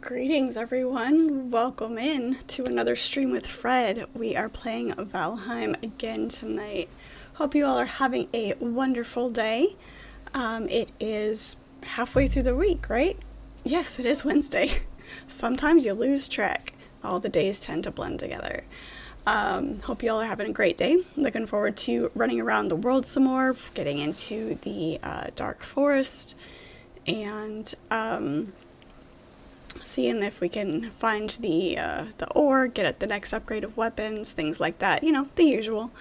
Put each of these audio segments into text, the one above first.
Greetings everyone, welcome in to another stream with Fred. We are playing Valheim again tonight. Hope you all are having a wonderful day. It is halfway through the week, right? Yes, it is Wednesday. Sometimes you lose track. All the days tend to blend together. Hope you all are having a great day. Looking forward to running around the world some more, getting into the dark forest, and seeing if we can find the ore, get at the next upgrade of weapons, things like that. You know, the usual.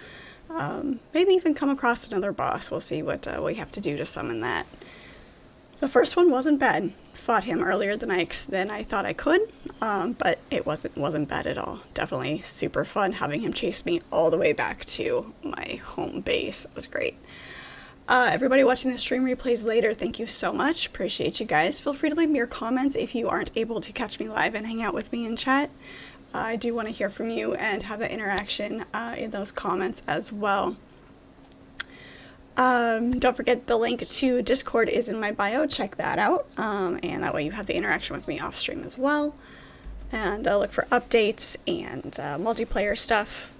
Maybe even come across another boss. We'll see what we have to do to summon that. The first one wasn't bad. Fought him earlier than I thought I could, but it wasn't bad at all. Definitely super fun having him chase me all the way back to my home base. It was great. Everybody watching the stream replays later, thank you so much. Appreciate you guys. Feel free to leave me your comments if you aren't able to catch me live and hang out with me in chat. I do want to hear from you and have that interaction in those comments as well. Don't forget the link to Discord is in my bio. Check that out. And that way you have the interaction with me off stream as well. And look for updates and multiplayer stuff.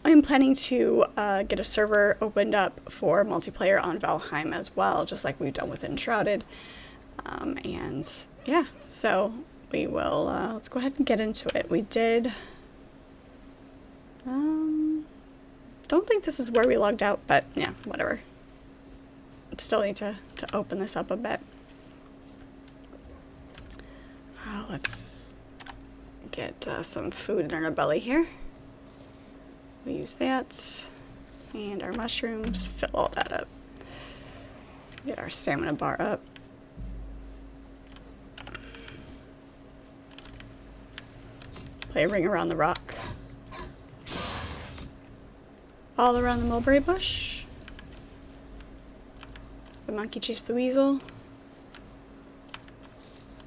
I'm planning to get a server opened up for multiplayer on Valheim as well, just like we've done with Enshrouded. And yeah, so we will, let's go ahead and get into it. We did, don't think this is where we logged out, but yeah, whatever. Still need to open this up a bit. Let's get some food in our belly here. We use that, and our mushrooms, fill all that up. Get our stamina bar up. Play a ring around the rock. All around the mulberry bush. The monkey chased the weasel.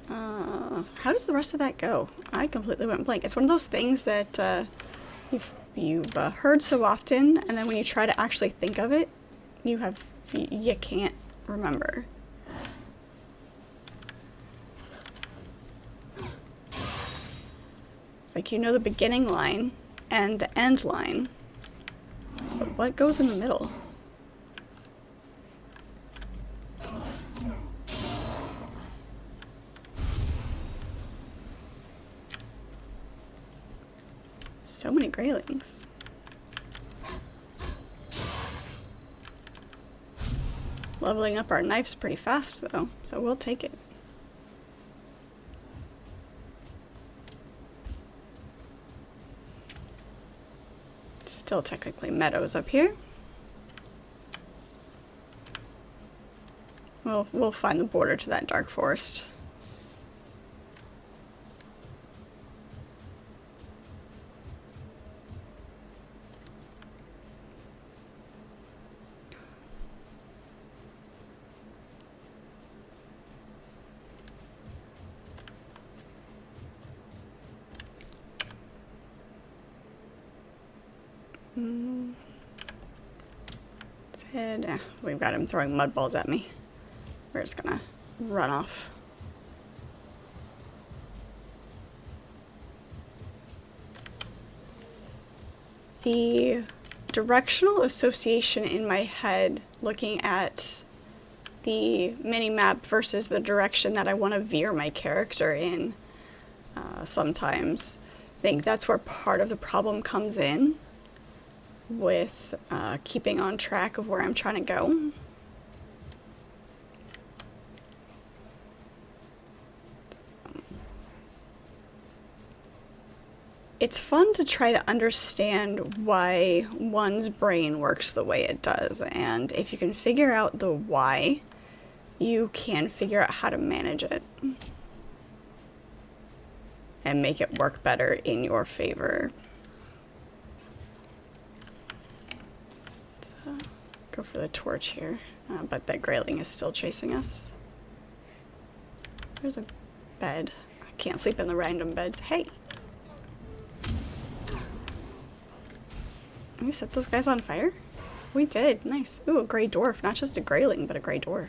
How does the rest of that go? I completely went blank. It's one of those things that you've heard so often, and then when you try to actually think of it, you can't remember. It's like you know the beginning line and the end line, but what goes in the middle? So many graylings. Leveling up our knife's pretty fast though, so we'll take it. Still technically meadows up here. We'll find the border to that dark forest. Let's head. We've got him throwing mud balls at me. We're just gonna run off. The directional association in my head, looking at the mini-map versus the direction that I want to veer my character in, sometimes I think that's where part of the problem comes in with keeping on track of where I'm trying to go. It's fun to try to understand why one's brain works the way it does, and if you can figure out the why, you can figure out how to manage it and make it work better in your favor. Let's go for the torch here, but that grayling is still chasing us. There's a bed. I can't sleep in the random beds. Hey! We set those guys on fire? We did. Nice. Ooh, a gray dwarf. Not just a grayling, but a gray dwarf.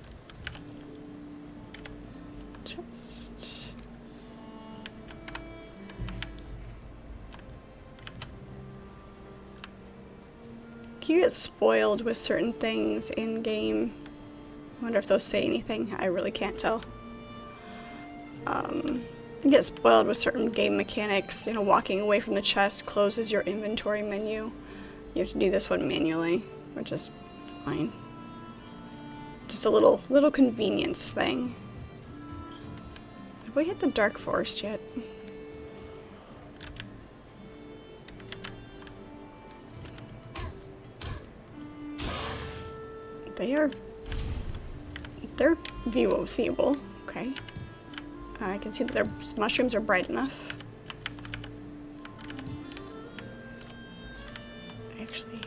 you get spoiled with certain things in game. I wonder if those say anything. I really can't tell. You get spoiled with certain game mechanics. You know, walking away from the chest closes your inventory menu. You have to do this one manually, which is fine. Just a little convenience thing. Have we hit the dark forest yet? They're viewable. Okay. I can see that their mushrooms are bright enough. Actually.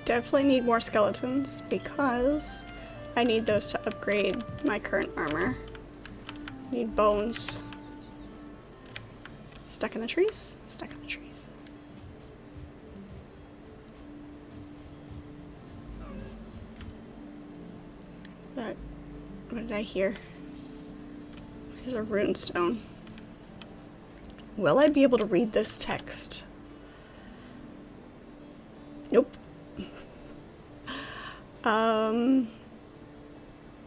Definitely need more skeletons because I need those to upgrade my current armor. Need bones. Stuck in the trees? Stuck in the trees. Is that... what did I hear? There's a rune stone. Will I be able to read this text? Nope.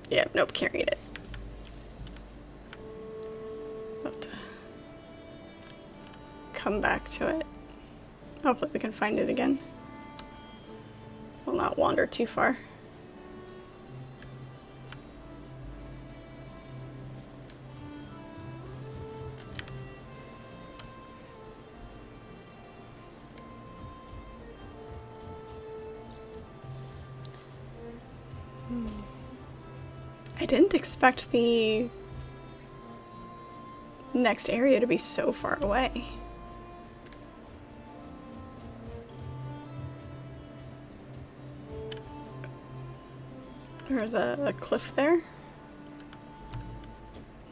Yeah, nope, can't read it. I'll have to come back to it. Hopefully we can find it again. We'll not wander too far. I didn't expect the next area to be so far away. There's a cliff there.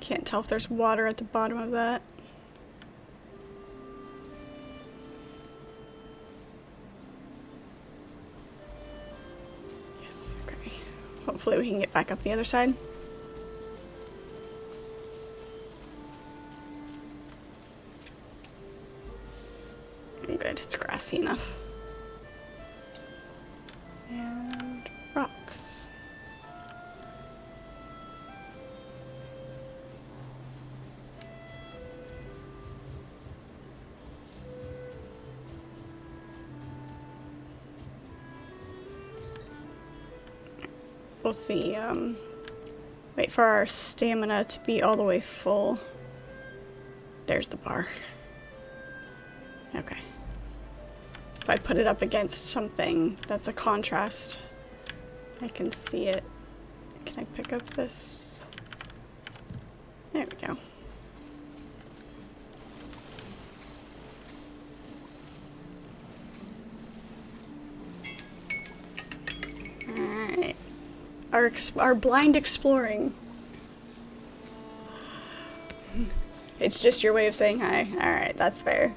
Can't tell if there's water at the bottom of that. Yes, okay. Hopefully we can get back up the other side. Good, it's grassy enough. And rocks. We'll see, wait for our stamina to be all the way full. There's the bar. Okay. If I put it up against something that's a contrast, I can see it. Can I pick up this? There we go. Alright. Our blind exploring. It's just your way of saying hi. Alright, that's fair.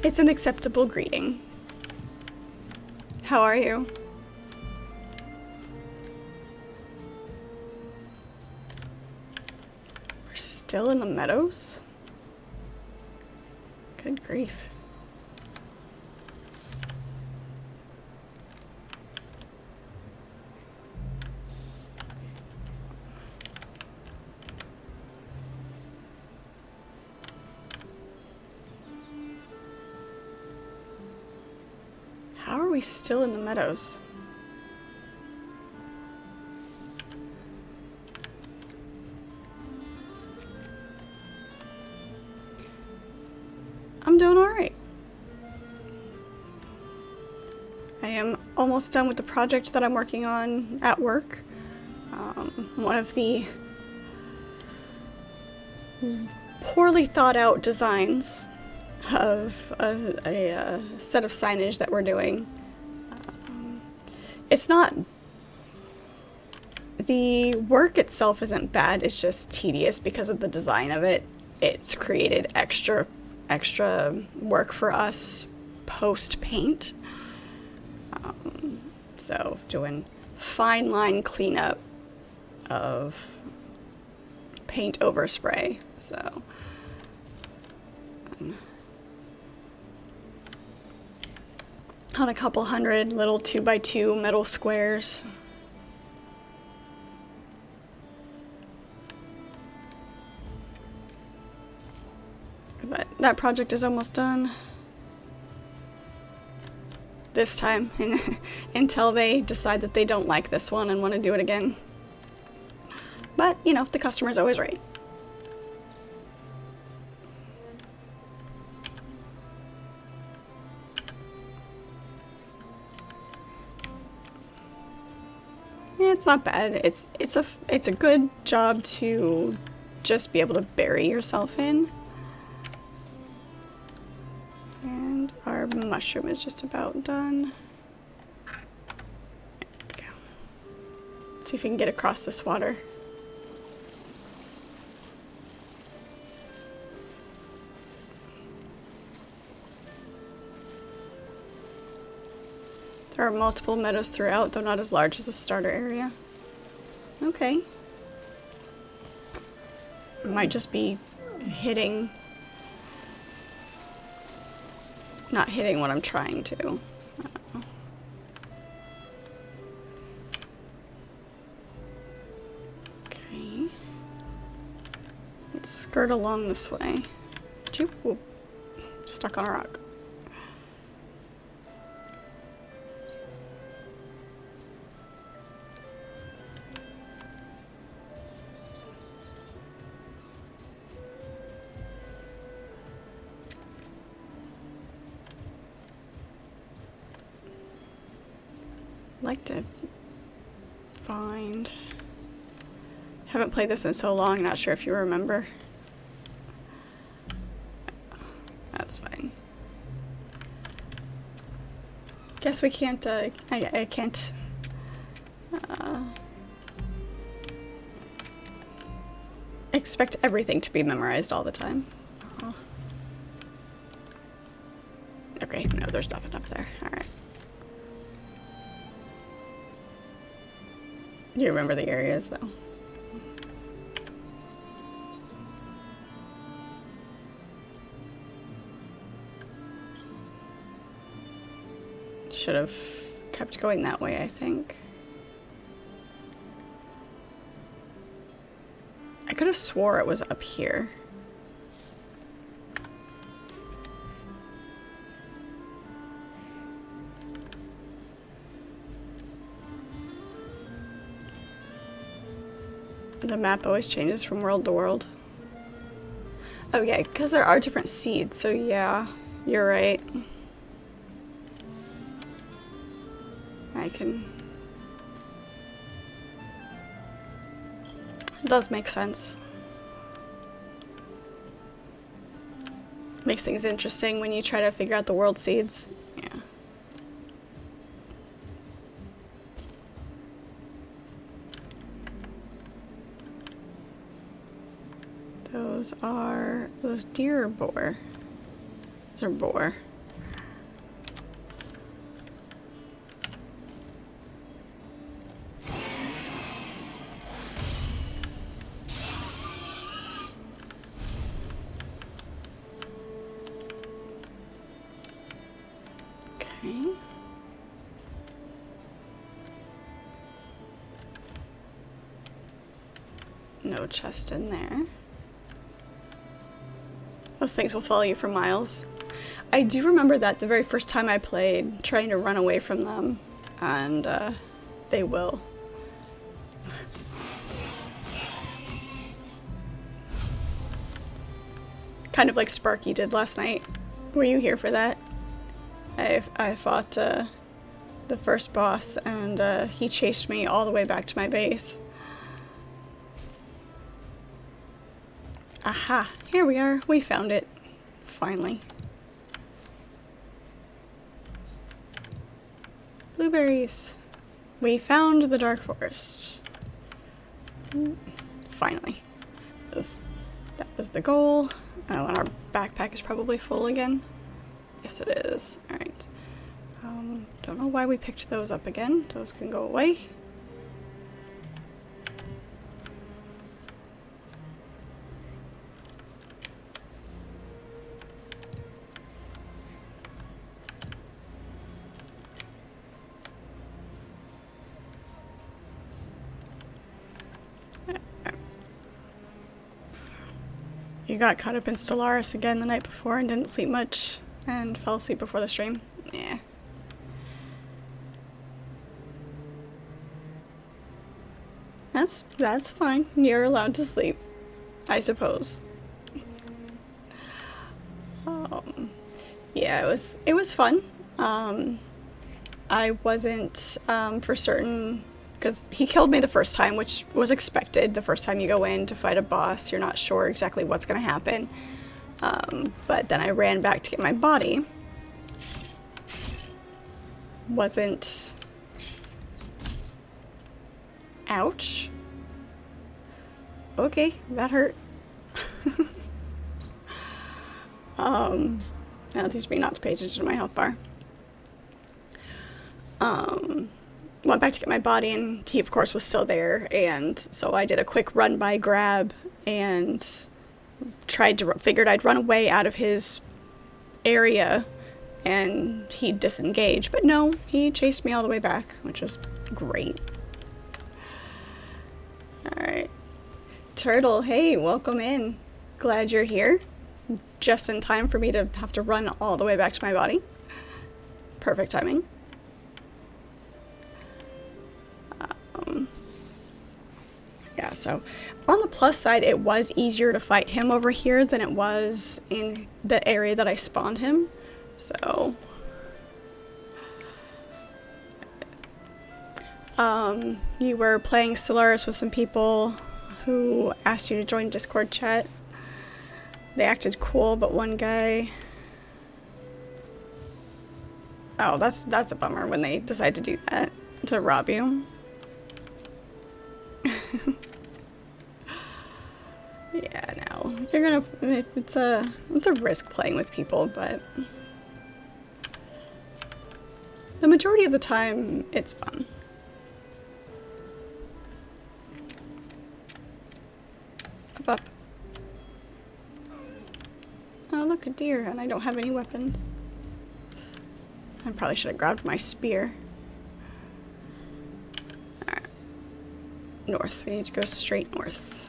It's an acceptable greeting. How are you? We're still in the meadows? Good grief. How are we still in the meadows? I'm doing alright. I am almost done with the project that I'm working on at work. One of the poorly thought out designs of a set of signage that we're doing. It's not... the work itself isn't bad, it's just tedious because of the design of it. It's created extra work for us post-paint. So doing fine line cleanup of paint overspray. So on a couple hundred little 2x2 metal squares. But that project is almost done. This time, until they decide that they don't like this one and want to do it again. But, you know, the customer's always right. Yeah, it's not bad. It's a good job to just be able to bury yourself in. And our mushroom is just about done. There we go. Let's see if we can get across this water. There are multiple meadows throughout, though not as large as the starter area. Okay. It might just be hitting... not hitting what I'm trying to. Okay. Let's skirt along this way. Whoop. Stuck on a rock. Like to find... haven't played this in so long, not sure if you remember. That's fine. Guess we can't, I can't expect everything to be memorized all the time. Okay, no, there's nothing up there. Alright. Do you remember the areas, though? Should have kept going that way, I think. I could have swore it was up here. The map always changes from world to world. Oh yeah, because there are different seeds, so yeah, you're right. I can... It does make sense. Makes things interesting when you try to figure out the world seeds. Yeah. Those deer or boar? Those are boar. Okay. No chest in there. Those things will follow you for miles. I do remember that the very first time I played, trying to run away from them, and they will. Kind of like Sparky did last night. Were you here for that? I fought the first boss, and he chased me all the way back to my base. Aha! Here we are. We found it. Finally. Blueberries. We found the Dark Forest. Finally. That was the goal. Oh, and our backpack is probably full again. Yes, it is. Alright. Don't know why we picked those up again. Those can go away. You got caught up in Stellaris again the night before and didn't sleep much and fell asleep before the stream. Yeah. That's fine. You're allowed to sleep, I suppose. Yeah, it was fun. I wasn't for certain, because he killed me the first time, which was expected. The first time you go in to fight a boss, you're not sure exactly what's going to happen. But then I ran back to get my body. Wasn't... Ouch. Okay, that hurt. That'll teach me not to pay attention to my health bar. Went back to get my body, and he, of course, was still there, and so I did a quick run-by grab, and figured I'd run away out of his area, and he'd disengage, but no, he chased me all the way back, which was great. Alright. Turtle, hey, welcome in. Glad you're here. Just in time for me to have to run all the way back to my body. Perfect timing. Yeah, so on the plus side, it was easier to fight him over here than it was in the area that I spawned him. So... you were playing Stellaris with some people who asked you to join Discord chat. They acted cool, but one guy... Oh, that's a bummer when they decide to do that, to rob you. Yeah, no. If you're gonna... It's a risk playing with people, but... the majority of the time, it's fun. Up. Oh, look, a deer, and I don't have any weapons. I probably should have grabbed my spear. Alright. North. We need to go straight north.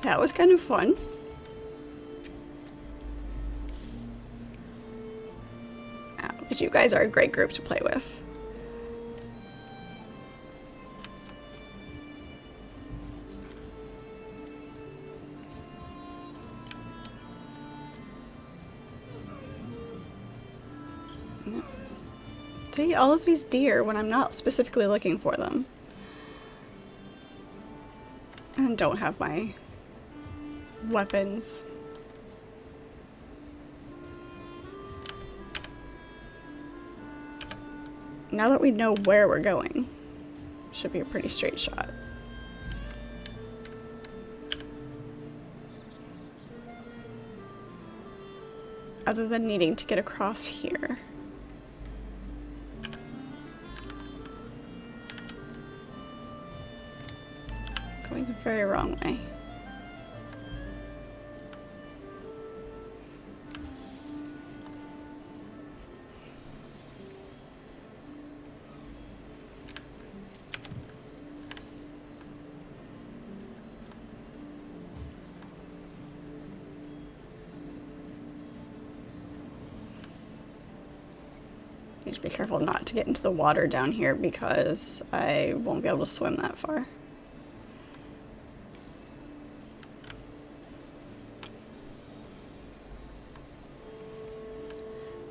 That was kind of fun. But you guys are a great group to play with. See, all of these deer when I'm not specifically looking for them. And don't have my weapons. Now that we know where we're going, should be a pretty straight shot. Other than needing to get across here. Going the very wrong way. Need to be careful not to get into the water down here because I won't be able to swim that far.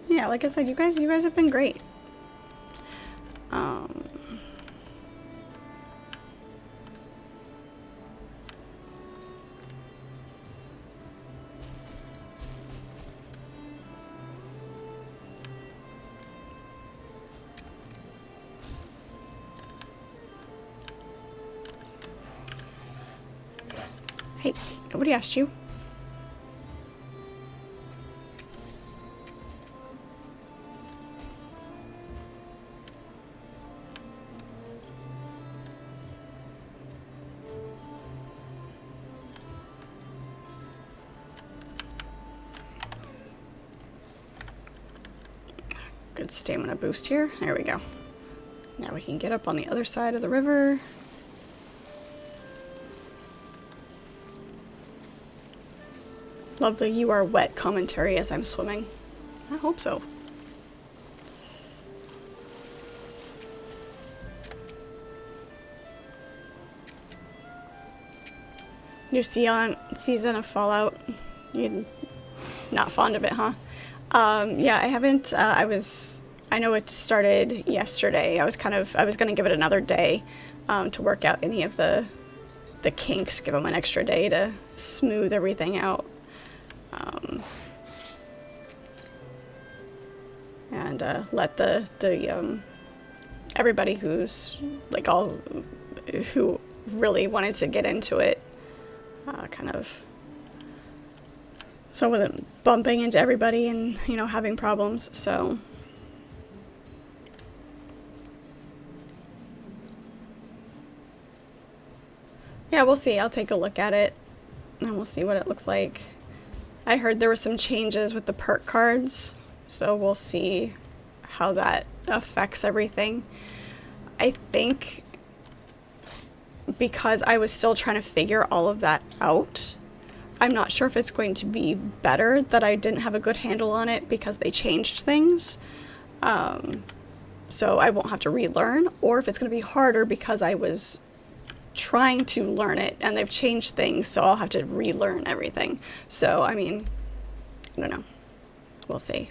Yeah, like I said, you guys have been great. Hey, nobody asked you. Good stamina boost here. There we go. Now we can get up on the other side of the river. Love the "you are wet" commentary as I'm swimming. I hope so. New season of Fallout. You're not fond of it, huh? Yeah, I haven't. I know it started yesterday. I was gonna give it another day to work out any of the kinks. Give them an extra day to smooth everything out. And let the everybody who's like who really wanted to get into it kind of, so with it bumping into everybody and, you know, having problems, so. Yeah, we'll see. I'll take a look at it and we'll see what it looks like. I heard there were some changes with the perk cards, so we'll see how that affects everything. I think because I was still trying to figure all of that out, I'm not sure if it's going to be better that I didn't have a good handle on it because they changed things. So I won't have to relearn, or if it's going to be harder because I was trying to learn it and they've changed things, so I'll have to relearn everything. So, I mean, I don't know. We'll see.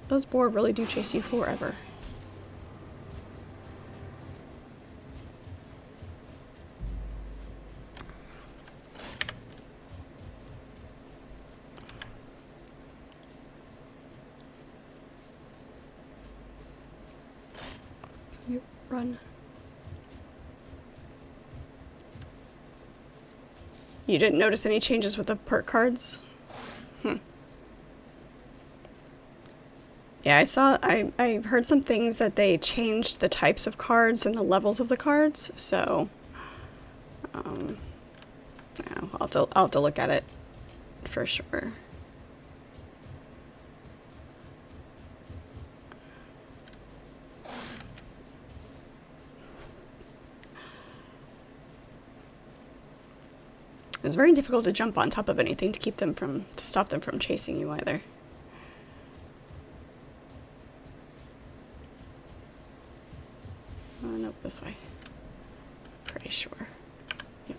Those boar really do chase you forever. You run. You didn't notice any changes with the perk cards? Yeah, I heard some things that they changed the types of cards and the levels of the cards, so yeah, I'll have to look at it for sure. It's very difficult to jump on top of anything to stop them from chasing you either. Nope, this way. Pretty sure. Yep.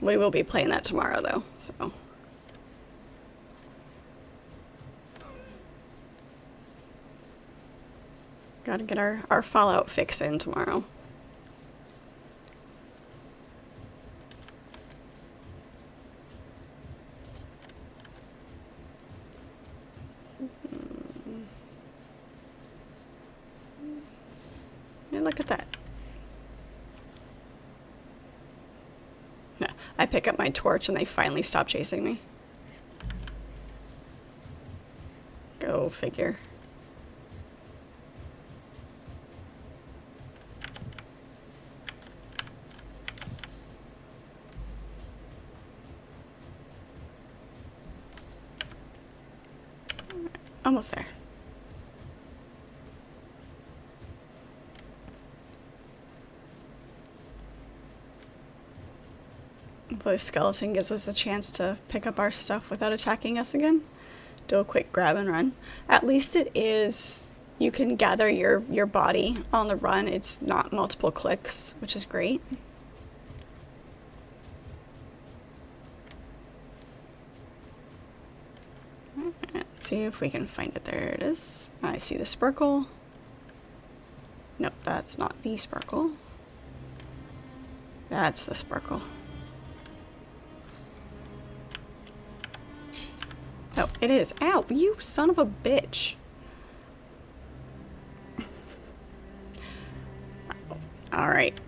We will be playing that tomorrow though, so. Gotta get our Fallout fix in tomorrow. And look at that. Yeah, I pick up my torch and they finally stop chasing me. Go figure. Almost there. Hopefully the skeleton gives us a chance to pick up our stuff without attacking us again. Do a quick grab and run. At least it is, you can gather your body on the run. It's not multiple clicks, which is great. Let's see if we can find it. There it is. I see the sparkle. Nope, that's not the sparkle. That's the sparkle. Oh, it is. Ow, you son of a bitch. Alright.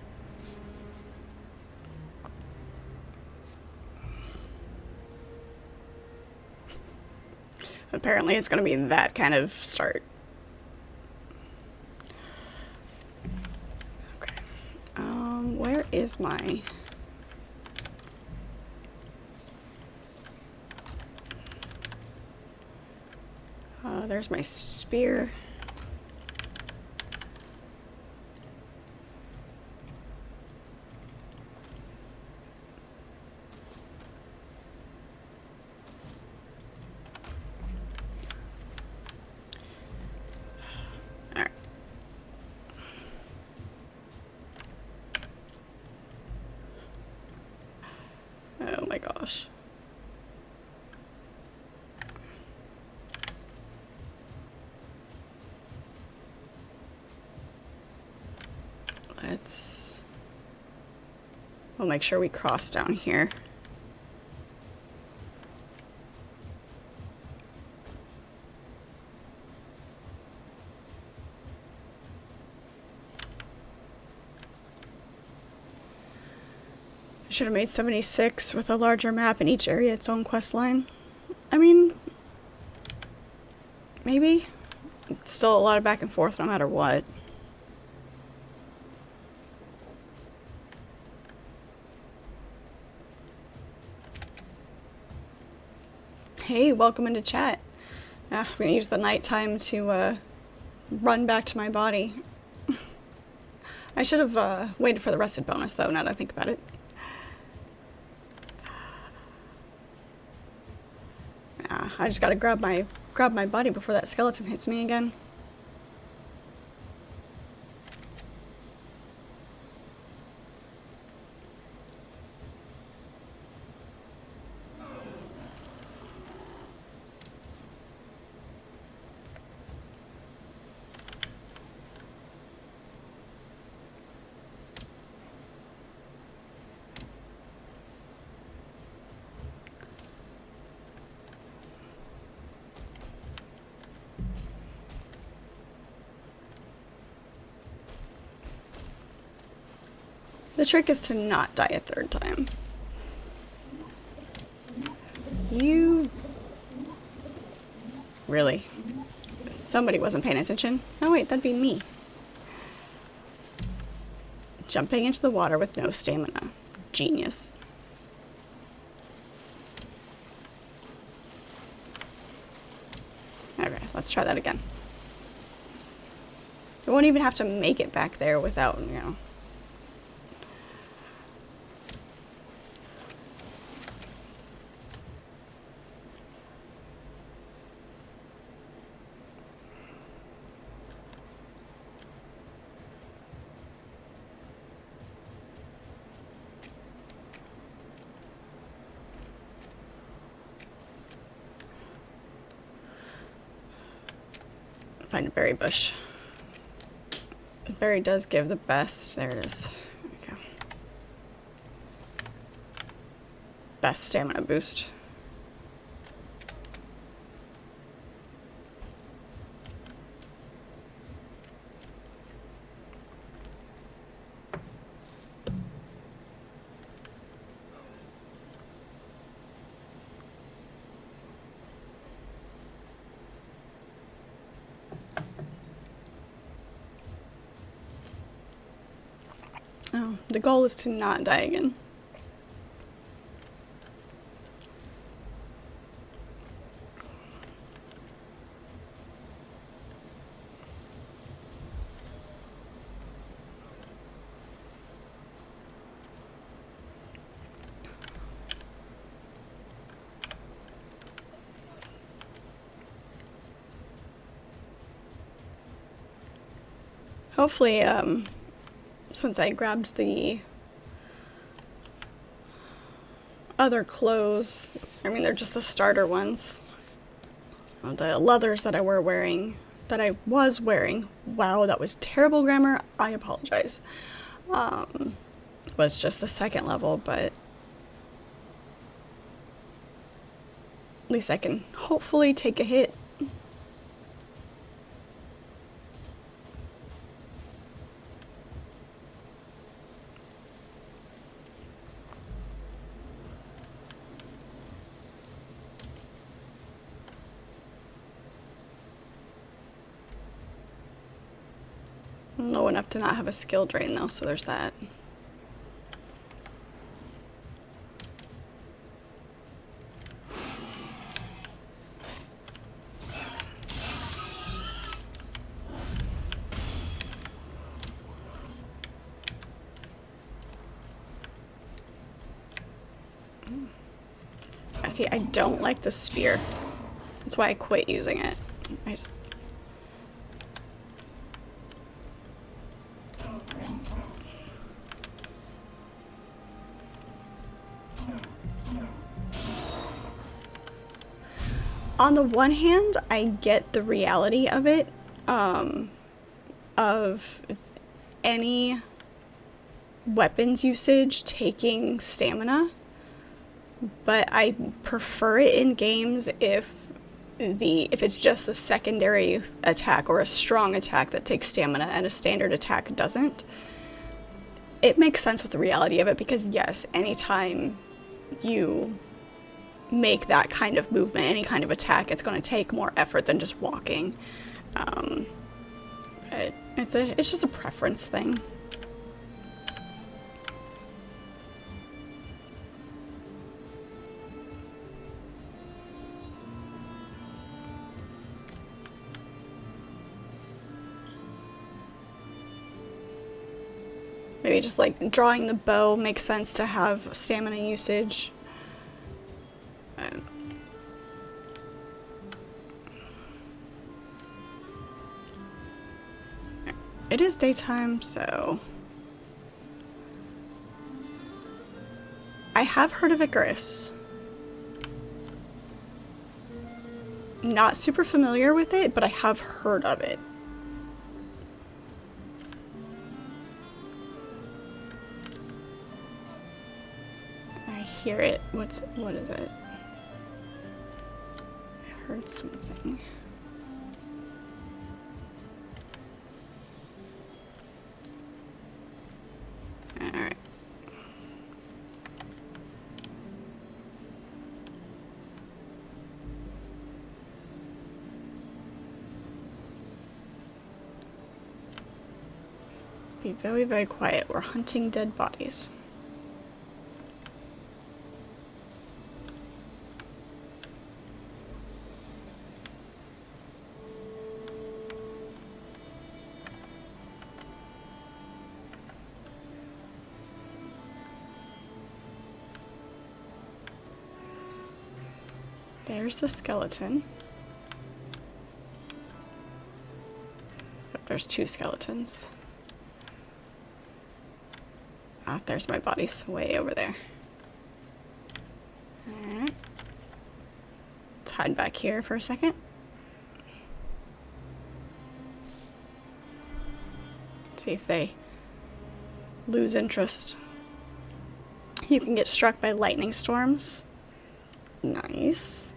Apparently it's gonna be that kind of start. Okay. Where is my... there's my spear. All right. Oh my gosh. We'll make sure we cross down here. I should have made 76 with a larger map in each area its own quest line. I mean, maybe. It's still a lot of back and forth no matter what. Hey, welcome into chat. I'm gonna use the nighttime to run back to my body. I should have waited for the rested bonus though, now that I think about it. I just gotta grab my body before that skeleton hits me again. The trick is to not die a third time. You... Really? Somebody wasn't paying attention. Oh wait, that'd be me. Jumping into the water with no stamina. Genius. Okay, let's try that again. You won't even have to make it back there without, you know... Find a berry bush. The berry does give the best. There it is. There we go. Best stamina boost. Oh, the goal is to not die again. Hopefully, since I grabbed the other clothes, I mean, they're just the starter ones. The leathers that I was wearing, wow, that was terrible grammar, I apologize, was just the second level, but at least I can hopefully take a hit. I'm low enough to not have a skill drain though, so there's that. See, I don't like the spear. That's why I quit using it. On the one hand, I get the reality of it, of any weapons usage taking stamina, but I prefer it in games if it's just a secondary attack or a strong attack that takes stamina and a standard attack doesn't. It makes sense with the reality of it because yes, anytime you make that kind of movement, any kind of attack, it's going to take more effort than just walking. But it's just a preference thing. Maybe just like drawing the bow makes sense to have stamina usage. It is daytime, so I have heard of Icarus. Not super familiar with it, but I have heard of it. I hear it. What is it? I heard something. Alright. Be very, very quiet. We're hunting dead bodies. There's the skeleton. Oh, there's two skeletons. Ah, there's my bodies way over there. Alright. Let's hide back here for a second. See if they lose interest. You can get struck by lightning storms. Nice.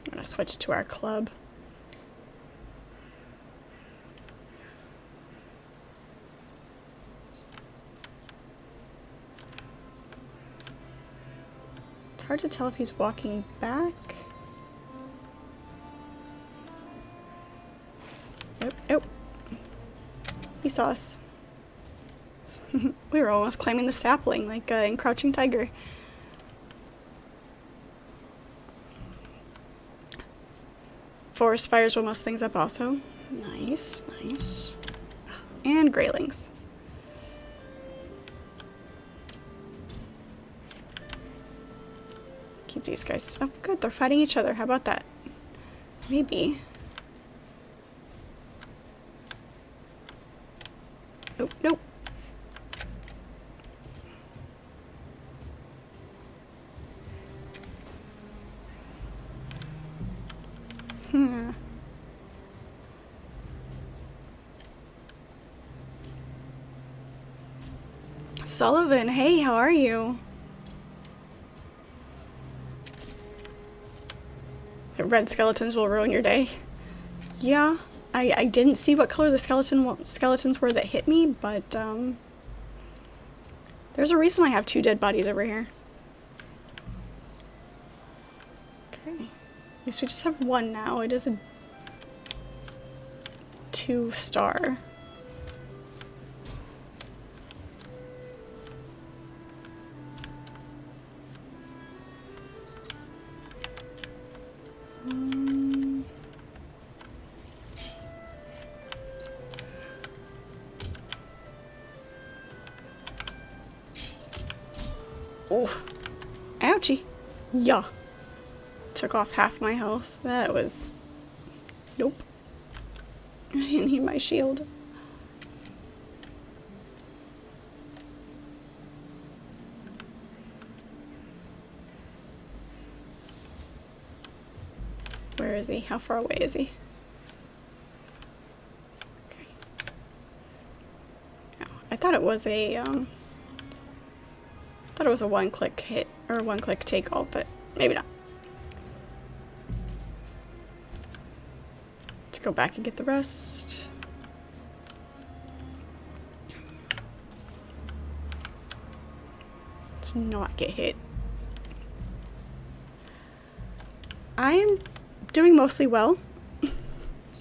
I'm gonna switch to our club. It's hard to tell if he's walking back. Nope, nope. He saw us. We were almost climbing the sapling like in Crouching Tiger. Forest fires will mess things up also. Nice, nice. And graylings. Keep these guys. Oh, good. They're fighting each other. How about that? Maybe. Oh, nope. Sullivan, hey, how are you? Red skeletons will ruin your day. Yeah, I didn't see what color the skeletons were that hit me, but there's a reason I have two dead bodies over here. Okay. least we just have one now. It is a 2-star. Oh, ouchie. Yeah. Took off half my health. That was... Nope. I didn't need my shield. Where is he? How far away is he? Okay. Oh, I thought it was a, thought it was a one-click hit, or one-click take all, but maybe not. Let's go back and get the rest. Let's not get hit. I am doing mostly well. As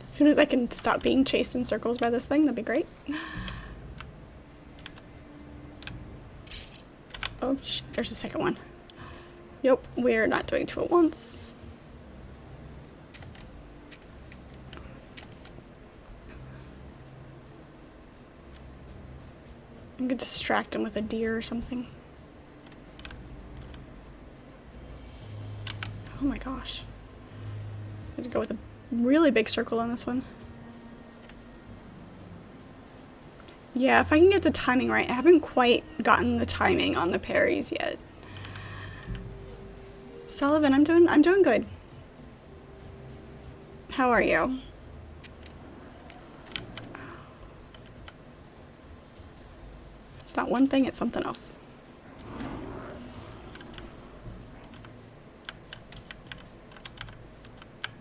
soon as I can stop being chased in circles by this thing, that'd be great. Oh, there's a second one. Nope, we're not doing two at once. I'm gonna distract him with a deer or something. Oh my gosh. I have to go with a really big circle on this one. Yeah, if I can get the timing right. I haven't quite gotten the timing on the parries yet. Sullivan, I'm doing good. How are you? It's not one thing, it's something else.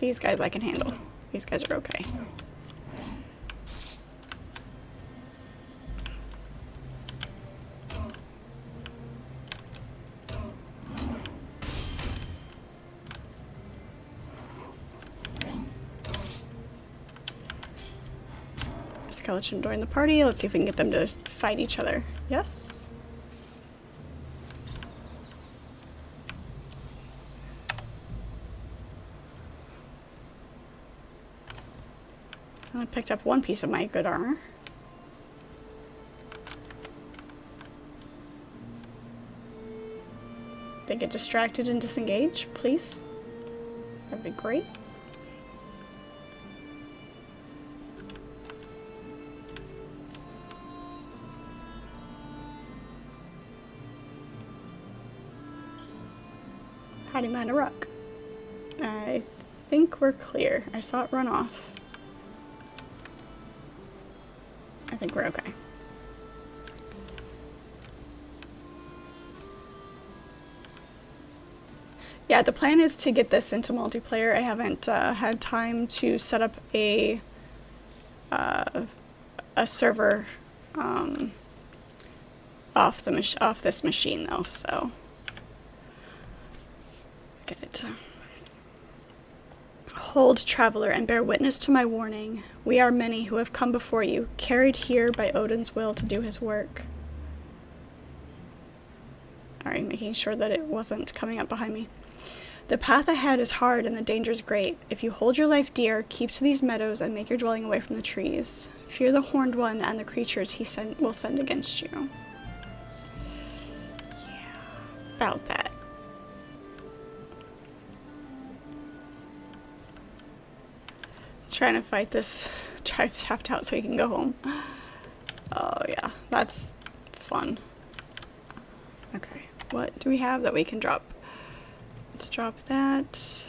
These guys I can handle. These guys are okay. Skeleton join the party. Let's see if we can get them to fight each other. Yes? I picked up one piece of my good armor. They get distracted and disengage, please. That'd be great. Hiding behind a rock. I think we're clear. I saw it run off. I think we're okay. Yeah, the plan is to get this into multiplayer. I haven't had time to set up a server off this machine though, so get it. Hold, traveler, and bear witness to my warning. We are many who have come before you, carried here by Odin's will to do his work. Alright, making sure that it wasn't coming up behind me. The path ahead is hard and the danger is great. If you hold your life dear, keep to these meadows and make your dwelling away from the trees. Fear the Horned One and the creatures he will send against you. Yeah, about that. Trying to fight this drive shaft out so he can go home. Oh yeah, that's fun. Okay, what do we have that we can drop? Let's drop that.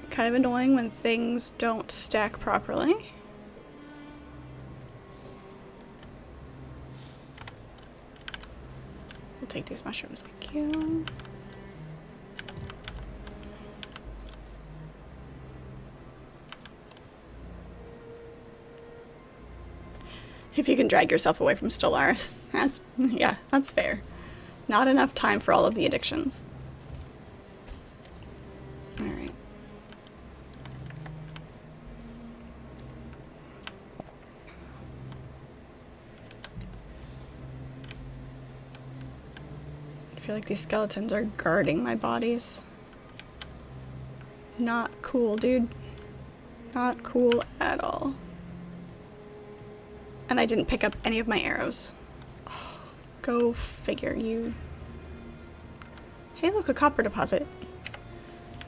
Kind of annoying when things don't stack properly. We'll take these mushrooms, thank you. If you can drag yourself away from Stellaris. That's fair. Not enough time for all of the addictions. Alright. I feel like these skeletons are guarding my bodies. Not cool, dude. Not cool at all. And I didn't pick up any of my arrows. Oh, go figure, you. Hey, look, a copper deposit.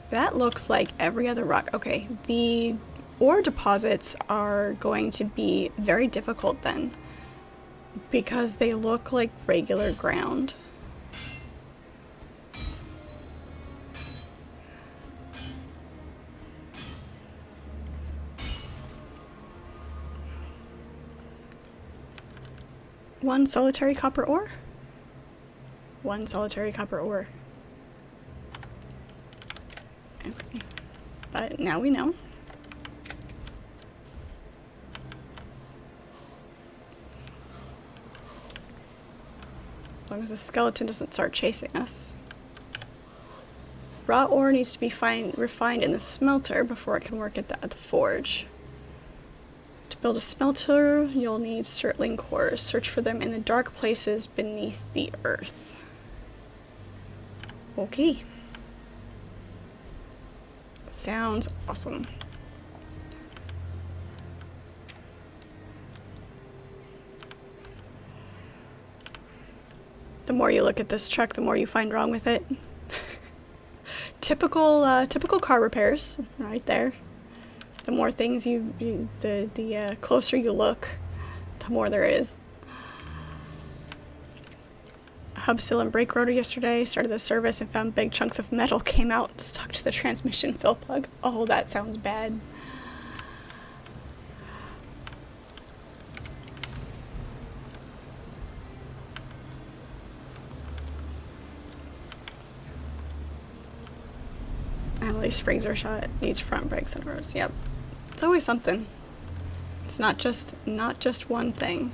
That looks like every other rock. Okay, the ore deposits are going to be very difficult then, because they look like regular ground. One solitary copper ore? One solitary copper ore. Okay. But now we know. As long as the skeleton doesn't start chasing us. Raw ore needs to be refined in the smelter before it can work at the forge. To build a smelter, you'll need Surtling cores. Search for them in the dark places beneath the earth. Okay. Sounds awesome. The more you look at this truck, the more you find wrong with it. Typical car repairs, right there. The more things the closer you look, the more there is. Hub seal and brake rotor yesterday. Started the service and found big chunks of metal came out stuck to the transmission fill plug. Oh, that sounds bad. Emily springs are shot. Needs front brakes and rotors. Yep. It's always something. It's not just one thing.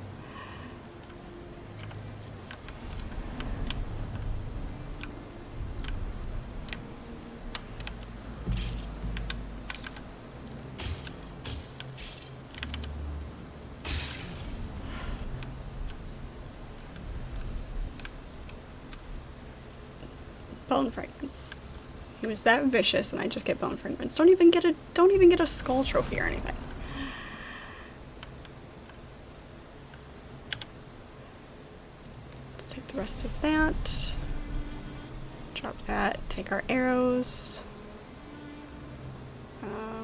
Bone fragments. He was that vicious, and I just get bone fragments. Don't even get a skull trophy or anything. Let's take the rest of that. Drop that. Take our arrows.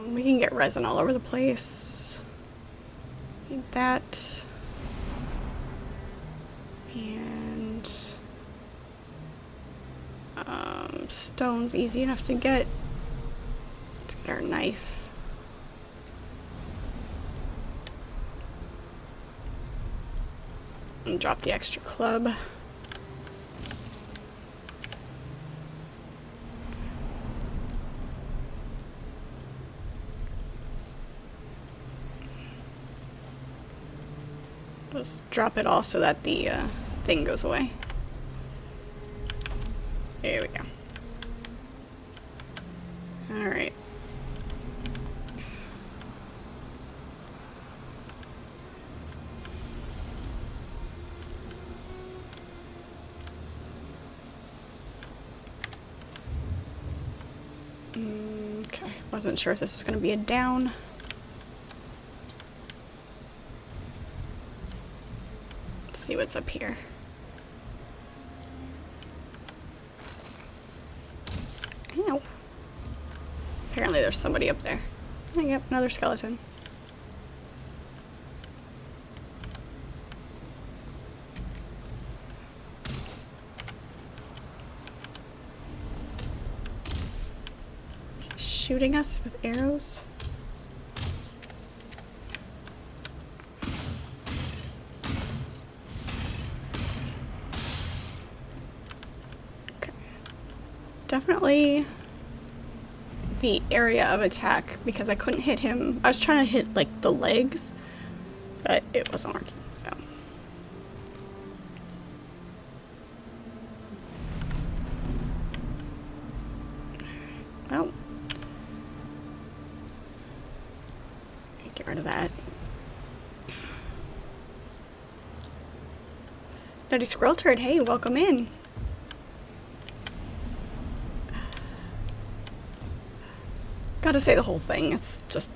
We can get resin all over the place. Need that. And stone's easy enough to get. Let's get our knife. And drop the extra club. Just drop it all so that the thing goes away. There we go. Alright. Okay, wasn't sure if this was going to be a down. Let's see what's up here. Ow. Apparently there's somebody up there. Oh, yep, another skeleton. Shooting us with arrows? Okay. Definitely the area of attack, because I couldn't hit him. I was trying to hit like the legs, but it wasn't working. So. Well. Get rid of that. Nutty Squirrel Turd, hey, welcome in. Gotta say the whole thing, it's just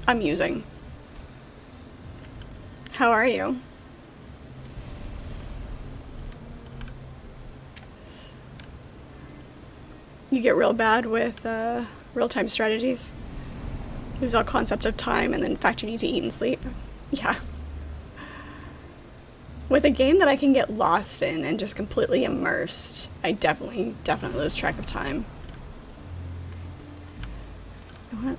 amusing. How are you? You get real bad with real-time strategies. Lose all concept of time and then in fact you need to eat and sleep. Yeah. With a game that I can get lost in and just completely immersed, I definitely lose track of time.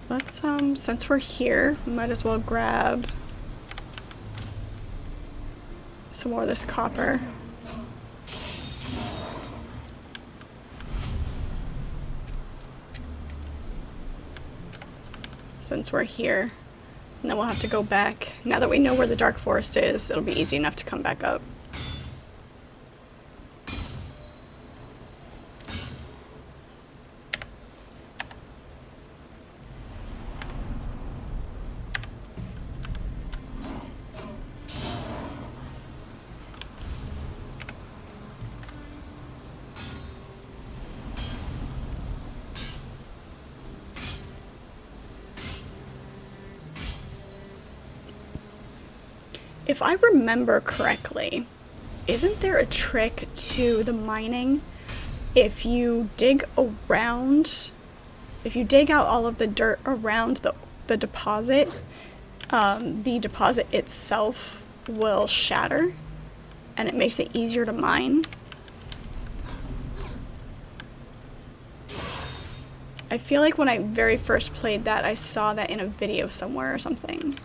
Let's, since we're here, we might as well grab some more of this copper. Since we're here. And then we'll have to go back. Now that we know where the Dark Forest is, it'll be easy enough to come back up. If I remember correctly, isn't there a trick to the mining? If you dig around, if you dig out all of the dirt around the deposit itself will shatter, and it makes it easier to mine. I feel like when I very first played that, I saw that in a video somewhere or something.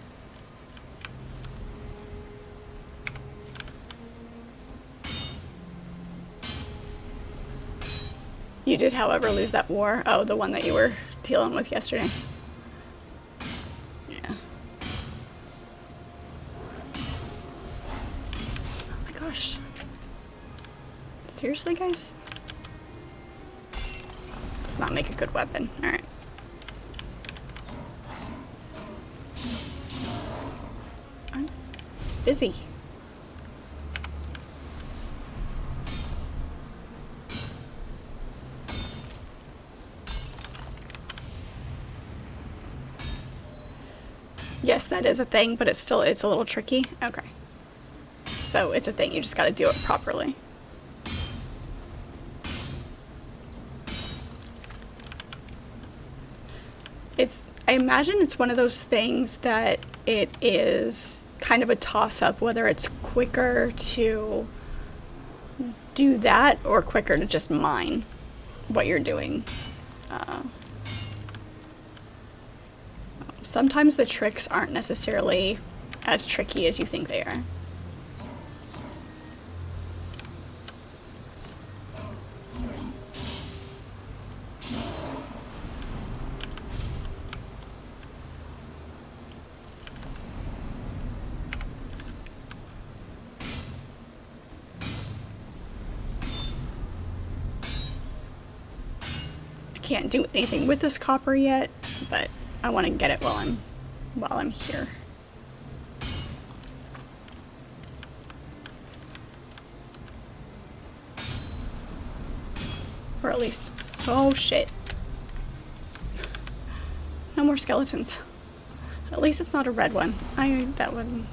You did, however, lose that war. Oh, the one that you were dealing with yesterday. Yeah. Oh my gosh. Seriously, guys? Let's not make a good weapon. Alright. I'm busy. Yes, that is a thing, but it's a little tricky. Okay. So it's a thing, you just gotta do it properly. I imagine it's one of those things that it is kind of a toss-up, whether it's quicker to do that or quicker to just mine what you're doing. Sometimes the tricks aren't necessarily as tricky as you think they are. I can't do anything with this copper yet, but I want to get it while I'm here. Or at least, so shit. No more skeletons. At least it's not a red one. That one.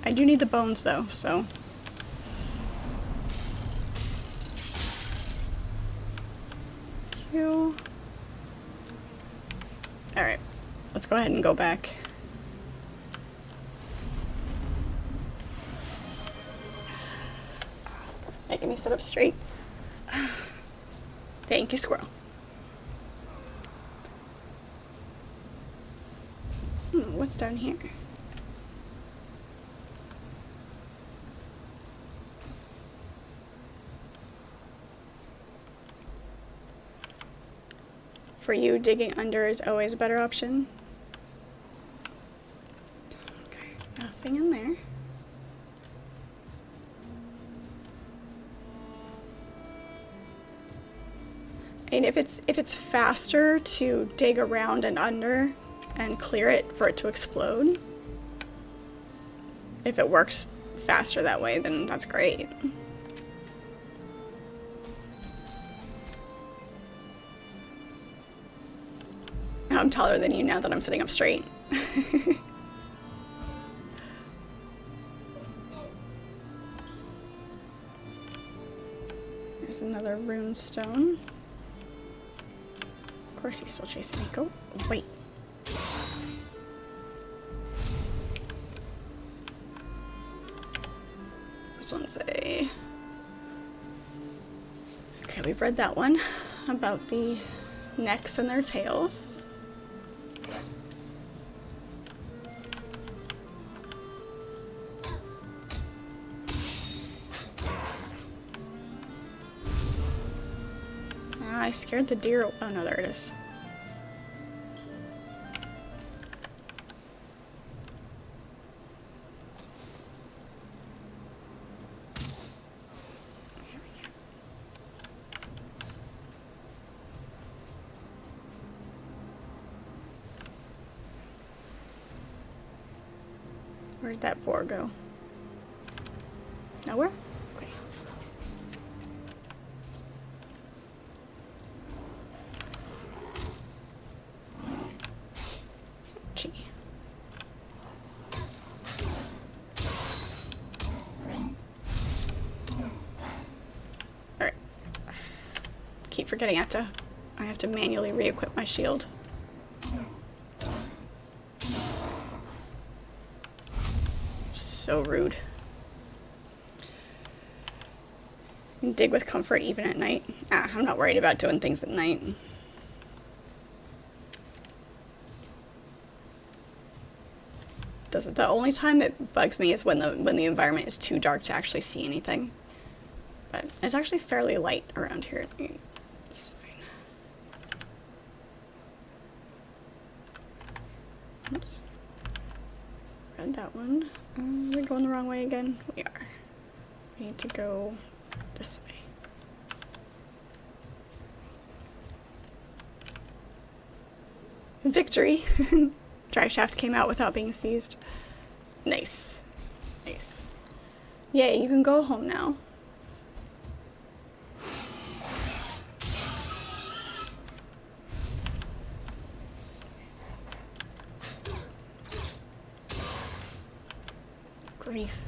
I do need the bones though, so. Thank you. Alright, let's go ahead and go back. Making me sit up straight. Thank you, squirrel. What's down here? For you, digging under is always a better option. Nothing in there. And if it's faster to dig around and under and clear it for it to explode, if it works faster that way, then that's great. I'm taller than you now that I'm sitting up straight. There's another rune stone. Of course he's still chasing me. Go. Wait. This one's a... Okay, we've read that one about the necks and their tails. I scared the deer. Oh no, there it is. Here we go. Where'd that boar go? Nowhere? Okay. Gee. Alright. Keep forgetting I have to manually re-equip my shield. So rude. Dig with comfort even at night. I'm not worried about doing things at night. The only time it bugs me is when the environment is too dark to actually see anything. But it's actually fairly light around here. It's fine. Oops. Read that one. We're going the wrong way again. We are. We need to go this way. Victory! Drive shaft came out without being seized. Nice. Nice. Yay, you can go home now. Grief.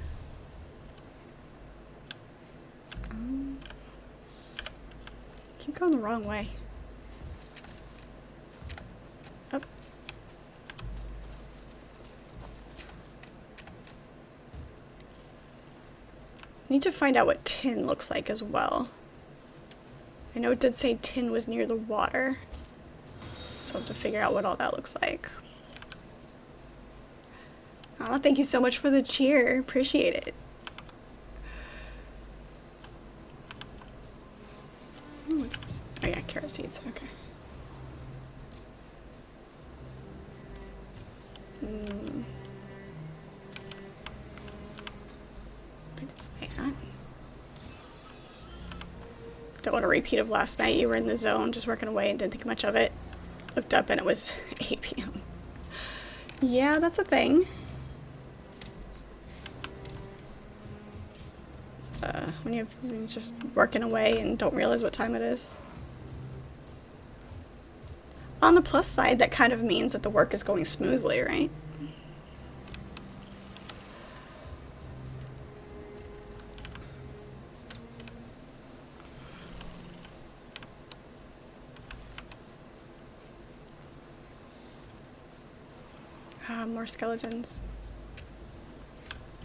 Keep going the wrong way. Up. Need to find out what tin looks like as well. I know it did say tin was near the water, so I'll have to figure out what all that looks like. Oh, thank you so much for the cheer. Appreciate it. Oh, what's this? Oh yeah, carrot seeds. Okay. I think it's that. Don't want a repeat of last night. You were in the zone, just working away and didn't think much of it. Looked up and it was 8 p.m. Yeah, that's a thing. When you're just working away and don't realize what time it is. On the plus side, that kind of means that the work is going smoothly, right? More skeletons.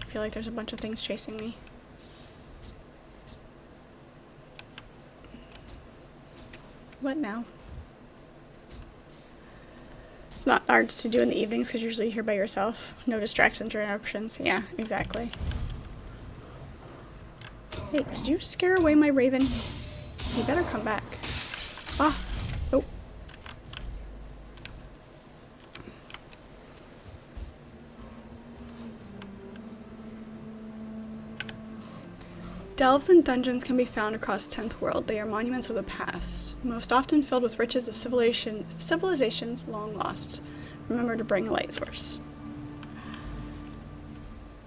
I feel like there's a bunch of things chasing me. What now? It's not hard to do in the evenings because you're usually here by yourself. No distractions or interruptions. Yeah, exactly. Hey, did you scare away my raven? You better come back. Ah! Oh. Delves and dungeons can be found across 10th World. They are monuments of the past, most often filled with riches of civilizations long lost. Remember to bring a light source.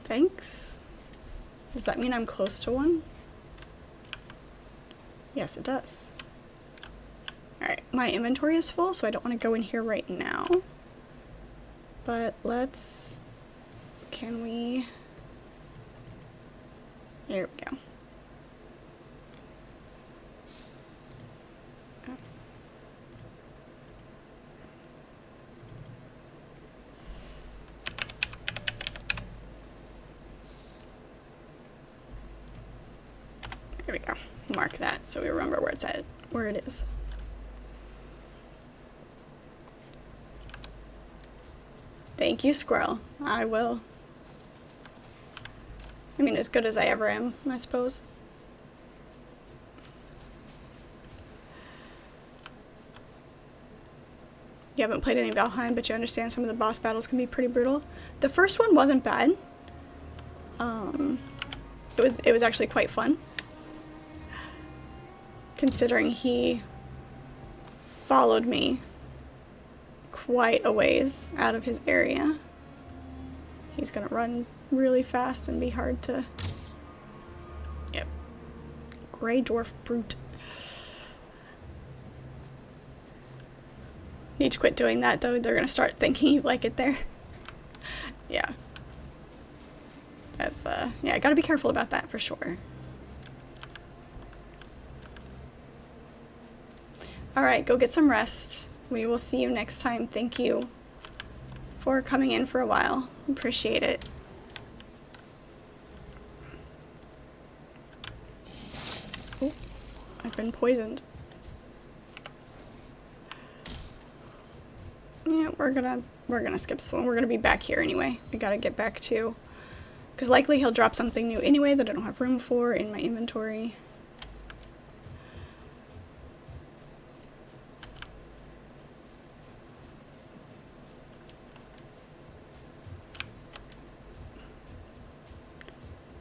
Thanks. Does that mean I'm close to one? Yes, it does. Alright, my inventory is full, so I don't want to go in here right now. But let's... Can we... There we go. There we go. Mark that so we remember where it's at, where it is. Thank you, squirrel. I will. I mean, as good as I ever am, I suppose. You haven't played any Valheim, but you understand some of the boss battles can be pretty brutal. The first one wasn't bad. It was actually quite fun. Considering he followed me quite a ways out of his area. He's gonna run really fast and be hard to... Yep. Grey dwarf brute. Need to quit doing that though, they're gonna start thinking you like it there. Yeah. That's, yeah, I gotta be careful about that for sure. Alright, go get some rest. We will see you next time. Thank you for coming in for a while. Appreciate it. Oh, I've been poisoned. Yeah, we're gonna skip this one. We're gonna be back here anyway. We gotta get back to... Because likely he'll drop something new anyway that I don't have room for in my inventory.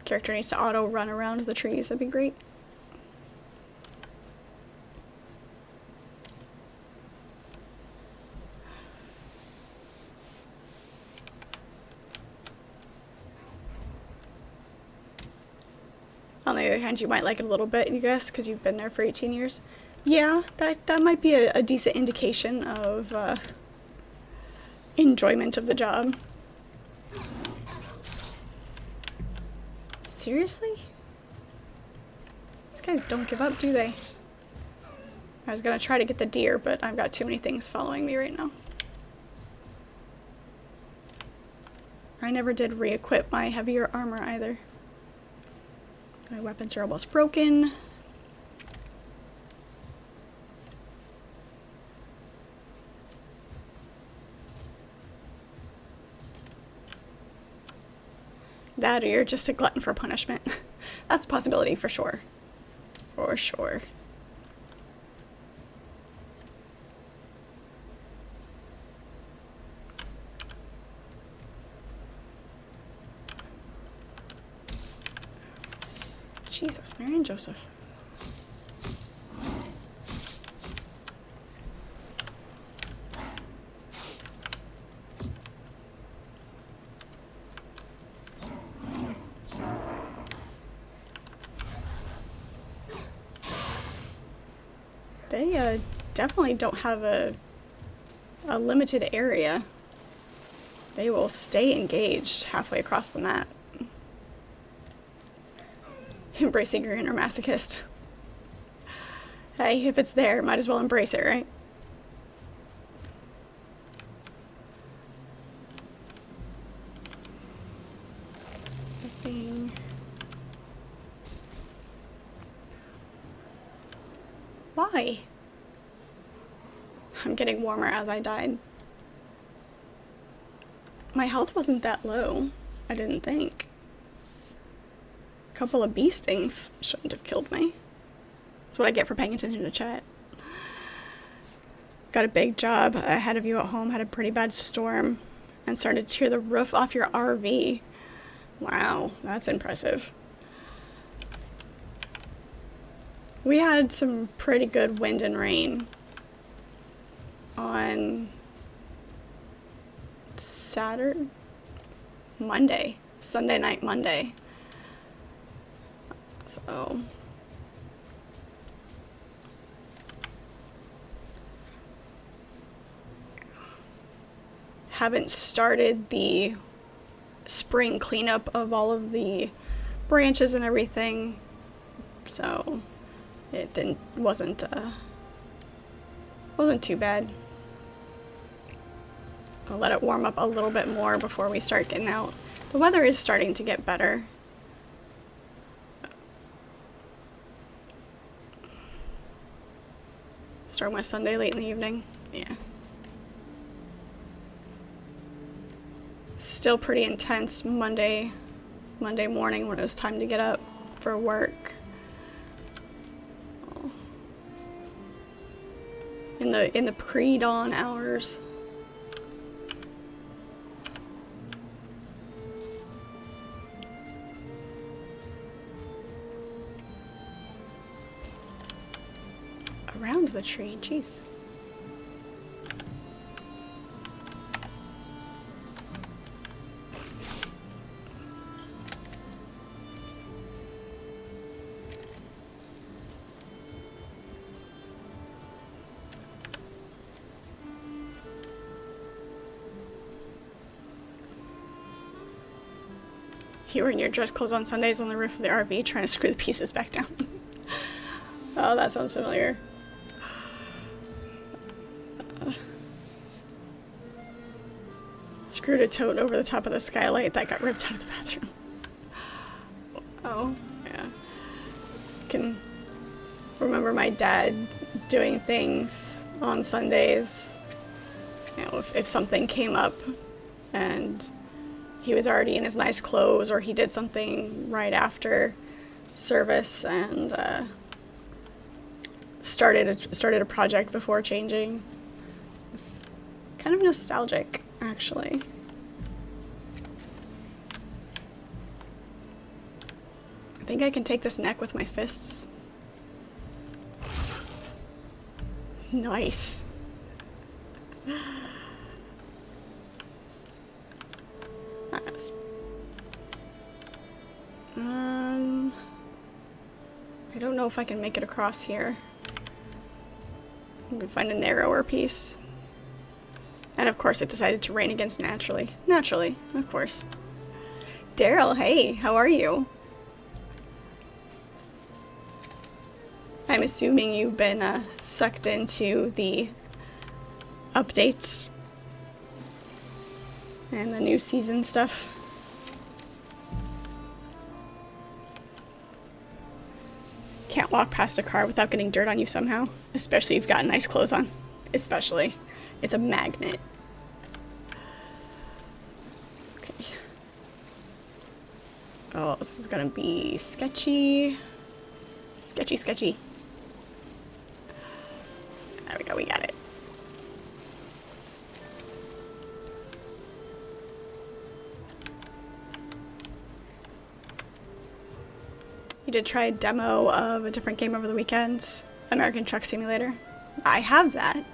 Character needs to auto run around the trees. That'd be great. On the other hand, you might like it a little bit, you guess, because you've been there for 18 years. Yeah, that might be a decent indication of enjoyment of the job. Seriously? These guys don't give up, do they? I was gonna try to get the deer, but I've got too many things following me right now. I never did re-equip my heavier armor either. My weapons are almost broken. That or you're just a glutton for punishment. That's a possibility for sure. For sure. Jesus, Mary and Joseph. They definitely don't have a limited area. They will stay engaged halfway across the map. Embracing your inner masochist. Hey, if it's there, might as well embrace it, right? Nothing. Why? I'm getting warmer as I died. My health wasn't that low, I didn't think. A couple of bee stings shouldn't have killed me. That's what I get for paying attention to chat. Got a big job ahead of you at home, had a pretty bad storm, and started to tear the roof off your RV. Wow, that's impressive. We had some pretty good wind and rain on Sunday night, Monday. So haven't started the spring cleanup of all of the branches and everything, so it wasn't too bad. I'll let it warm up a little bit more before we start getting out. The weather is starting to get better. Start my Sunday late in the evening. Yeah. Still pretty intense Monday morning when it was time to get up for work. In the pre-dawn hours. Around the tree, jeez. You were in your dress clothes on Sundays on the roof of the RV trying to screw the pieces back down. Oh, that sounds familiar. Screwed a tote over the top of the skylight that got ripped out of the bathroom. Oh, yeah. I can remember my dad doing things on Sundays. You know, if something came up and he was already in his nice clothes, or he did something right after service and started a project before changing. It's kind of nostalgic, actually. I think I can take this neck with my fists. Nice. Nice. I don't know if I can make it across here. I can find a narrower piece. And of course it decided to rain against naturally. Naturally, of course. Daryl, hey, how are you? I'm assuming you've been sucked into the updates and the new season stuff. Can't walk past a car without getting dirt on you somehow. Especially if you've got nice clothes on. Especially. It's a magnet. Okay. Oh, this is gonna be sketchy. Sketchy, sketchy. There we go, we got it. You did try a demo of a different game over the weekend? American Truck Simulator? I have that.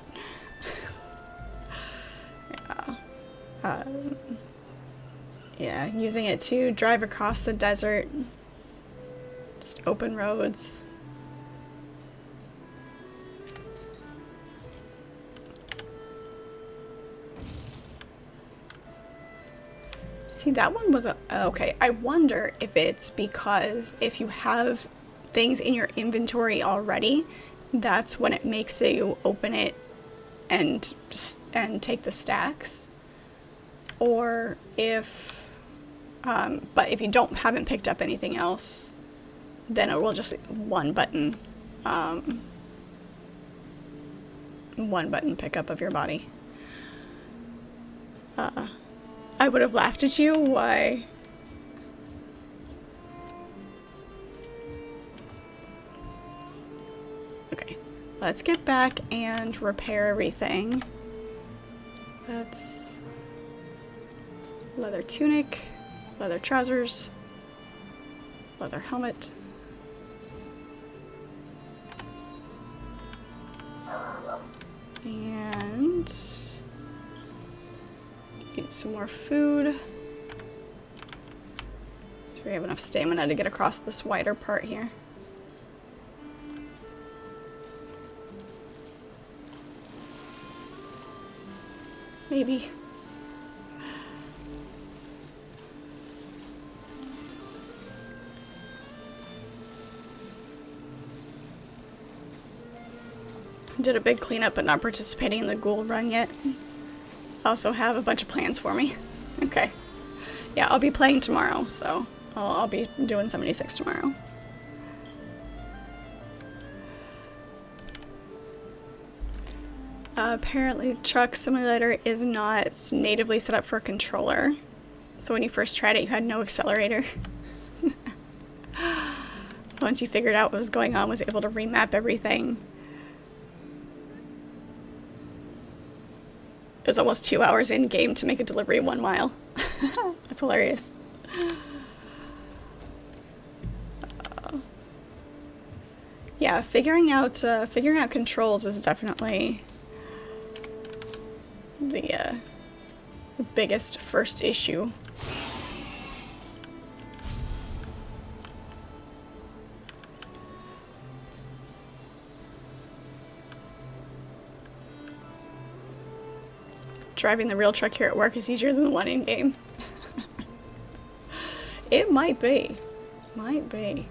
Yeah. Yeah, using it to drive across the desert. Just open roads. See, that one was okay. I wonder if it's because if you have things in your inventory already, that's when it makes you open it and take the stacks. Or if, but if you haven't picked up anything else, then it will just one button pickup of your body. I would have laughed at you. Why? Okay, let's get back and repair everything. That's leather tunic, leather trousers, leather helmet. And eat some more food. So we have enough stamina to get across this wider part here. Maybe. Did a big cleanup, but not participating in the ghoul run yet. Also have a bunch of plans for me. Okay. Yeah, I'll be playing tomorrow, so I'll be doing 76 tomorrow. Apparently, Truck Simulator is not natively set up for a controller. So when you first tried it, you had no accelerator. Once you figured out what was going on, was able to remap everything. It was almost 2 hours in game to make a delivery 1 mile. That's hilarious. Yeah, figuring out controls is definitely the biggest first issue. Driving the real truck here at work is easier than the one in game. It might be. Might be.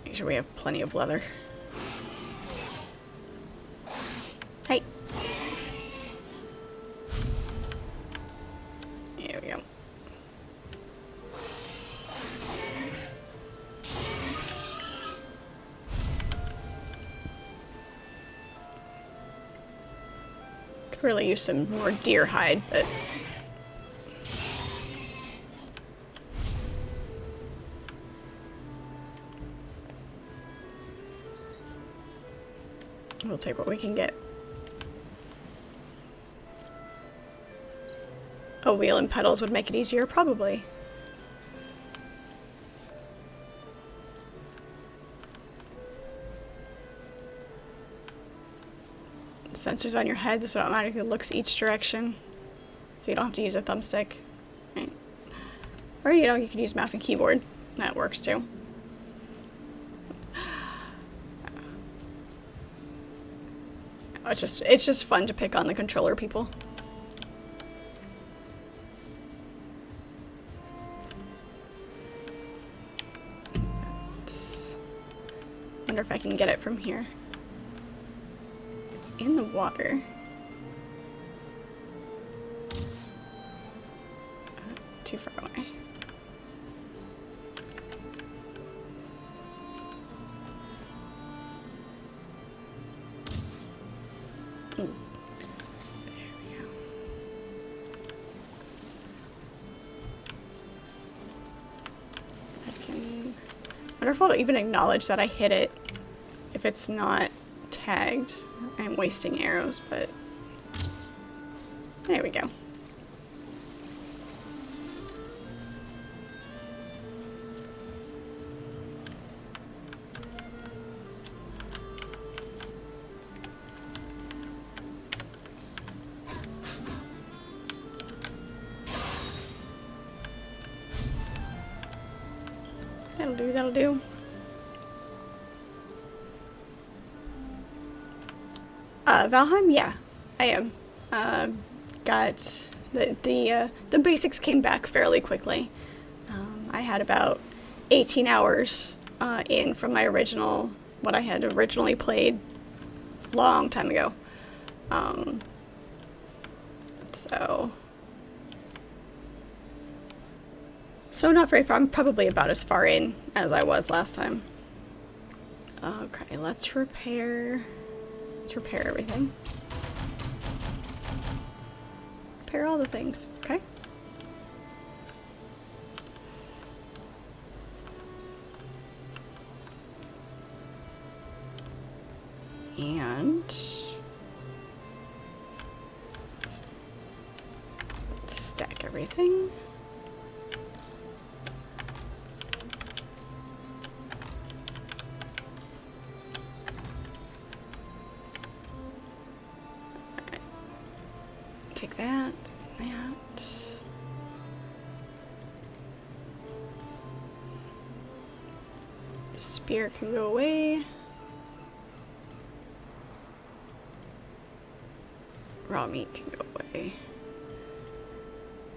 Make sure we have plenty of leather. Hey. There we go. Could really use some more deer hide, but we'll take what we can get. A wheel and pedals would make it easier, probably. Sensors on your head, this automatically looks each direction, so you don't have to use a thumbstick. Right. Or, you know, you can use mouse and keyboard. That works too. It's just fun to pick on the controller people. Wonder if I can get it from here. It's in the water. Too far away. Ooh. There we go. I can... I wonder if it'll even acknowledge that I hit it if it's not tagged. I'm wasting arrows, but there we go. That'll do, that'll do. Valheim, yeah, I am. Got the basics came back fairly quickly. I had about 18 hours in from my original, what I had originally played long time ago. So not very far. I'm probably about as far in as I was last time. Okay, let's repair everything. repair all the things. Okay. And stack everything. Take that, that. The spear can go away. Raw meat can go away.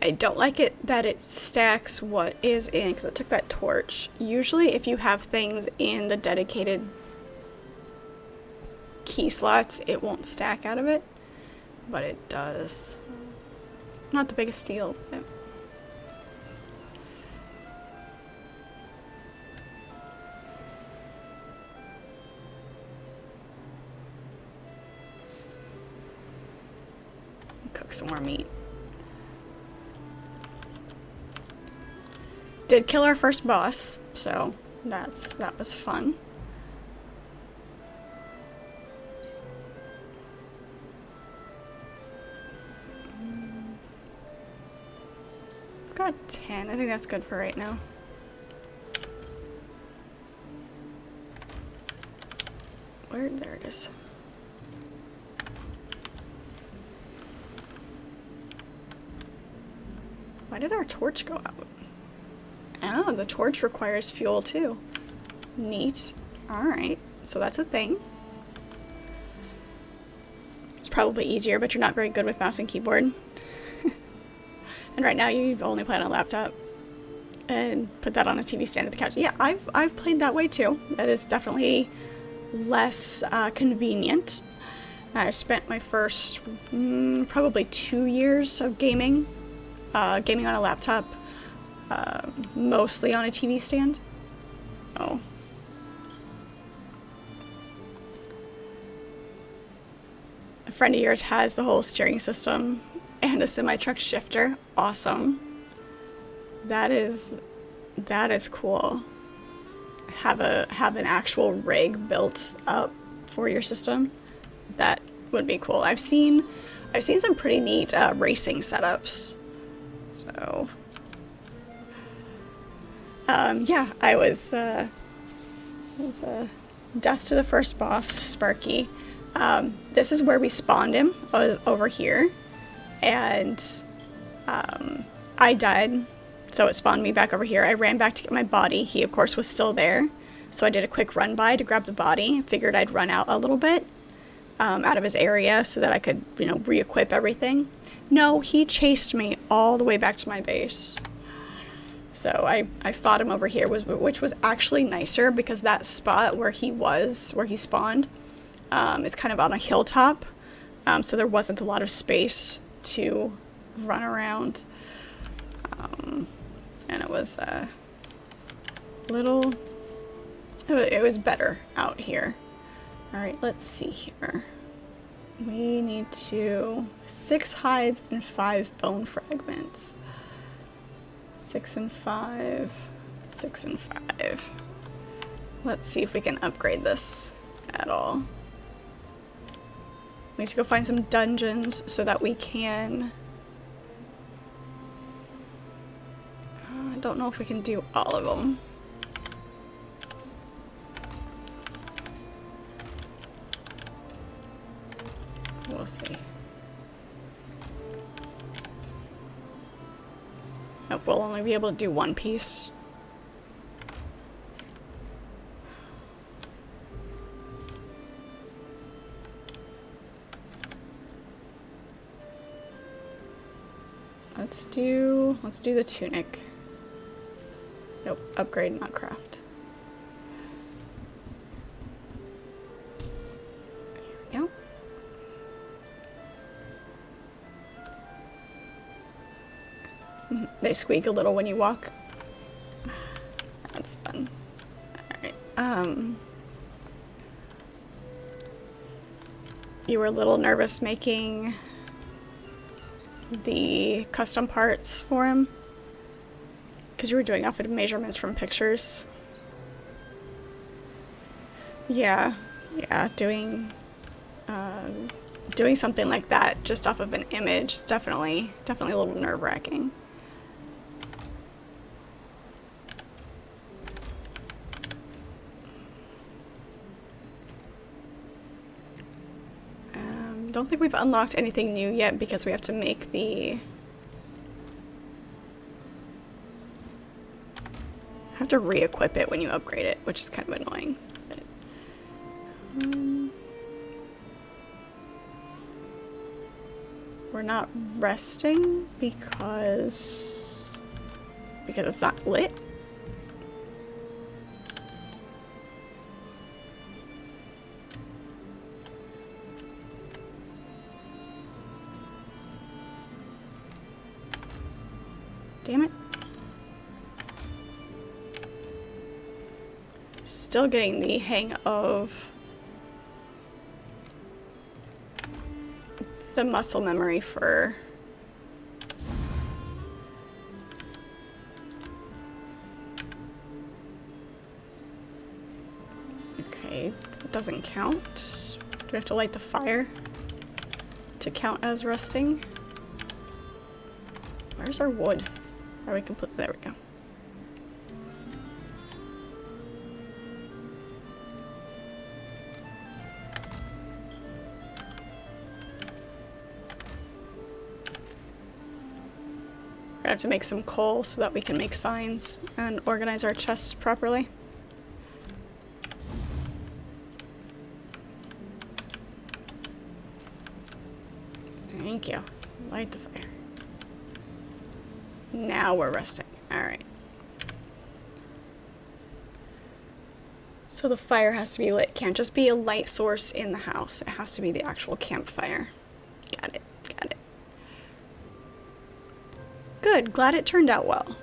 I don't like it that it stacks what is in, because it took that torch. Usually if you have things in the dedicated key slots, it won't stack out of it. But it does. Not the biggest deal, but... cook some more meat. Did kill our first boss, so that was fun. Got 10. I think that's good for right now. Where? There it is. Why did our torch go out? Oh, the torch requires fuel too. Neat. Alright, so that's a thing. It's probably easier, but you're not very good with mouse and keyboard. And right now you only play on a laptop. And put that on a TV stand at the couch. Yeah, I've played that way too. That is definitely less convenient. I spent my first probably 2 years of gaming on a laptop, mostly on a TV stand. Oh. A friend of yours has the whole steering system and a semi-truck shifter. Awesome. That is cool. Have an actual rig built up for your system. That would be cool. I've seen some pretty neat racing setups. So yeah, I was death to the first boss, Sparky. This is where we spawned him, over here, and I died. So it spawned me back over here. I ran back to get my body. He, of course, was still there. So I did a quick run by to grab the body. Figured I'd run out a little bit out of his area so that I could, re-equip everything. No, he chased me all the way back to my base. So I fought him over here, which was actually nicer because that spot where he spawned, is kind of on a hilltop. So there wasn't a lot of space to run around. And it was it was better out here. Alright, let's see here. We need 6 hides and 5 bone fragments. 6 and 5. 6 and 5. Let's see if we can upgrade this at all. We need to go find some dungeons so that we can... I don't know if we can do all of them. We'll see. Nope, we'll only be able to do one piece. Let's do the tunic. Nope, upgrade, not craft. There we go. They squeak a little when you walk. That's fun. Alright, you were a little nervous making the custom parts for him. Because you were doing off of measurements from pictures. Yeah, doing something like that just off of an image is definitely a little nerve-wracking. Don't think we've unlocked anything new yet because we have to make the... have to re-equip it when you upgrade it, which is kind of annoying. But, we're not resting because it's not lit. Damn it. Still getting the hang of the muscle memory for okay, that doesn't count. Do we have to light the fire to count as resting? Where's our wood? Are we complete? There we go. I have to make some coal so that we can make signs and organize our chests properly. Thank you. Light the fire. Now we're resting. Alright. So the fire has to be lit. It can't just be a light source in the house. It has to be the actual campfire. Got it. Got it. Good. Glad it turned out well.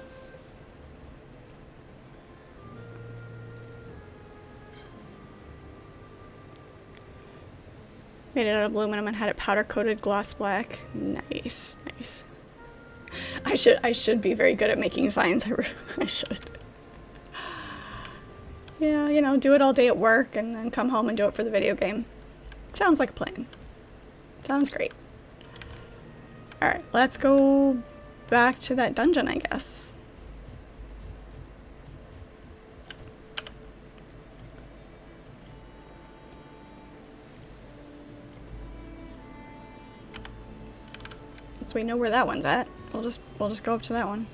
Made it out of aluminum and had it powder coated gloss black. Nice. Nice. I should be very good at making signs. I should. Yeah, you know, do it all day at work and then come home and do it for the video game. Sounds like a plan. Sounds great. Alright, let's go back to that dungeon, I guess. So we know where that one's at. We'll just go up to that one.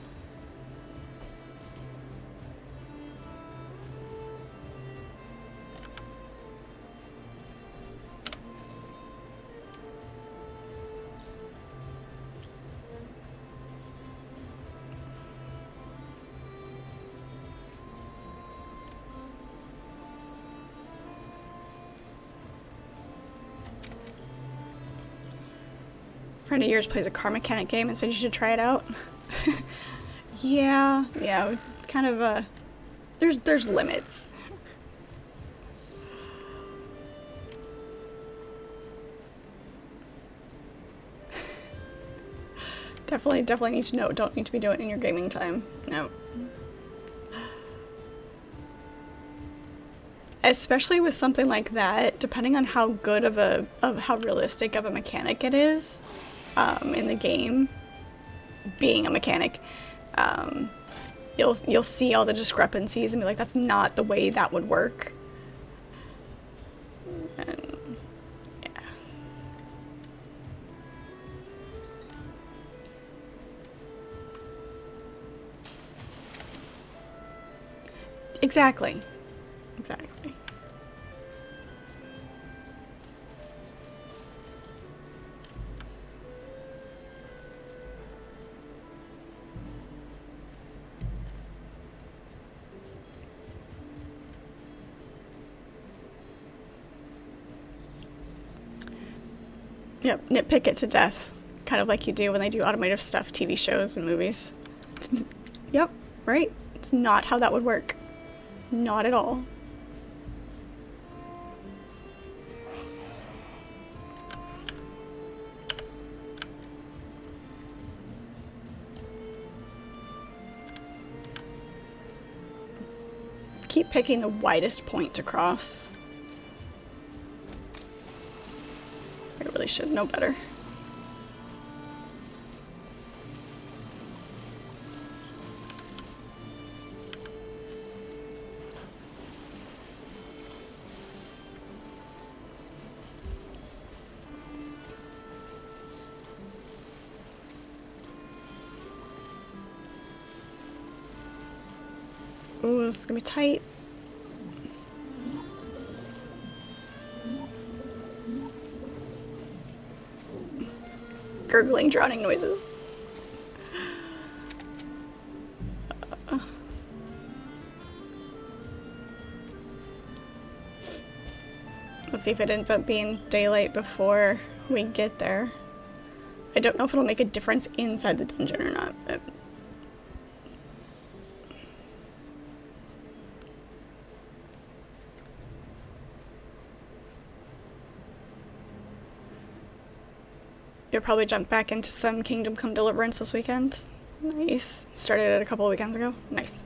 A friend of yours plays a car mechanic game and said you should try it out. yeah, kind of there's limits. Definitely need to know. Don't need to be doing it in your gaming time. No. Especially with something like that, depending on how good of how realistic of a mechanic it is. In the game, being a mechanic, you'll see all the discrepancies and be like, that's not the way that would work. And, yeah. Exactly. Yep, nitpick it to death. Kind of like you do when they do automotive stuff, TV shows and movies. Yep, right? It's not how that would work. Not at all. keep picking the widest point to cross. I really should know better. Ooh, this is gonna be tight. Gurgling, drowning noises. Let's see if it ends up being daylight before we get there. I don't know if it'll make a difference inside the dungeon or not, but... You'll probably jump back into some Kingdom Come Deliverance this weekend. Nice. Started it a couple of weekends ago. Nice.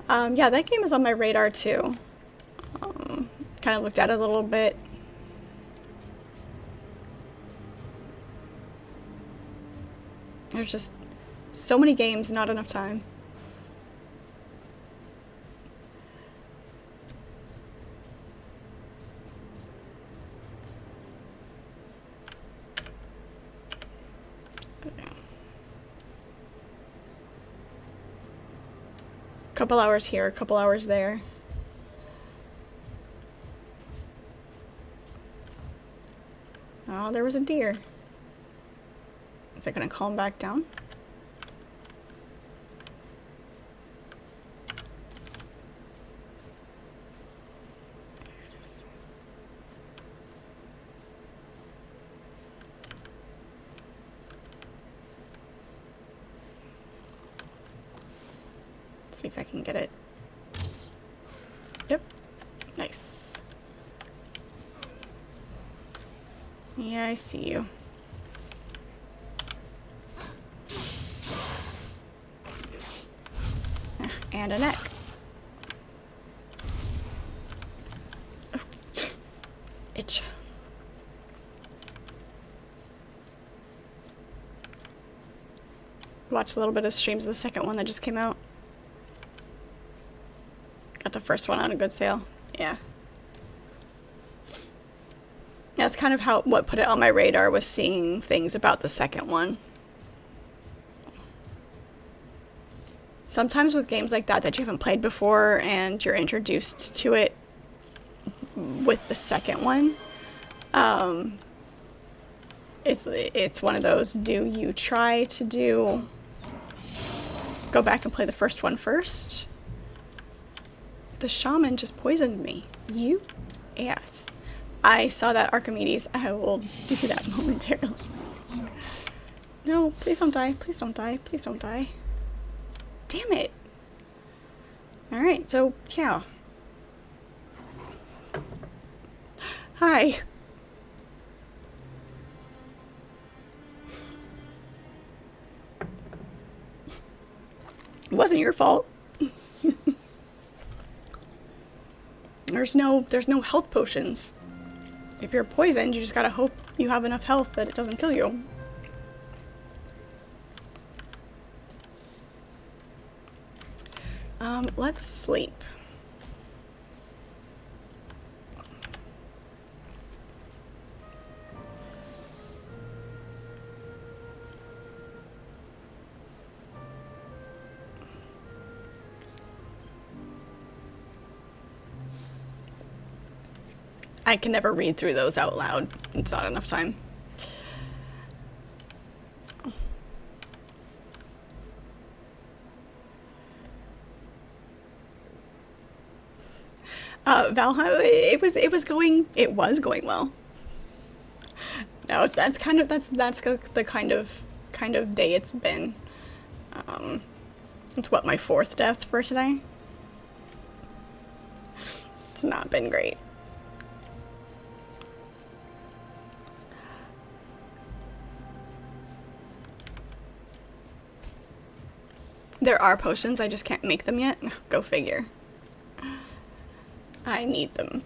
Yeah, that game is on my radar too. Kind of looked at it a little bit. There's just so many games, not enough time. Couple hours here, a couple hours there. Oh, there was a deer. Is that gonna calm back down? There it is. See if I can get it. Yep. Nice. Yeah, I see you. And a neck. Oh. Itch. Watched a little bit of streams of the second one that just came out. Got the first one on a good sale. Yeah. That's kind of what put it on my radar, was seeing things about the second one. Sometimes with games like that you haven't played before and you're introduced to it with the second one, it's one of those, do you try to go back and play the first one first? The shaman just poisoned me. You ass. I saw that, Archimedes. I will do that momentarily. No, please don't die. Please don't die. Please don't die. Damn it. Alright, so, yeah. Hi. It wasn't your fault. There's no health potions. If you're poisoned, you just gotta hope you have enough health that it doesn't kill you. Let's sleep. I can never read through those out loud. It's not enough time. Valheim, it was going well. No, that's the kind of day it's been. It's what, my 4th death for today? It's not been great. There are potions, I just can't make them yet. Go figure. I need them.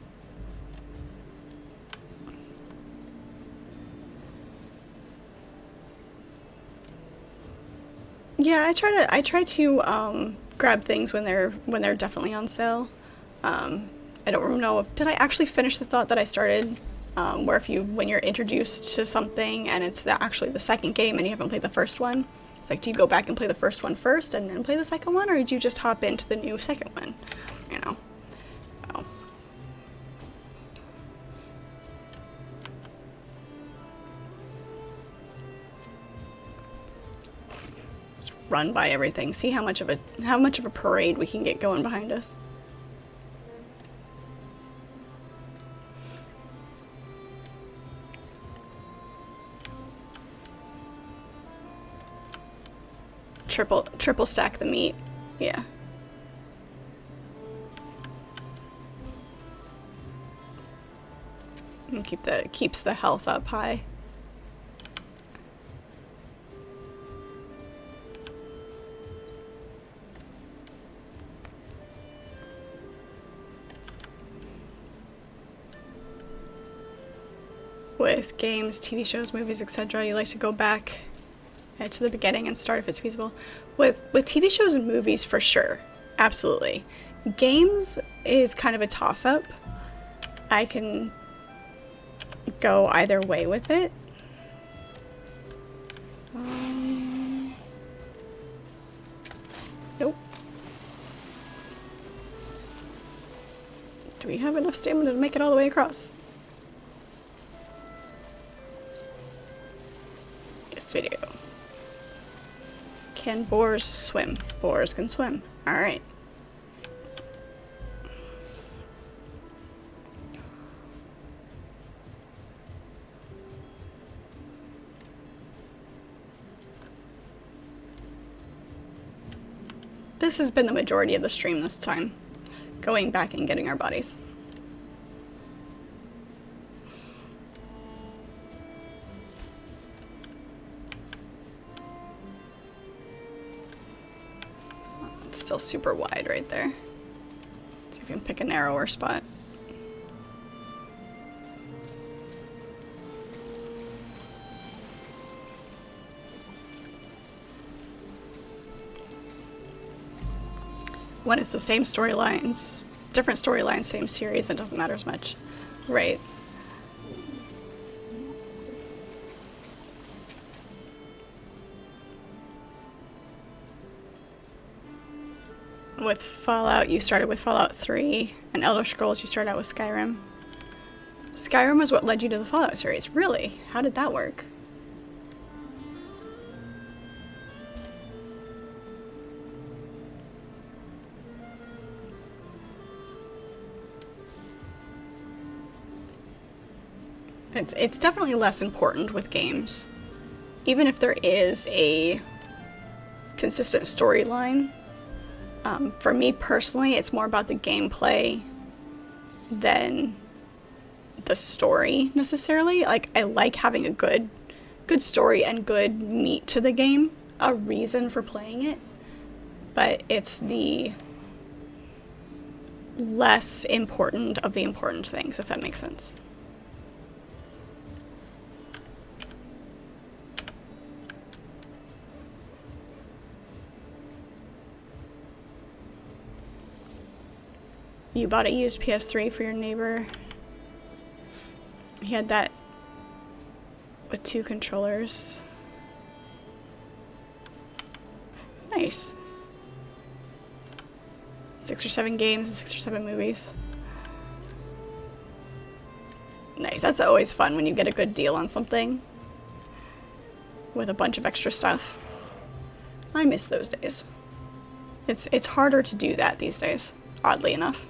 Yeah, I try to grab things when they're definitely on sale. I don't know if did I actually finish the thought that I started, where if you when you're introduced to something and it's actually the second game and you haven't played the first one, it's like, do you go back and play the first one first and then play the second one, or do you just hop into the new second one? You know. Oh. Just run by everything. See how much of a parade we can get going behind us. Triple stack the meat. Yeah. And keeps the health up high. With games, TV shows, movies, etc., you like to go back to the beginning and start if it's feasible. With TV shows and movies, for sure. Absolutely. Games is kind of a toss-up. I can go either way with it. Nope. Do we have enough stamina to make it all the way across? Yes, we do. Can boars swim? Boars can swim. Alright. This has been the majority of the stream this time. Going back and getting our bodies. Still super wide right there. See if we can pick a narrower spot. When it's the same storylines, different storylines, same series, it doesn't matter as much. Right. With Fallout, you started with Fallout 3, and Elder Scrolls, you started out with Skyrim. Skyrim was what led you to the Fallout series. Really? How did that work? It's definitely less important with games. Even if there is a consistent storyline. For me personally, it's more about the gameplay than the story necessarily. Like, I like having a good story and good meat to the game, a reason for playing it, but it's the less important of the important things, if that makes sense. You bought a used PS3 for your neighbor. He had that with 2 controllers. Nice. 6 or 7 games and 6 or 7 movies. Nice. That's always fun when you get a good deal on something with a bunch of extra stuff. I miss those days. It's harder to do that these days, oddly enough.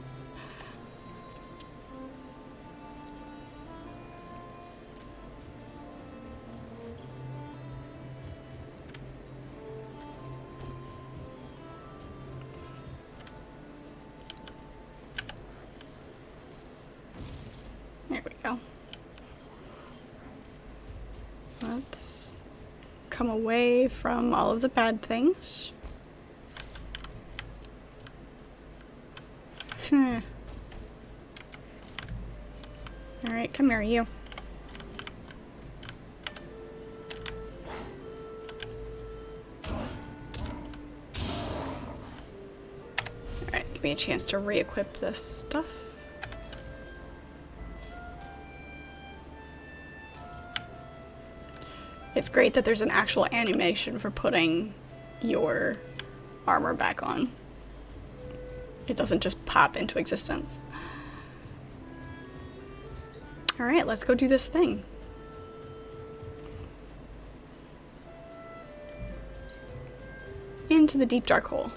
There we go. Let's come away from all of the bad things. Alright, come here, you. Alright, give me a chance to re-equip this stuff. It's great that there's an actual animation for putting your armor back on. It doesn't just pop into existence. Alright, let's go do this thing. Into the deep dark hole.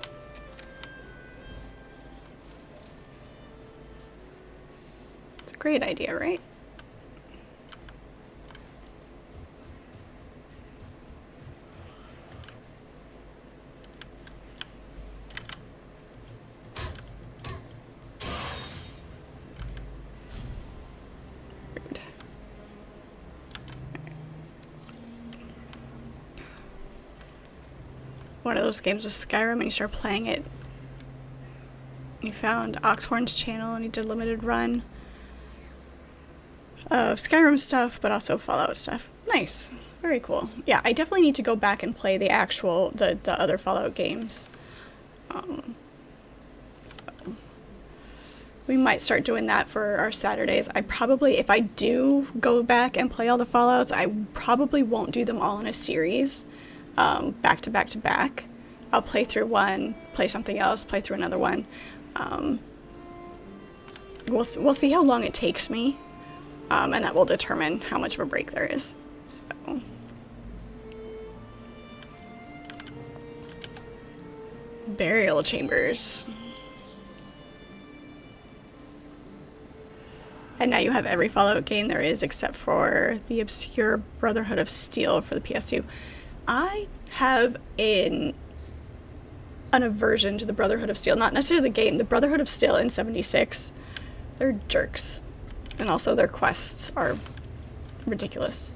It's a great idea, right? One of those games with Skyrim and you start playing it. You found Oxhorn's channel and you did a limited run of Skyrim stuff, but also Fallout stuff. Nice. Very cool. Yeah, I definitely need to go back and play the actual, the other Fallout games. So we might start doing that for our Saturdays. I probably, if I do go back and play all the Fallouts, I probably won't do them all in a series. Back to back to back. I'll play through one, play something else, play through another one. We'll see how long it takes me, and that will determine how much of a break there is. So. Burial chambers. And now you have every Fallout game there is except for the obscure Brotherhood of Steel for the PS2. I have an aversion to the Brotherhood of Steel. Not necessarily the game, the Brotherhood of Steel in 76. They're jerks. And also their quests are ridiculous.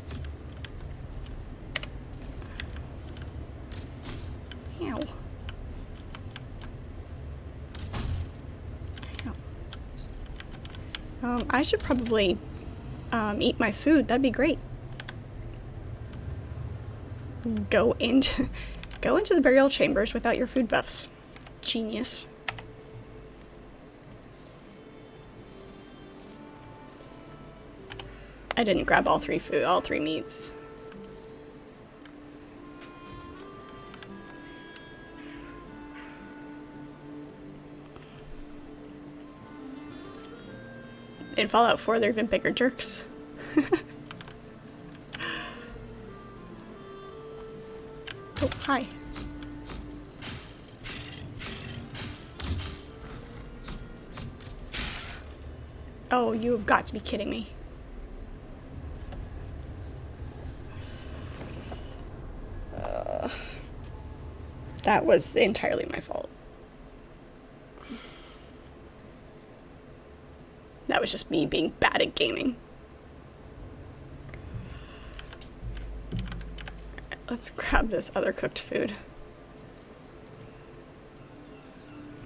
Ow. Ow. I should probably eat my food. That'd be great. Go into the burial chambers without your food buffs. Genius. I didn't grab all three meats. In Fallout 4, there are even bigger jerks. Oh, hi. Oh, you have got to be kidding me. That was entirely my fault. That was just me being bad at gaming. Let's grab this other cooked food.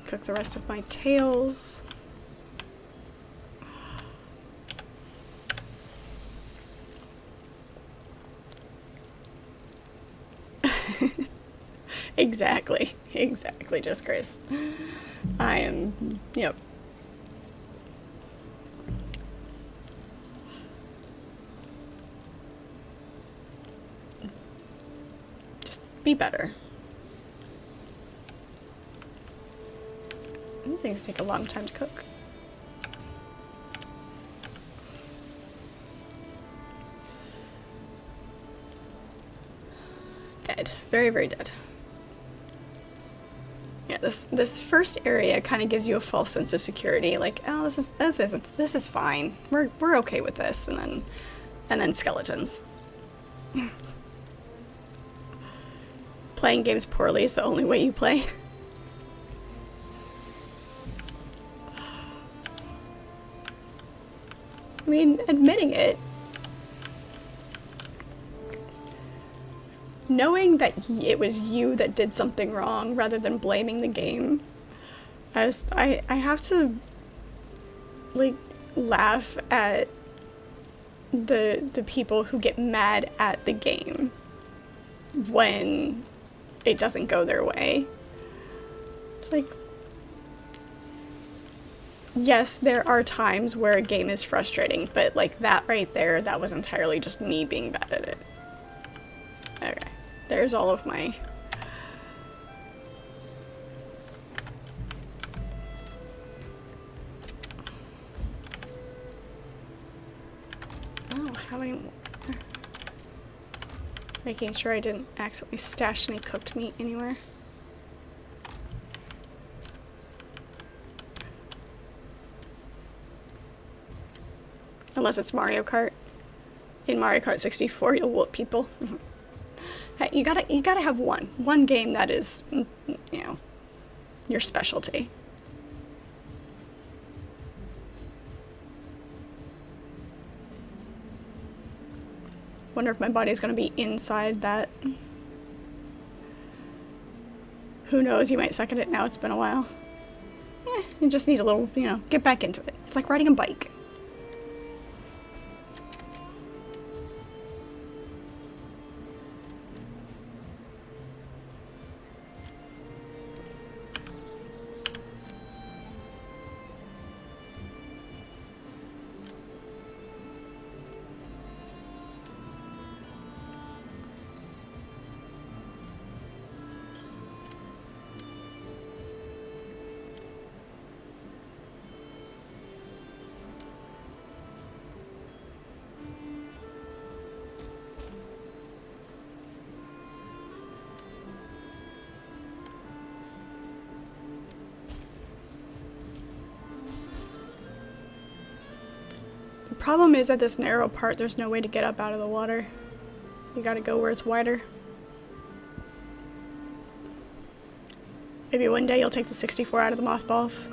Cook the rest of my tails. Exactly, just Chris. I am, yep. Just be better. Things take a long time to cook. Dead. Very, very dead. Yeah, this first area kind of gives you a false sense of security, like, oh, this is fine. We're okay with this, and then skeletons. Playing games poorly is the only way you play. I mean, admitting it. Knowing that it was you that did something wrong rather than blaming the game, I have to, like, laugh at the people who get mad at the game when it doesn't go their way. It's like, yes, there are times where a game is frustrating, but like that right there, that was entirely just me being bad at it. Okay, there's all of my... Oh, how many more? Making sure I didn't accidentally stash any cooked meat anywhere. Unless it's Mario Kart. In Mario Kart 64, you'll whoop people. Hey, you gotta have one game that is, you know, your specialty. Wonder if my body's gonna be inside that. Who knows, you might suck at it now, it's been a while. You just need a little, you know, get back into it. It's like riding a bike. The problem is at this narrow part, there's no way to get up out of the water. You gotta go where it's wider. Maybe one day you'll take the 64 out of the mothballs.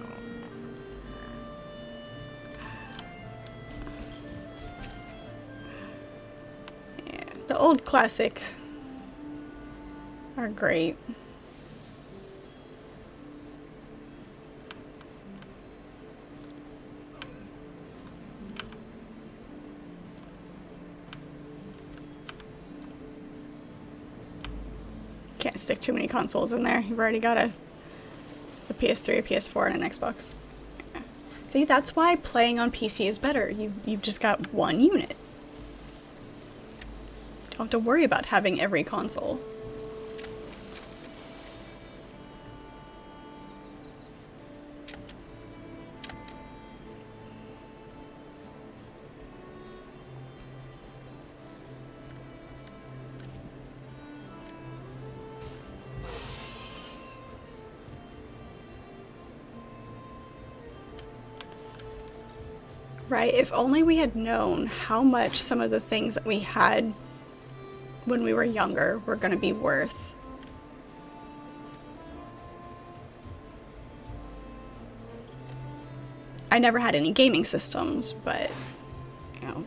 Yeah, the old classics are great. Can't stick too many consoles in there. You've already got a PS3, a PS4, and an Xbox. Yeah. See, that's why playing on PC is better. You've just got one unit. Don't have to worry about having every console. Right? If only we had known how much some of the things that we had when we were younger were going to be worth. I never had any gaming systems, but, you know,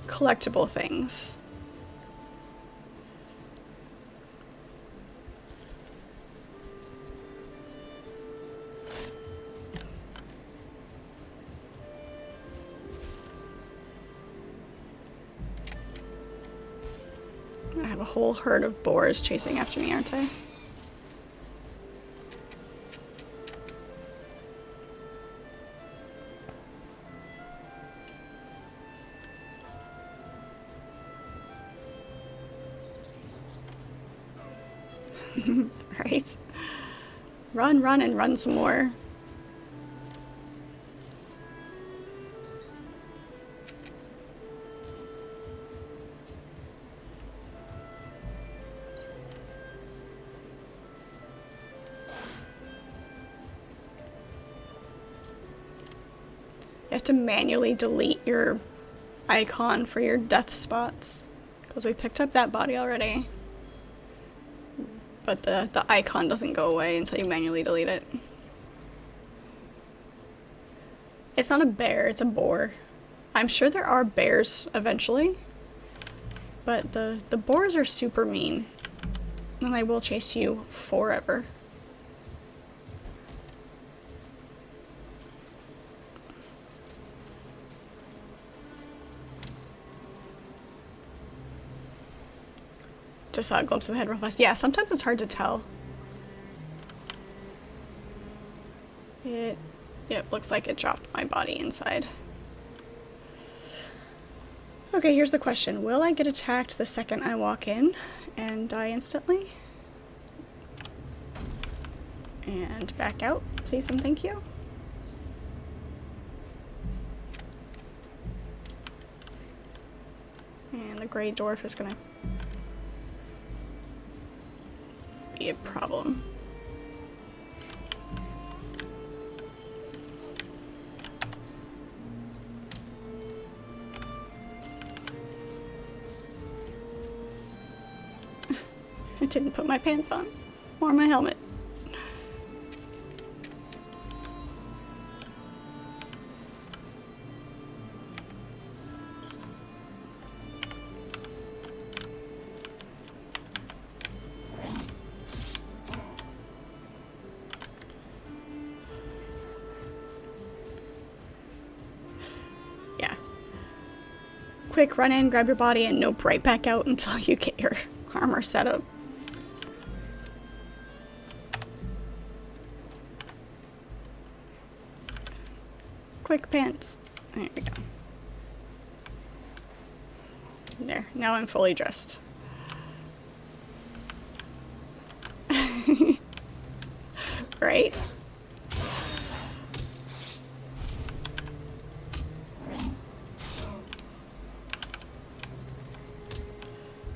collectible things. I have a whole herd of boars chasing after me, aren't I? Right? Run, run, and run some more. You have to manually delete your icon for your death spots, because we picked up that body already. But the icon doesn't go away until you manually delete it. It's not a bear, it's a boar. I'm sure there are bears eventually, but the boars are super mean, and they will chase you forever. Just saw a glimpse of the head real fast. Yeah, sometimes it's hard to tell. It looks like it dropped my body inside. Okay, here's the question. Will I get attacked the second I walk in and die instantly? And back out, please and thank you. And the gray dwarf is gonna be a problem. I didn't put my pants on or my helmet. Yeah. Quick run in, grab your body, and nope, right back out until you get your armor set up. Quick pants. There we go. There, now I'm fully dressed. Right?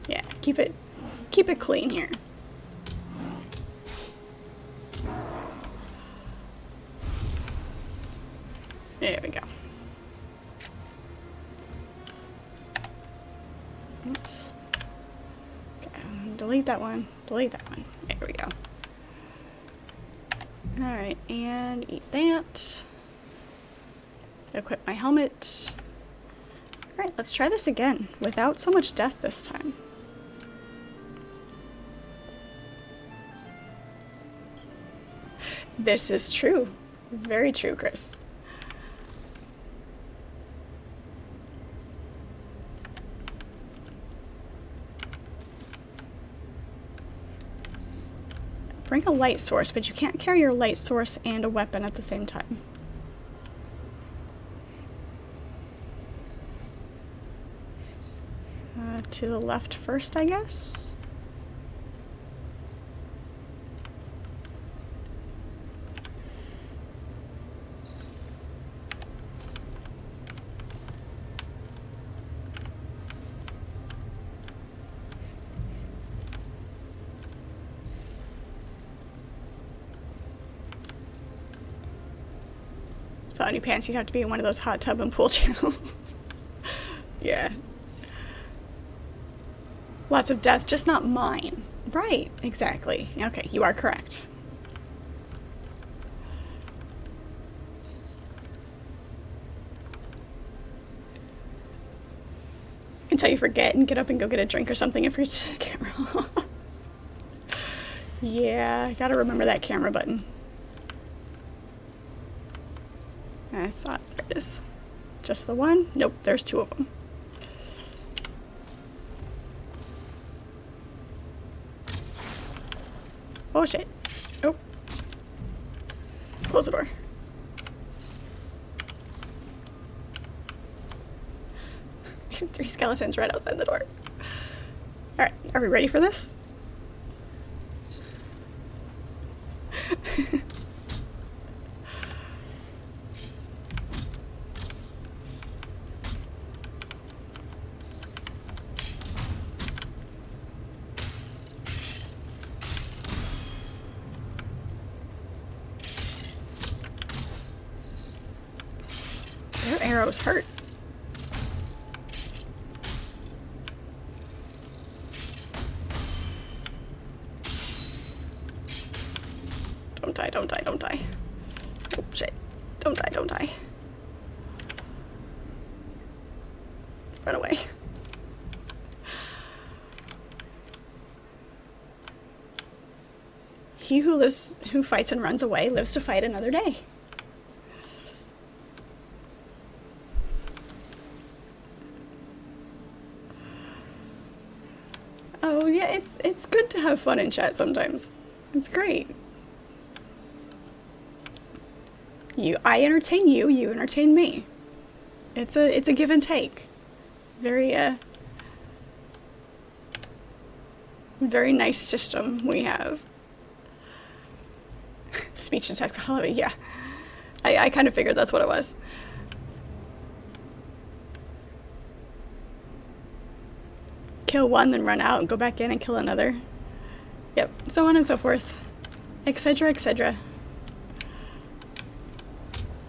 Yeah, keep it clean here. There we go. Oops. Okay, delete that one. Delete that one. There we go. Alright, and eat that. Equip my helmet. Alright, let's try this again, without so much death this time. This is true. Very true, Chris. Bring a light source, but you can't carry your light source and a weapon at the same time. To the left first, I guess? Without any pants, you'd have to be in one of those hot tub and pool channels. Yeah. Lots of death, just not mine. Right, exactly. Okay, you are correct. Until you forget and get up and go get a drink or something if your camera off. Yeah, gotta remember that camera button. I thought there it is. Just the one? Nope, there's two of them. Oh shit. Oh. Close the door. Three skeletons right outside the door. Alright, are we ready for this? Their arrows hurt. Don't die, don't die, don't die. Oh shit. Don't die, don't die. Run away. He who fights and runs away lives to fight another day. Oh yeah, it's good to have fun in chat sometimes. It's great. I entertain you, you entertain me. It's a give and take. Very very nice system we have. Speech to text, yeah. I kind of figured that's what it was. Kill one, then run out and go back in and kill another. Yep, so on and so forth. Etc, etc.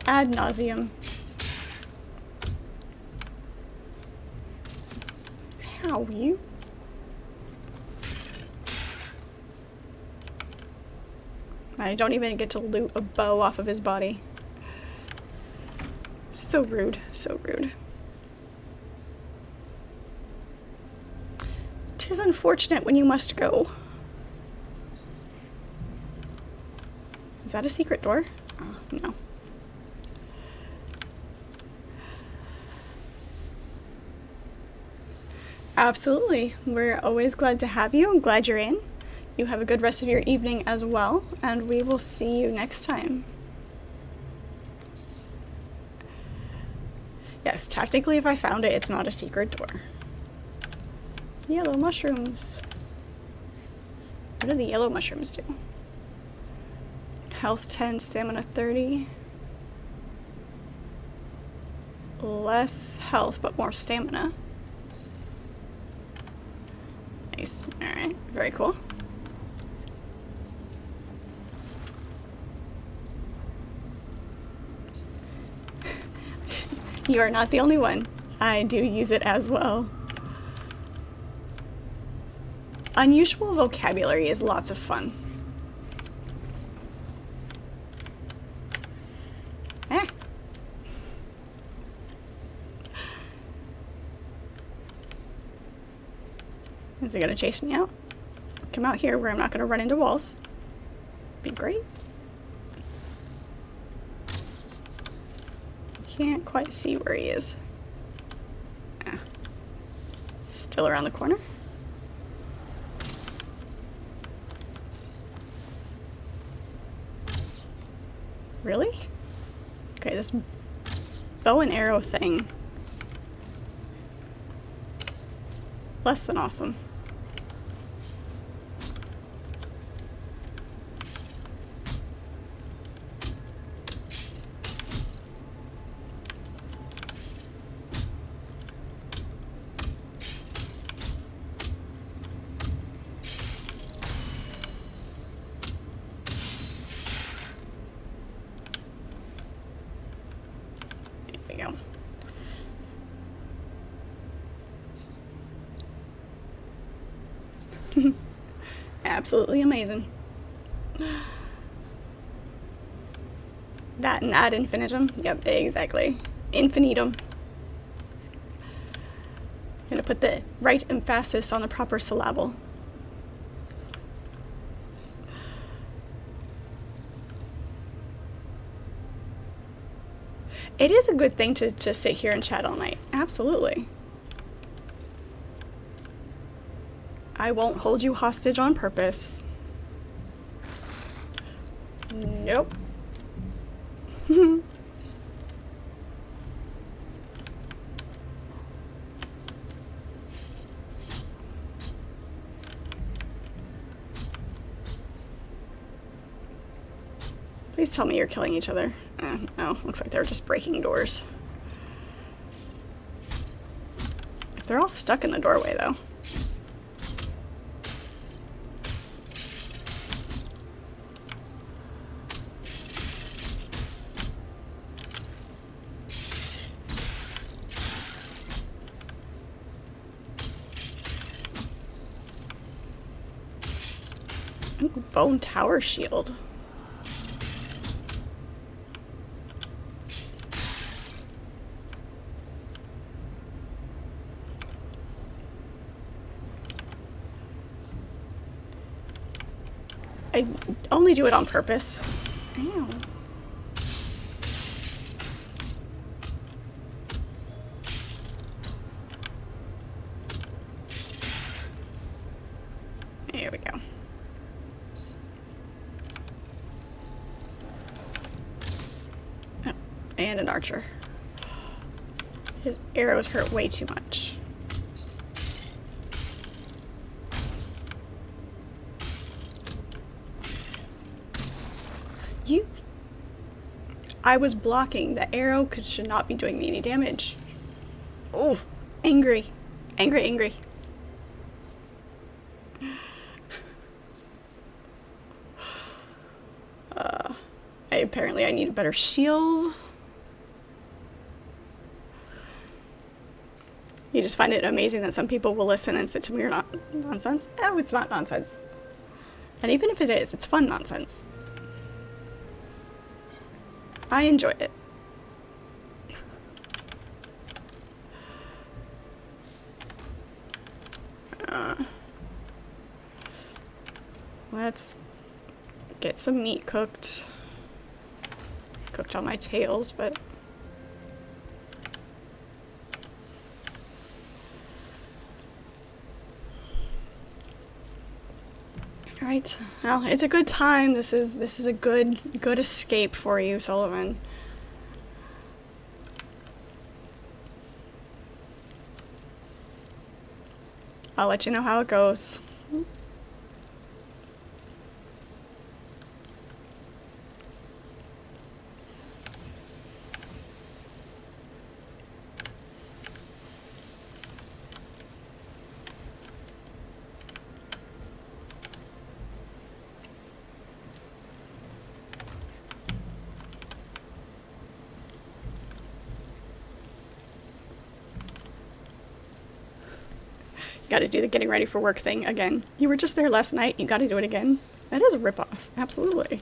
Ad nauseum. How you? I don't even get to loot a bow off of his body. So rude, so rude. 'Tis unfortunate when you must go. Is that a secret door? Oh, no. Absolutely. We're always glad to have you. I'm glad you're in. You have a good rest of your evening as well, and we will see you next time. Yes, technically if I found it, it's not a secret door. Yellow mushrooms. What do the yellow mushrooms do? Health 10, stamina 30. Less health, but more stamina. Nice. Alright, very cool. You are not the only one. I do use it as well. Unusual vocabulary is lots of fun. Ah. Is it gonna chase me out? Come out here where I'm not gonna run into walls. Be great. Can't quite see where he is. Ah. Still around the corner. Really? Okay, this bow and arrow thing. Less than awesome. Absolutely amazing. That and ad infinitum. Yep, exactly. Infinitum. Gonna put the right emphasis on the proper syllable. It is a good thing to sit here and chat all night. Absolutely. I won't hold you hostage on purpose. Nope. Please tell me you're killing each other. No, looks like they're just breaking doors. If they're all stuck in the doorway, though. Ooh, bone tower shield. I only do it on purpose. Ow. find an archer. His arrows hurt way too much. I was blocking. The arrow should not be doing me any damage. Oh, angry. Angry, angry. Apparently I need a better shield. You just find it amazing that some people will listen and sit to me or nonsense. Oh, it's not nonsense. And even if it is, it's fun nonsense. I enjoy it. Let's get some meat cooked. Cooked on my tails, but... Alright, well, it's a good time. This is a good escape for you, Sullivan. I'll let you know how it goes. Gotta do the getting ready for work thing again. You were just there last night, you gotta do it again. That is a ripoff, absolutely.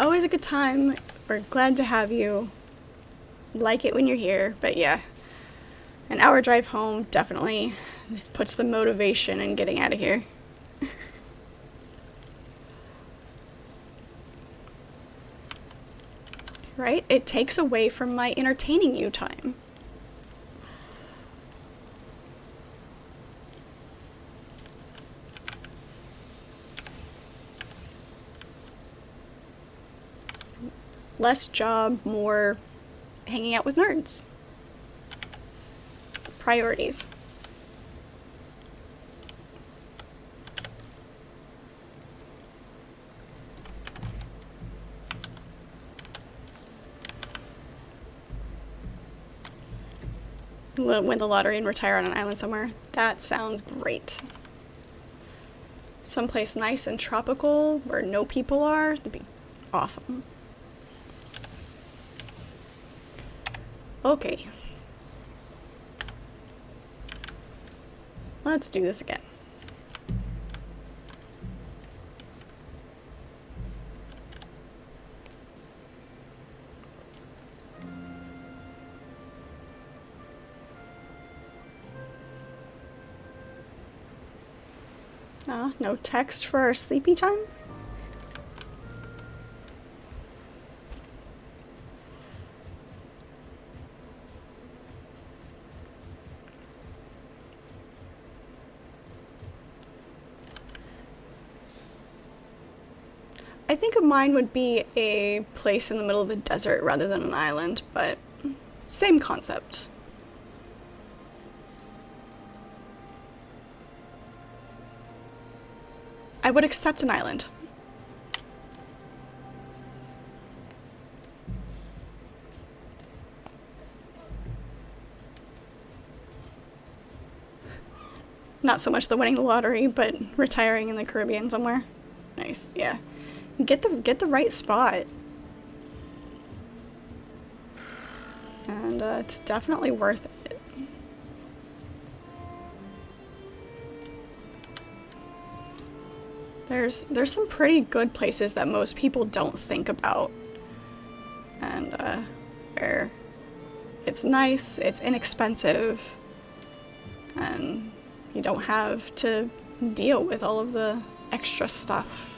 Always a good time. We're glad to have you. Like it when you're here, but yeah. An hour drive home definitely puts the motivation in getting out of here. Right? It takes away from my entertaining you time. Less job, more hanging out with nerds. Priorities. Win the lottery and retire on an island somewhere. That sounds great. Someplace nice and tropical where no people are. That'd be awesome. Okay. Let's do this again. No text for our sleepy time? I think mine would be a place in the middle of the desert rather than an island, but same concept. I would accept an island. Not so much the winning the lottery, but retiring in the Caribbean somewhere. Nice, yeah. Get the right spot. And it's definitely worth it. There's some pretty good places that most people don't think about. And where it's nice, it's inexpensive, and you don't have to deal with all of the extra stuff.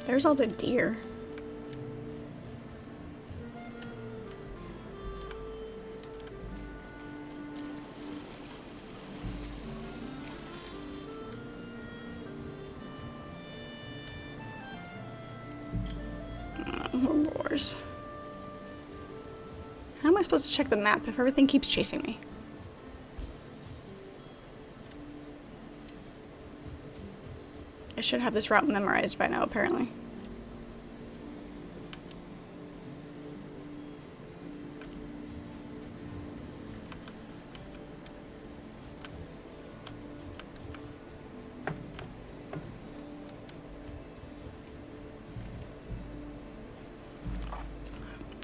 There's all the deer. More boars. How am I supposed to check the map if everything keeps chasing me? I should have this route memorized by now, apparently.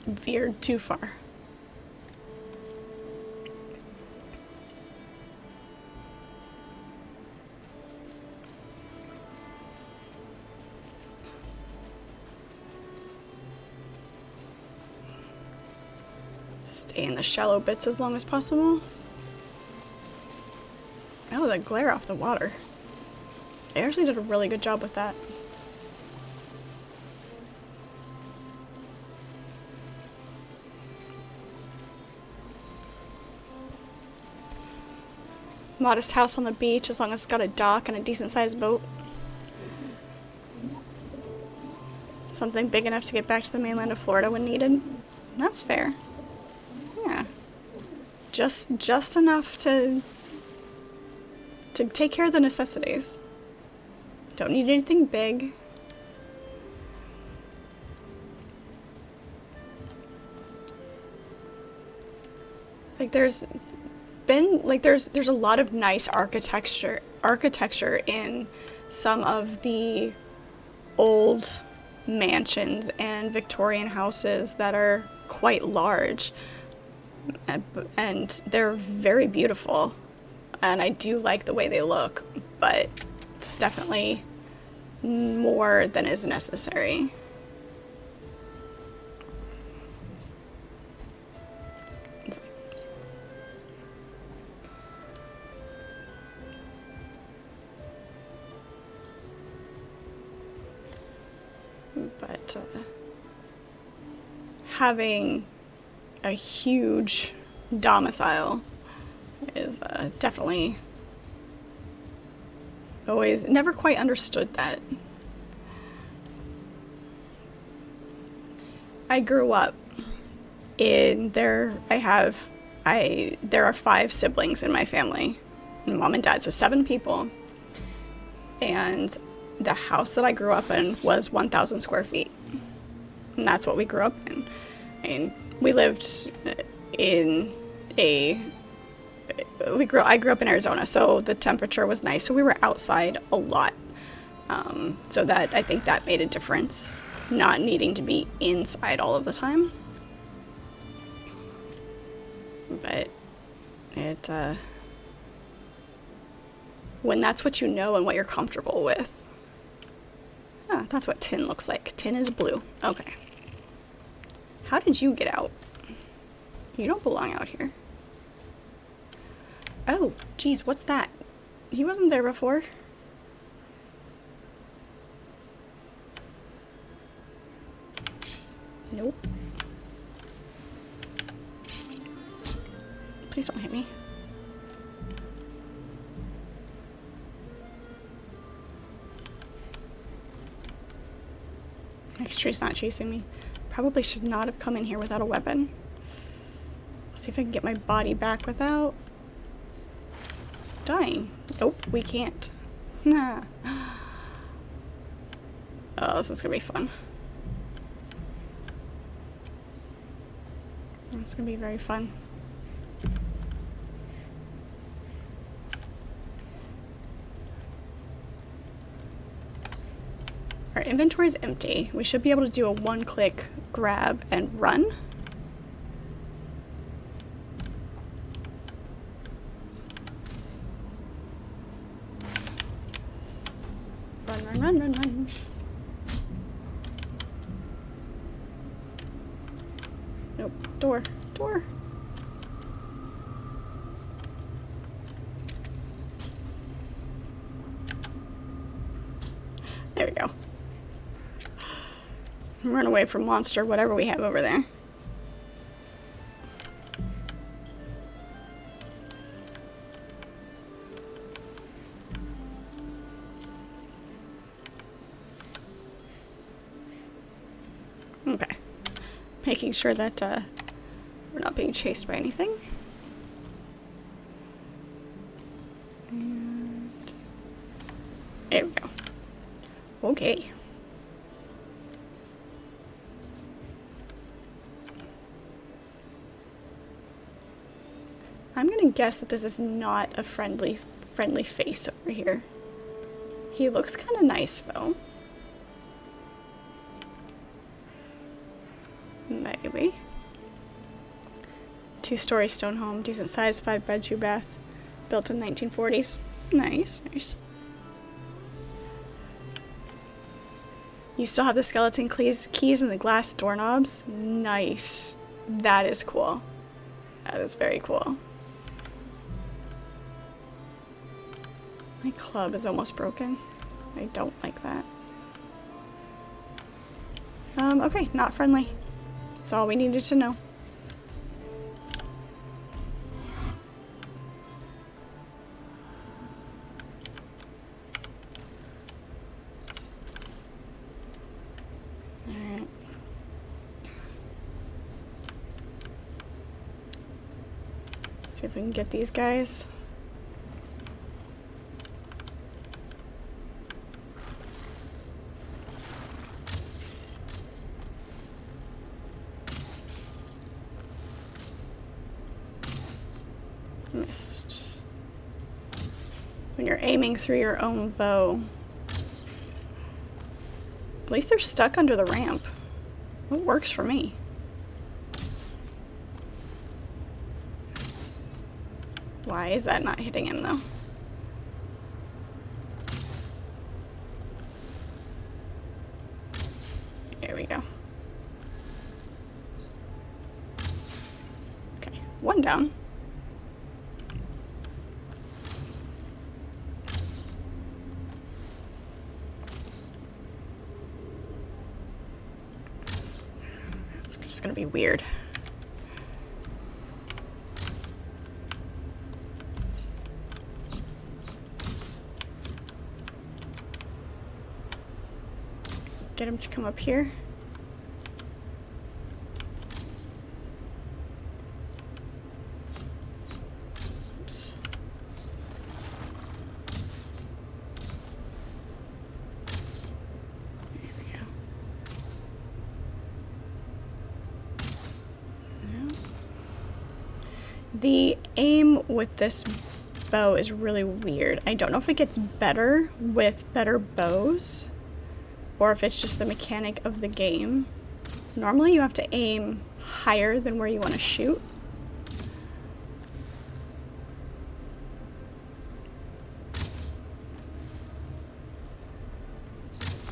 Veered too far. Stay in the shallow bits as long as possible. Oh, the glare off the water. They actually did a really good job with that. Modest house on the beach as long as it's got a dock and a decent sized boat. Something big enough to get back to the mainland of Florida when needed. That's fair. Yeah. Just enough to take care of the necessities. Don't need anything big. It's like there's a lot of nice architecture in some of the old mansions and Victorian houses that are quite large, and they're very beautiful, and I do like the way they look, but it's definitely more than is necessary. But having a huge domicile is definitely always never quite understood that. I grew up in there are 5 siblings in my family, mom and dad, so 7 people, and the house that I grew up in was 1,000 square feet. And that's what we grew up in. And we lived in I grew up in Arizona, so the temperature was nice. So we were outside a lot. So that, I think that made a difference, not needing to be inside all of the time. But when that's what you know and what you're comfortable with. Ah, that's what tin looks like. Tin is blue. Okay. How did you get out? You don't belong out here. Oh, geez, what's that? He wasn't there before. Nope. Please don't hit me. Next tree's not chasing me. Probably should not have come in here without a weapon. Let's see if I can get my body back without dying. Nope, we can't. Nah. Oh, this is gonna be fun. It's gonna be very fun. Our inventory is empty. We should be able to do a one-click grab and run. Run, run, run, run, run. Nope. Door. Door. There we go. Run away from monster, whatever we have over there. Okay. Making sure that we're not being chased by anything. And there we go. Okay. I'm gonna guess that this is not a friendly face over here. He looks kind of nice though. Maybe. 2-story stone home, decent size, 5 bed, 2 bath, built in 1940s. Nice, nice. You still have the skeleton keys and the glass doorknobs? Nice. That is cool. That is very cool. My club is almost broken. I don't like that. Okay, not friendly. That's all we needed to know. Alright. See if we can get these guys. Missed. When you're aiming through your own bow. At least they're stuck under the ramp. It works for me. Why is that not hitting him though? There we go. Okay, one down. It's just gonna be weird. Get him to come up here. Oops. There we go. No. The aim with this bow is really weird. I don't know if it gets better with better bows, or if it's just the mechanic of the game. Normally you have to aim higher than where you want to shoot.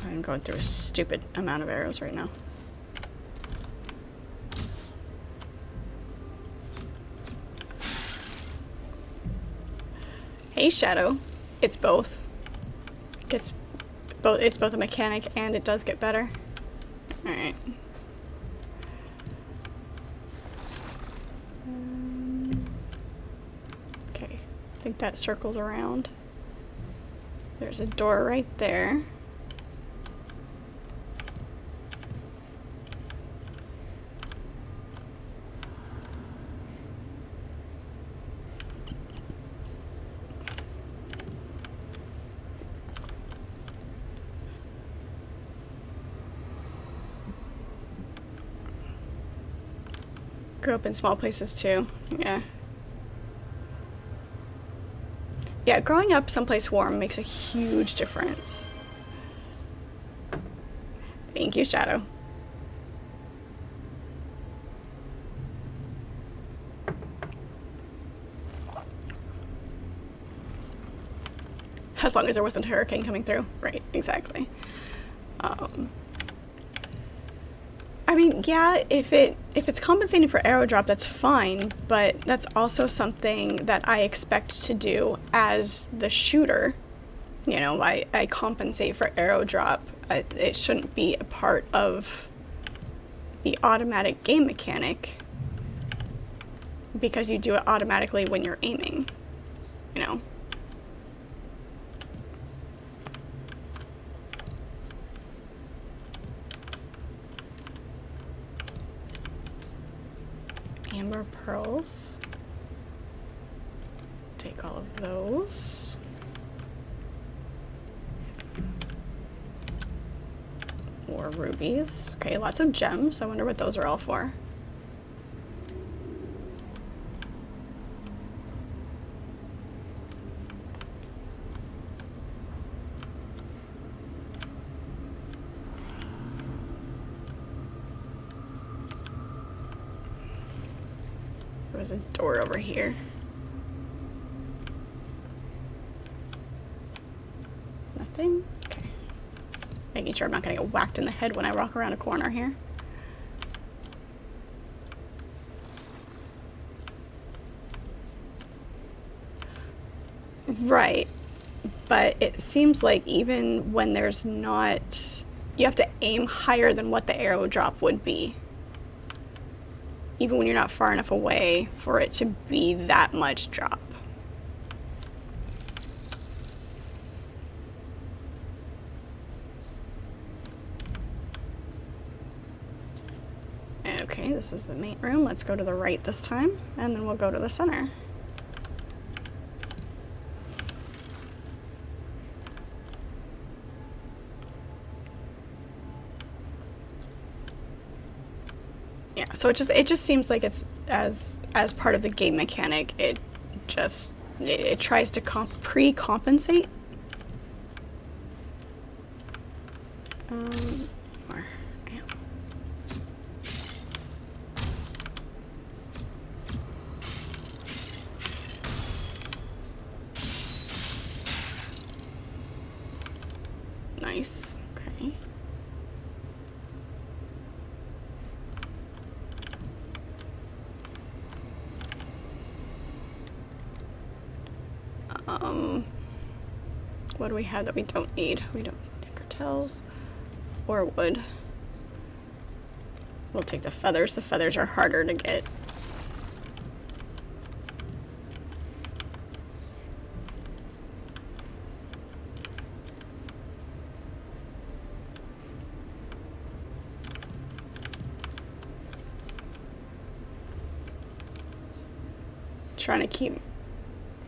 I'm going through a stupid amount of arrows right now. Hey Shadow, it's both. It's both a mechanic and it does get better. Alright. Okay, I think that circles around. There's a door right there. Grew up in small places too. Yeah. Yeah, growing up someplace warm makes a huge difference. Thank you, Shadow. As long as there wasn't a hurricane coming through. Right, exactly. I mean, yeah, if it's compensating for arrow drop, that's fine, but that's also something that I expect to do as the shooter. You know, I compensate for arrow drop. It shouldn't be a part of the automatic game mechanic because you do it automatically when you're aiming, you know. Amber pearls. Take all of those. More rubies. Okay, lots of gems. I wonder what those are all for. There was a door over here. Nothing? Okay. Making sure I'm not gonna get whacked in the head when I walk around a corner here. Right. But it seems like even when there's not... You have to aim higher than what the arrow drop would be. Even when you're not far enough away for it to be that much drop. Okay, this is the main room. Let's go to the right this time, and then we'll go to the center. Yeah, so it just seems like it's as part of the game mechanic, it tries to pre-compensate. More ammo. Nice. Okay. What do we have that we don't need? We don't need nickertels or wood. We'll take the feathers. The feathers are harder to get. Trying to keep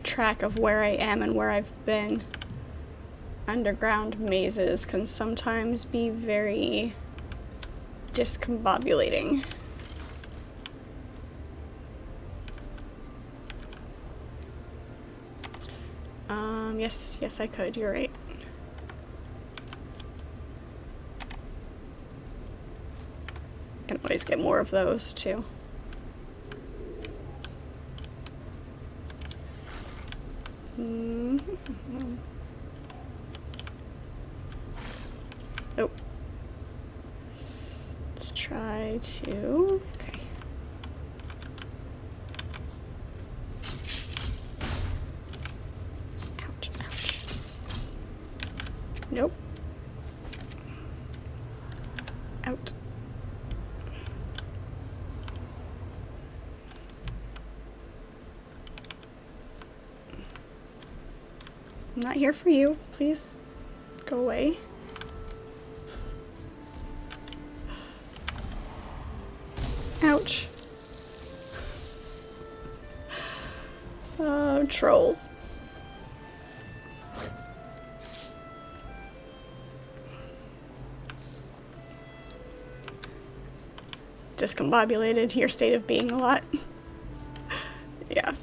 track of where I am and where I've been. Underground mazes can sometimes be very discombobulating. Yes, I could, you're right. I can always get more of those too. Oh. Let's try to... Okay. Ouch, ouch. Nope. Out. I'm not here for you. Please go away. Ouch. Oh, trolls. Discombobulated, your state of being a lot. Yeah.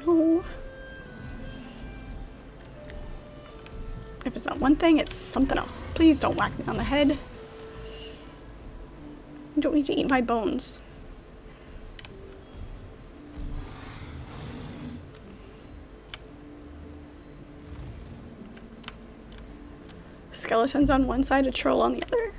No. If it's not one thing, it's something else. Please don't whack me on the head. You don't need to eat my bones. Skeletons on one side, a troll on the other.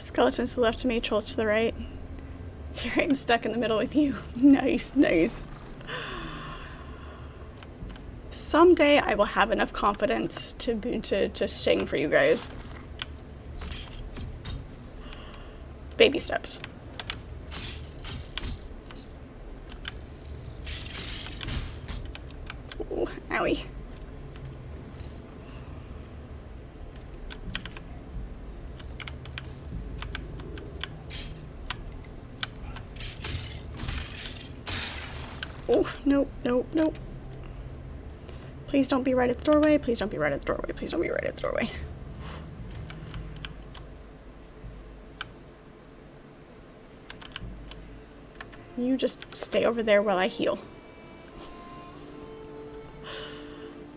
Skeletons to the left of me, trolls to the right. Here I'm stuck in the middle with you. Nice, nice. Someday I will have enough confidence to sing for you guys. Baby steps. Ooh, owie. Oh, nope, nope, nope. Please don't be right at the doorway. Please don't be right at the doorway. Please don't be right at the doorway. You just stay over there while I heal.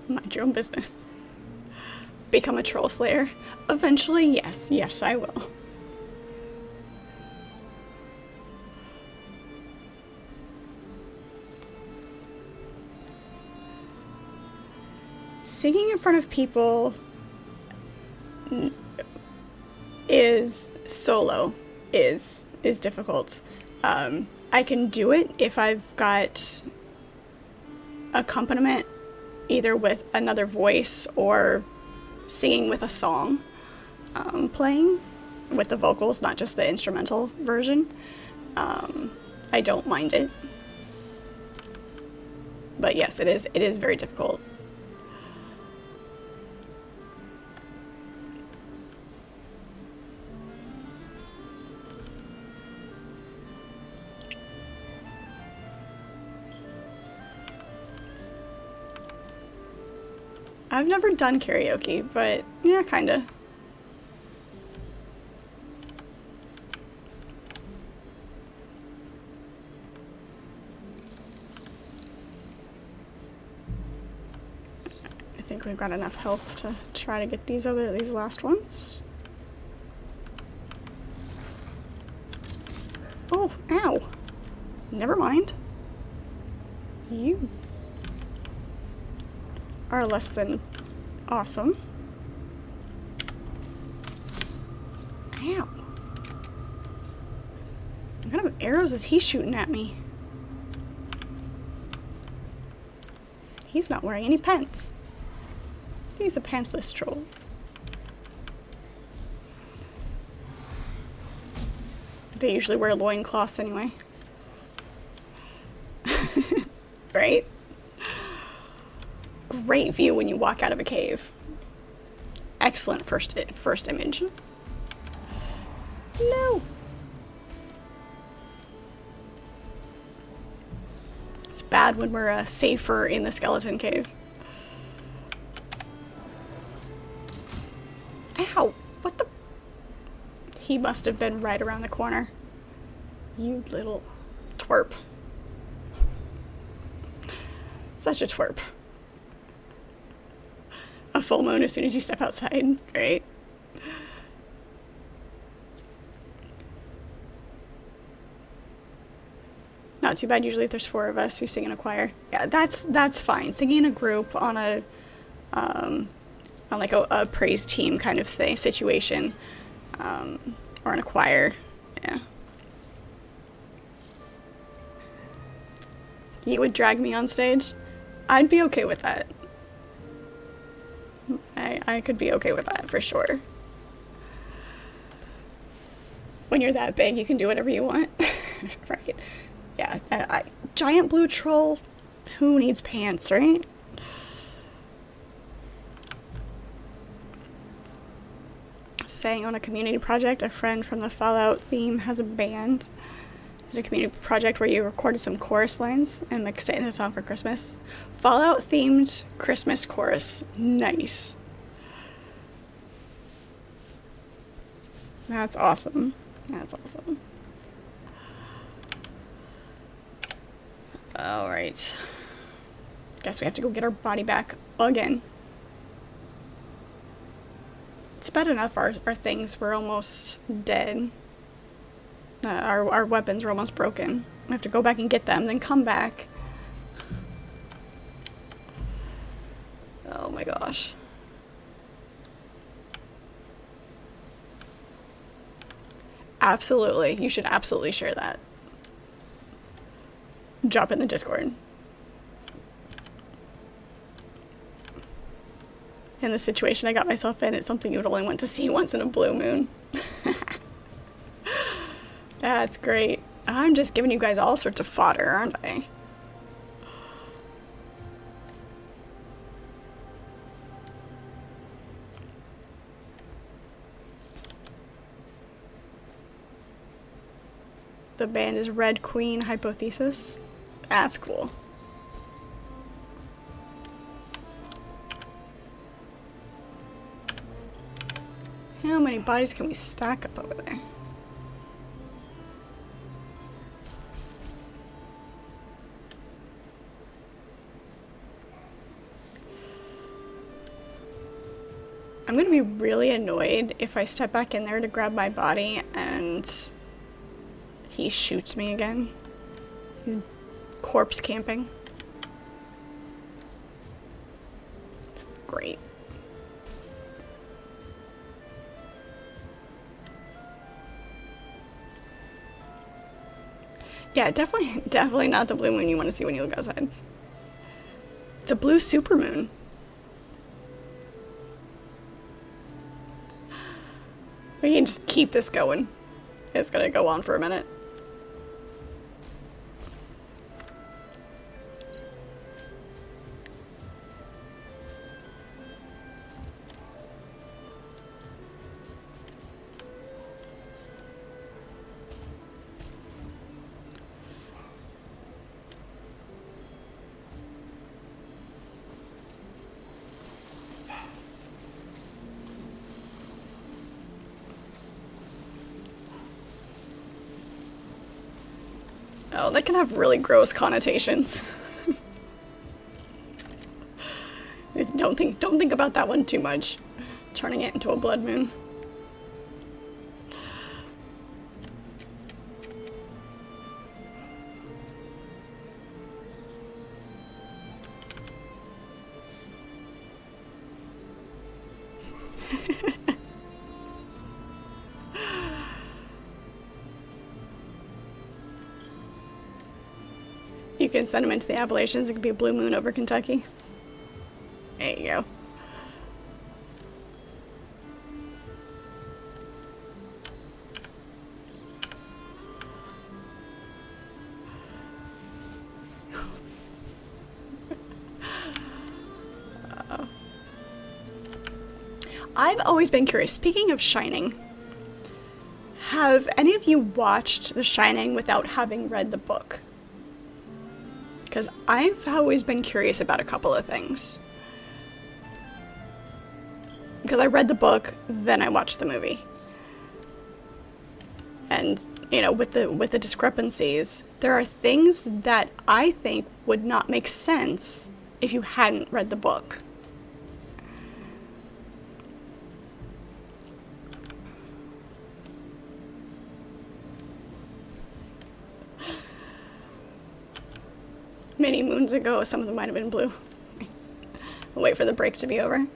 Mind your own business. Become a troll slayer? Eventually, yes. Yes, I will. Singing in front of people is solo is difficult. I can do it if I've got accompaniment either with another voice or singing with a song playing with the vocals, not just the instrumental version. I don't mind it. But yes, it is very difficult. I've never done karaoke, but yeah, kinda. I think we've got enough health to try to get these last ones. Oh, ow. Never mind. You are less than awesome. Ow. What kind of arrows is he shooting at me? He's not wearing any pants. He's a pantsless troll. They usually wear loincloths anyway. Right? Great view when you walk out of a cave. Excellent first image. No. It's bad when we're safer in the skeleton cave. Ow! What the? He must have been right around the corner. You little twerp. Such a twerp. A full moon as soon as you step outside, right? Not too bad usually if there's 4 of us who sing in a choir. Yeah, that's fine. Singing in a group on a on like a praise team kind of thing situation, or in a choir, yeah. You would drag me on stage? I'd be okay with that. I could be okay with that for sure. When you're that big, you can do whatever you want. Right? Yeah, giant blue troll, who needs pants, right? Sang on a community project. A friend from the Fallout theme has a band. Did a community project where you recorded some chorus lines and mixed it into a song for Christmas. Fallout themed Christmas chorus. Nice. That's awesome. That's awesome. Alright. Guess we have to go get our body back again. It's bad enough our things were almost dead. Our weapons were almost broken. We have to go back and get them, then come back. Oh my gosh. Absolutely. You should absolutely share that. Drop in the Discord. In the situation I got myself in, it's something you would only want to see once in a blue moon. That's great. I'm just giving you guys all sorts of fodder, aren't I? The band is Red Queen Hypothesis. That's cool. How many bodies can we stack up over there? I'm gonna be really annoyed if I step back in there to grab my body and he shoots me again. He's corpse camping. It's great. Yeah, definitely not the blue moon you want to see when you look outside. It's a blue supermoon. We can just keep this going. It's gonna go on for a minute. Oh, that can have really gross connotations. Don't think about that one too much. Turning it into a blood moon. You can send them into the Appalachians. It could be a blue moon over Kentucky. There you go. I've always been curious. Speaking of Shining, have any of you watched The Shining without having read the book? Because I've always been curious about a couple of things. Because I read the book, then I watched the movie. And, you know, with the discrepancies, there are things that I think would not make sense if you hadn't read the book. Many moons ago, some of them might have been blue. I'll wait for the break to be over.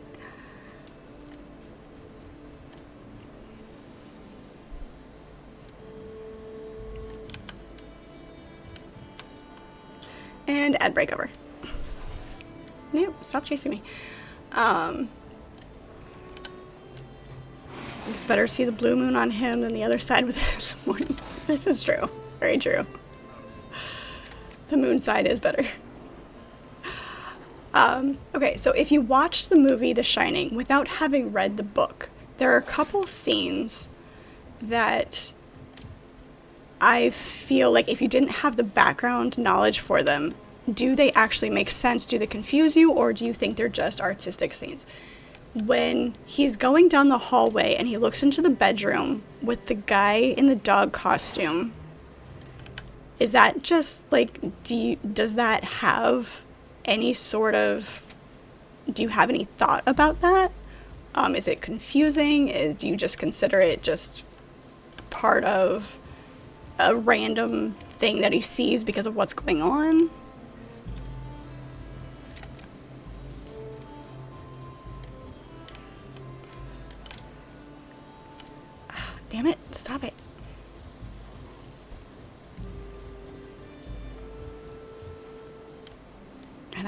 And ad break over. Nope, stop chasing me. It's better to see the blue moon on him than the other side with this morning. This is true. Very true. The moon side is better. Okay, so if you watch the movie The Shining without having read the book, there are a couple scenes that I feel like if you didn't have the background knowledge for them, do they actually make sense? Do they confuse you, or do you think they're just artistic scenes? When he's going down the hallway and he looks into the bedroom with the guy in the dog costume, is that just like, does that have any sort of, do you have any thought about that? Is it confusing? Do you just consider it just part of a random thing that he sees because of what's going on? Damn it, stop it.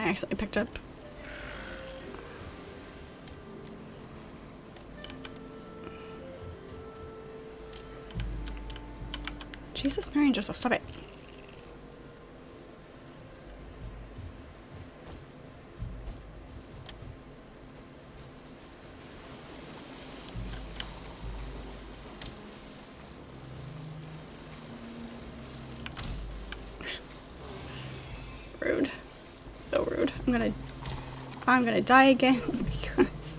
I accidentally picked up. Jesus, Mary and Joseph, stop it. Rude. So rude. I'm gonna die again because...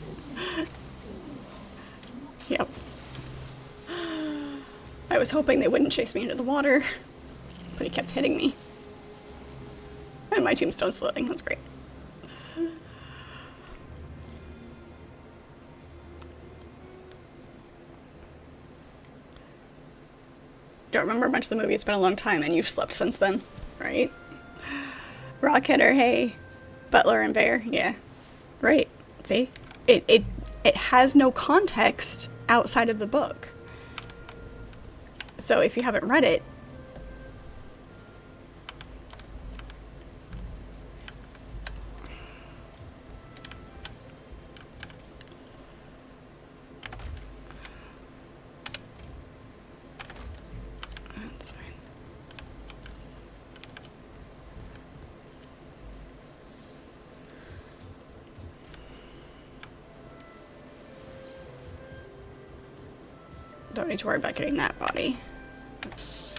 Yep. I was hoping they wouldn't chase me into the water, but he kept hitting me. And my tombstone's floating, that's great. Don't remember much of the movie, it's been a long time, and you've slept since then, right? Rockhitter, hey. Butler and Bear, yeah. Right, see? It has no context outside of the book. So if you haven't read it, that's fine. Don't need to worry about getting that body. Oops.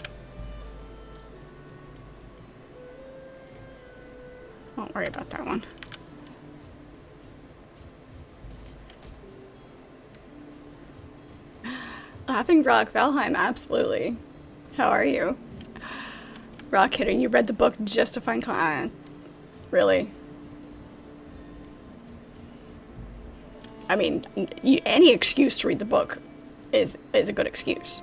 Won't worry about that one. Laughing Rock, Valheim, absolutely. How are you? Rock Hitter, you read the book just to find really? I mean, any excuse to read the book is a good excuse.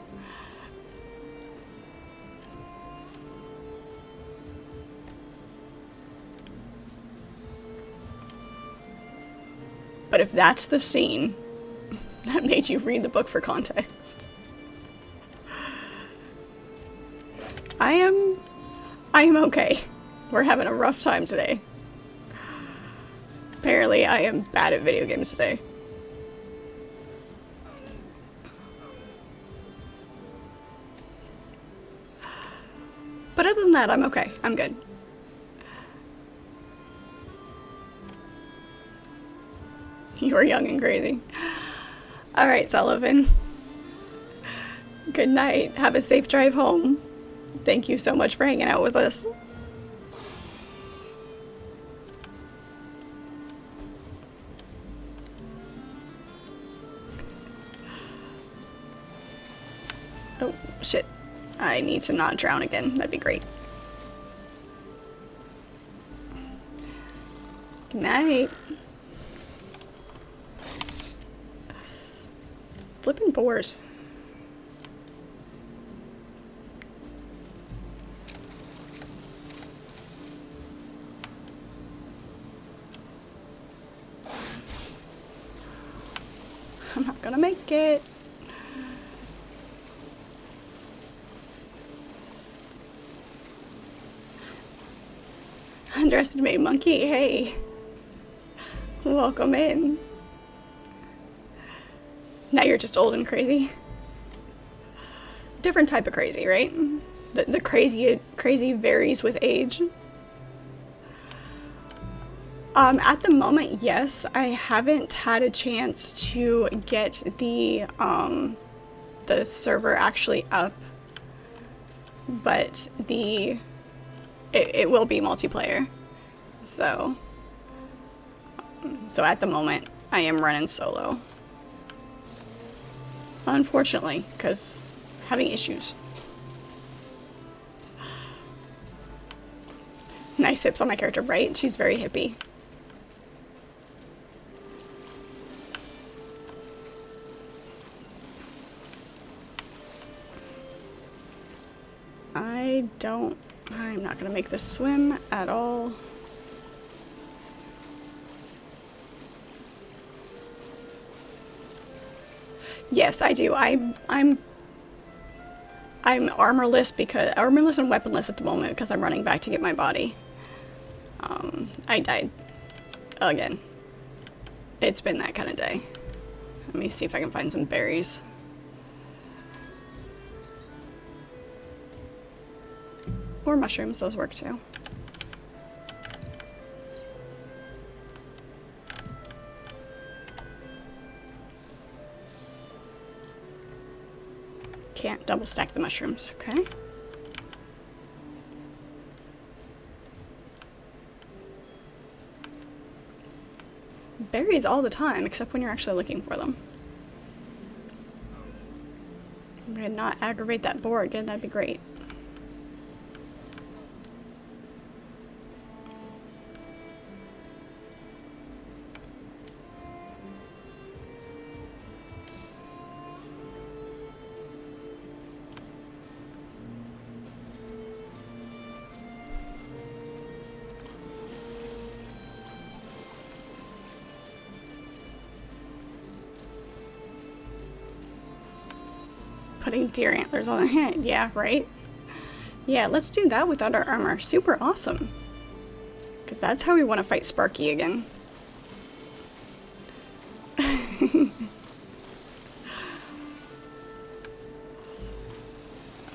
But if that's the scene that made you read the book for context, I am okay. We're having a rough time today. Apparently, I am bad at video games today. But other than that, I'm okay. I'm good. You're young and crazy. Alright, Sullivan. Good night. Have a safe drive home. Thank you so much for hanging out with us. Oh, shit. I need to not drown again. That'd be great. Good night. Flippin' boars. I'm not gonna make it. Underestimated monkey, hey. Welcome in. Now you're just old and crazy. Different type of crazy, right? The crazy varies with age. At the moment, yes. I haven't had a chance to get the server actually up, but it will be multiplayer. So at the moment, I am running solo. Unfortunately, because having issues. Nice hips on my character, right? She's very hippie. I'm not gonna make this swim at all. Yes, I do. I'm armorless and weaponless at the moment because I'm running back to get my body. I died again. It's been that kind of day. Let me see if I can find some berries. Or mushrooms, those work too. Can't double stack the mushrooms, okay? Berries all the time, except when you're actually looking for them. I'm gonna not aggravate that boar again, that'd be great. Putting deer antlers on the head. Yeah, right? Yeah, let's do that without our armor. Super awesome. Because that's how we want to fight Sparky again.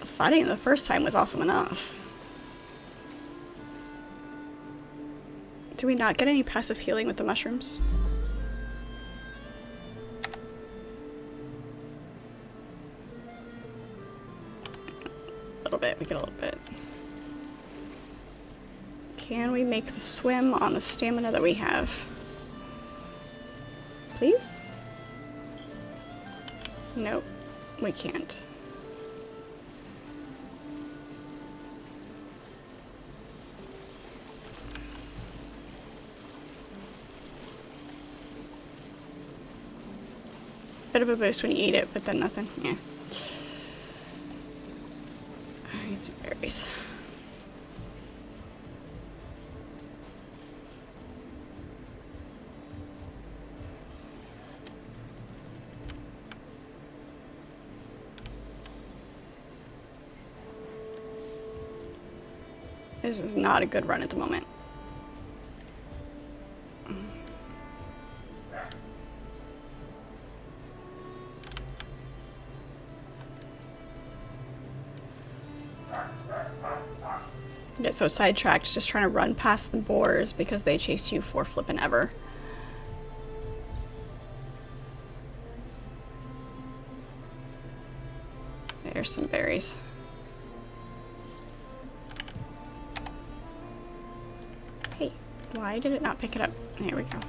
Fighting it the first time was awesome enough. Do we not get any passive healing with the mushrooms? A little bit, we get a little bit. Can we make the swim on the stamina that we have? Please? Nope, we can't. Bit of a boost when you eat it, but then nothing. Yeah. I need some berries. This is not a good run at the moment. Get so sidetracked just trying to run past the boars because they chase you for flippin' ever. There's some berries. Hey, why did it not pick it up? There we go.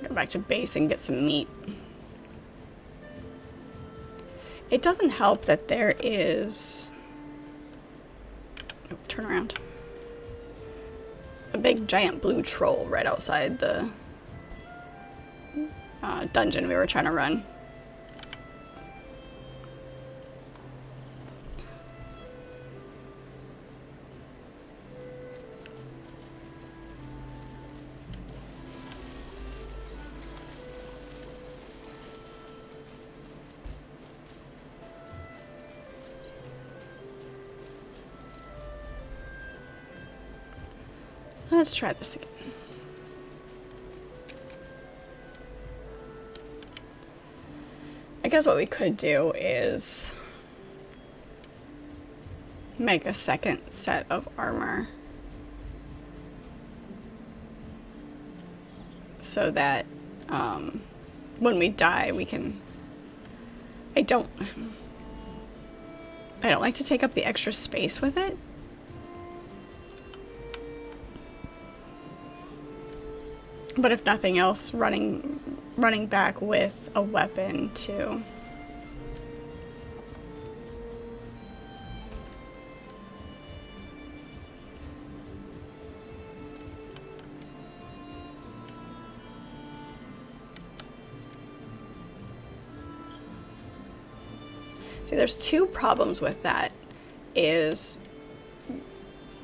Go back to base and get some meat. It doesn't help that there is... Oh, turn around. A big giant blue troll right outside the dungeon we were trying to run. Let's try this again. I guess what we could do is make a second set of armor so that when we die we can... I don't like to take up the extra space with it. But if nothing else, running back with a weapon too. See, there's two problems with that. Is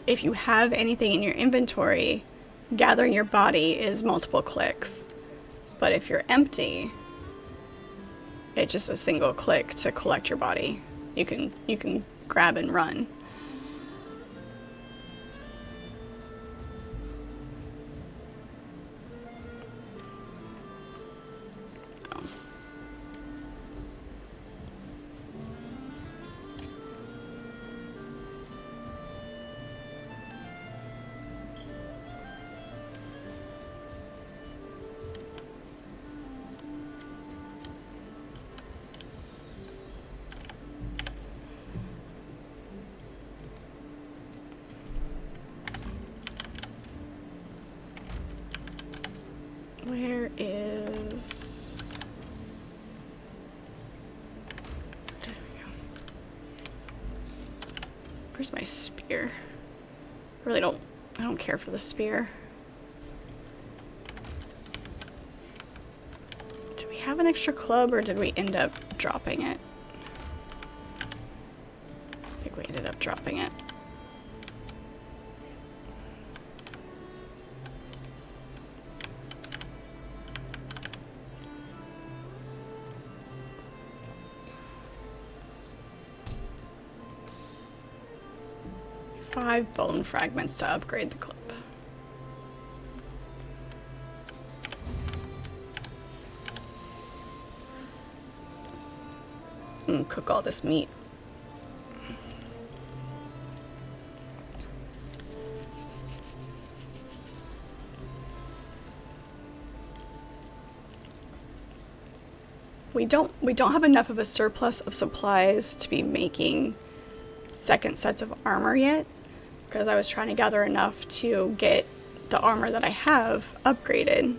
if you have anything in your inventory, gathering your body is multiple clicks. But if you're empty, it's just a single click to collect your body. You can grab and run. Where is... There we go. Where's my spear? I don't care for the spear. Do we have an extra club or did we end up dropping it? I think we ended up dropping it. Five bone fragments to upgrade the club. Cook all this meat. We don't have enough of a surplus of supplies to be making second sets of armor yet, because I was trying to gather enough to get the armor that I have upgraded.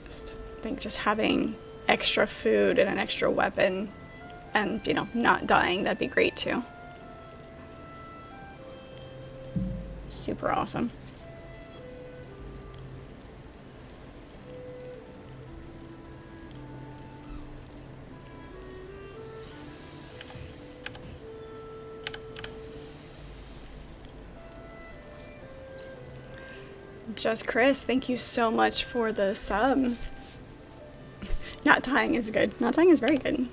I think just having extra food and an extra weapon and, you know, not dying, that'd be great too. Super awesome. Just Chris, thank you so much for the sub. Not dying is good. Not dying is very good.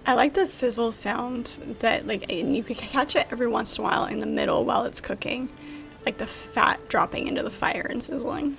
I like the sizzle sound that, like, and you can catch it every once in a while in the middle while it's cooking. Like the fat dropping into the fire and sizzling.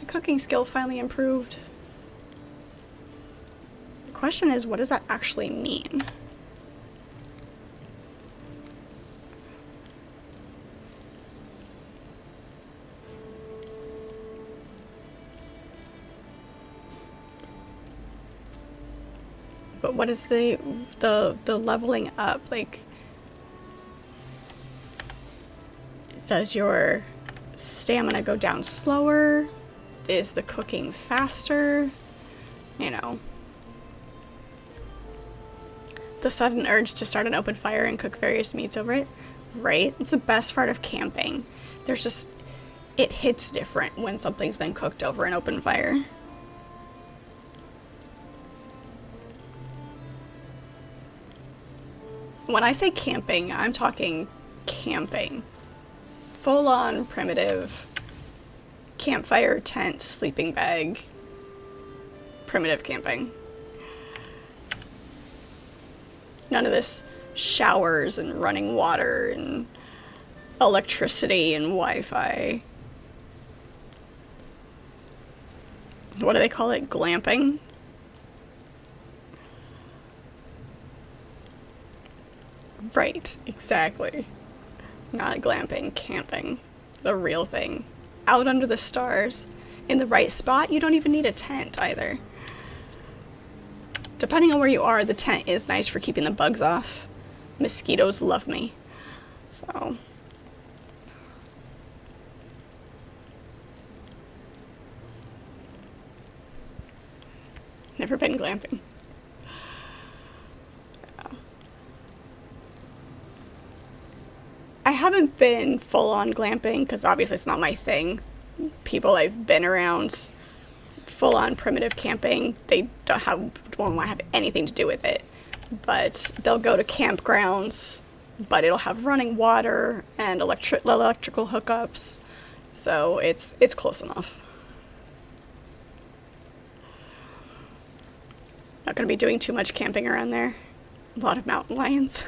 Cooking skill finally improved. The question is, what does that actually mean? But what is the leveling up? Like, Does your stamina go down slower? Is the cooking faster? You know. The sudden urge to start an open fire and cook various meats over it. Right? It's the best part of camping. There's just... it hits different when something's been cooked over an open fire. When I say camping, I'm talking camping. Full-on primitive campfire, tent, sleeping bag, primitive camping. None of this showers and running water and electricity and Wi-Fi. What do they call it? Glamping? Right, exactly. Not glamping, camping. The real thing. Out under the stars. In the right spot, you don't even need a tent either. Depending on where you are, the tent is nice for keeping the bugs off. Mosquitoes love me. So... never been glamping. I haven't been full-on glamping, because obviously it's not my thing. People I've been around, full-on primitive camping, they won't want to have anything to do with it. But they'll go to campgrounds, but it'll have running water and electrical hookups, so it's close enough. Not going to be doing too much camping around there. A lot of mountain lions.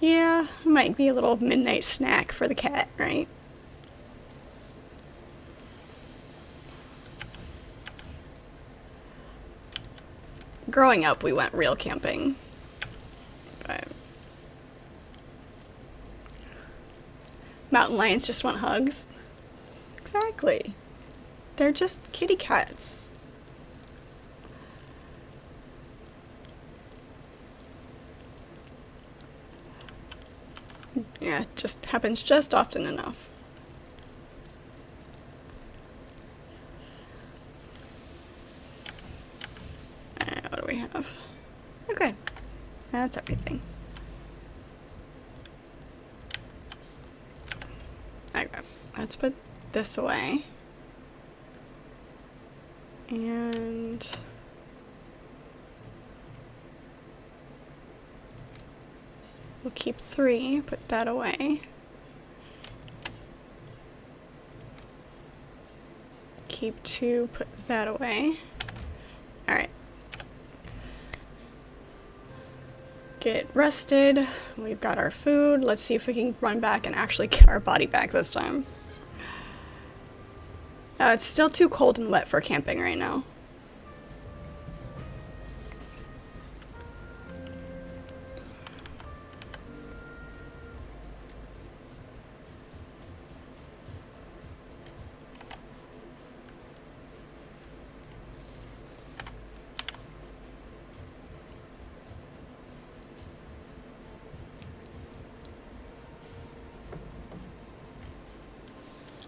Yeah, might be a little midnight snack for the cat, right? Growing up, we went real camping. But mountain lions just want hugs. Exactly. They're just kitty cats. Yeah, it just happens just often enough. What do we have? Okay, that's everything. Okay, let's put this away. And... we'll keep 3, put that away. Keep 2, put that away. Alright. Get rested. We've got our food. Let's see if we can run back and actually get our body back this time. It's still too cold and wet for camping right now.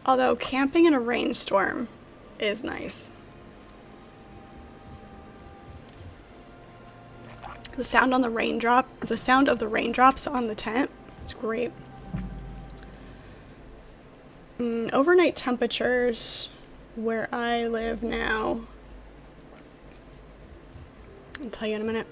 Although camping in a rainstorm is nice. The sound of the raindrops on the tent, it's great. Overnight temperatures where I live now, I'll tell you in a minute.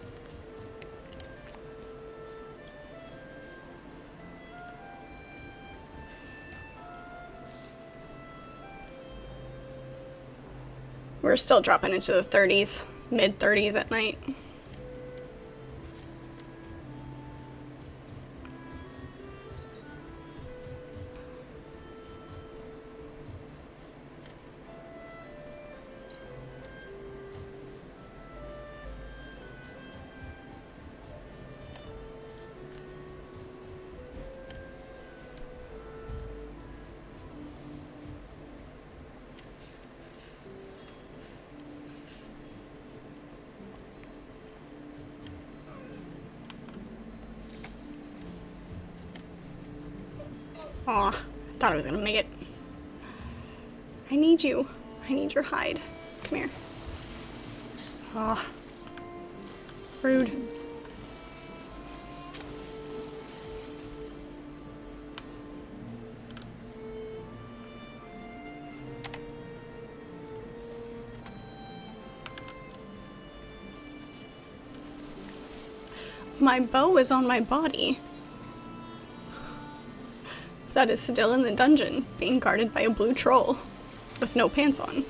We're still dropping into the 30s, mid 30s at night. Aw, thought I was gonna make it. I need you. I need your hide. Come here. Aw. Rude. My bow is on my body. That is still in the dungeon, being guarded by a blue troll with no pants on.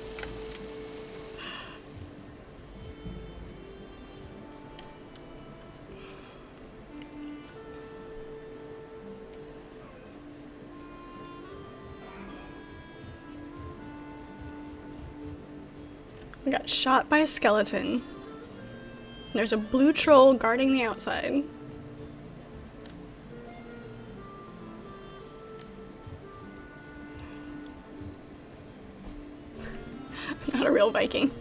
We got shot by a skeleton. There's a blue troll guarding the outside. I'm not a real Viking.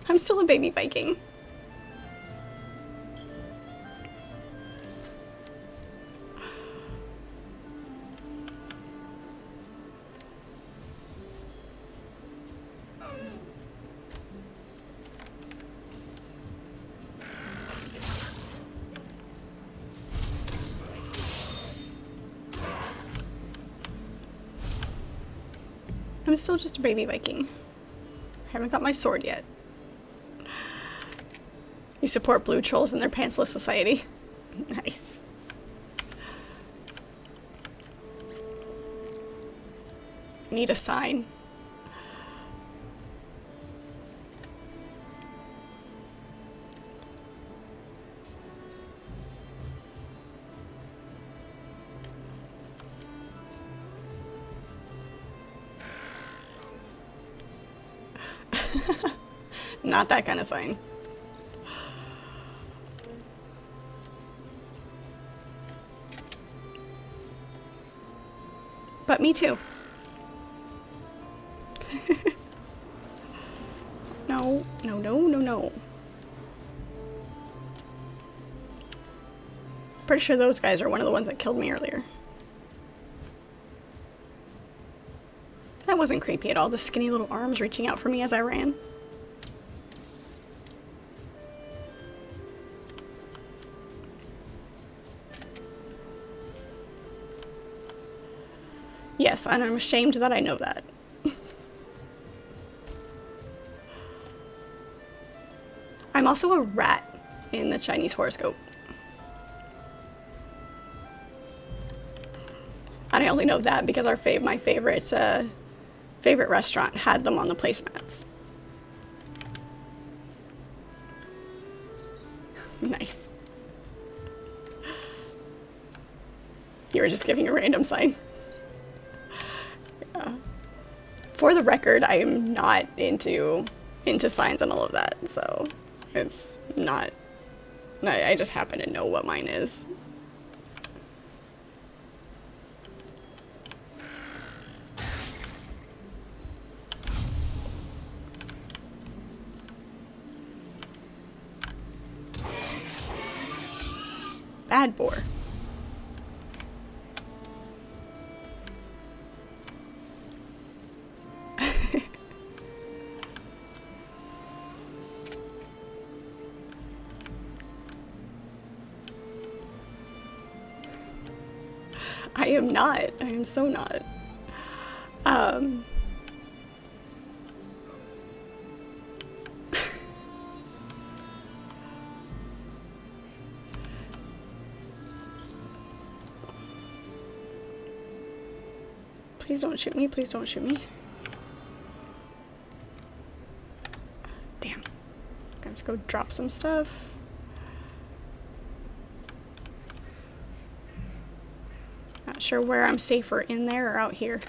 I'm still a baby Viking. I'm still just a baby Viking. I haven't got my sword yet. You support blue trolls in their pantsless society. Nice. Need a sign. Not that kind of sign. But me too. No, no, no, no, no. Pretty sure those guys are one of the ones that killed me earlier. That wasn't creepy at all, the skinny little arms reaching out for me as I ran. Yes, and I'm ashamed that I know that. I'm also a rat in the Chinese horoscope. And I only know that because my favorite restaurant had them on the placemats. Nice. You were just giving a random sign. Yeah. For the record, I am not into signs and all of that, so it's not. I just happen to know what mine is. Bad boar. I am not. I am so not. Please don't shoot me. Please don't shoot me. Damn. I have to go drop some stuff. Not sure where I'm safer, in there or out here.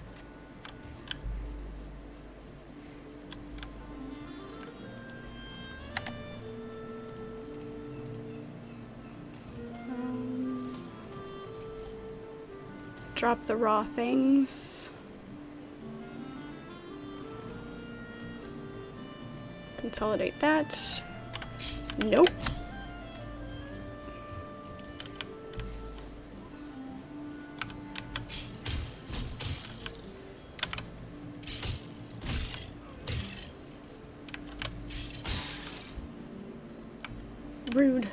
Drop the raw things. Consolidate that. Nope. Rude.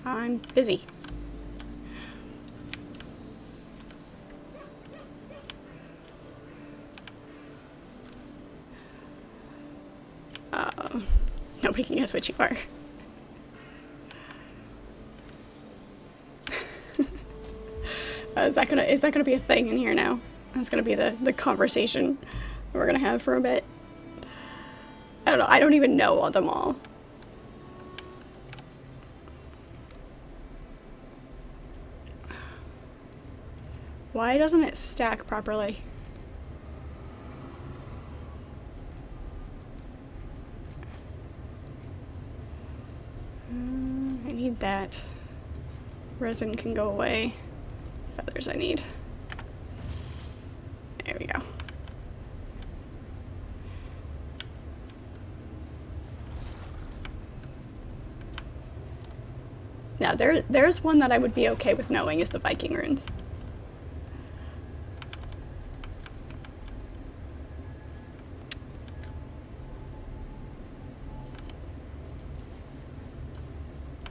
I'm busy. Nobody can guess what you are. Is that gonna be a thing in here now? That's gonna be the conversation we're gonna have for a bit. I don't know. I don't even know them all. Why doesn't it stack properly? I need that. Resin can go away. Feathers I need. There we go. Now there's one that I would be okay with knowing is the Viking runes.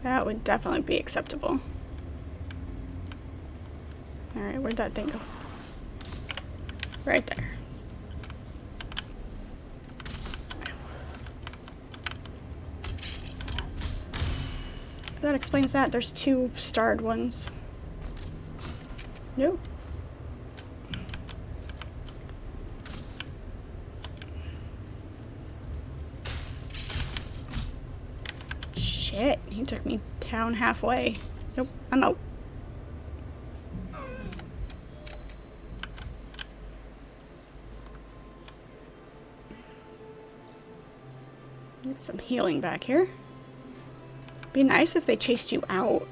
That would definitely be acceptable. Alright, where'd that thing go? Right there. That explains that. There's 2 starred ones. Nope. Shit, he took me down halfway. Nope, I'm out. Get some healing back here. Be nice if they chased you out.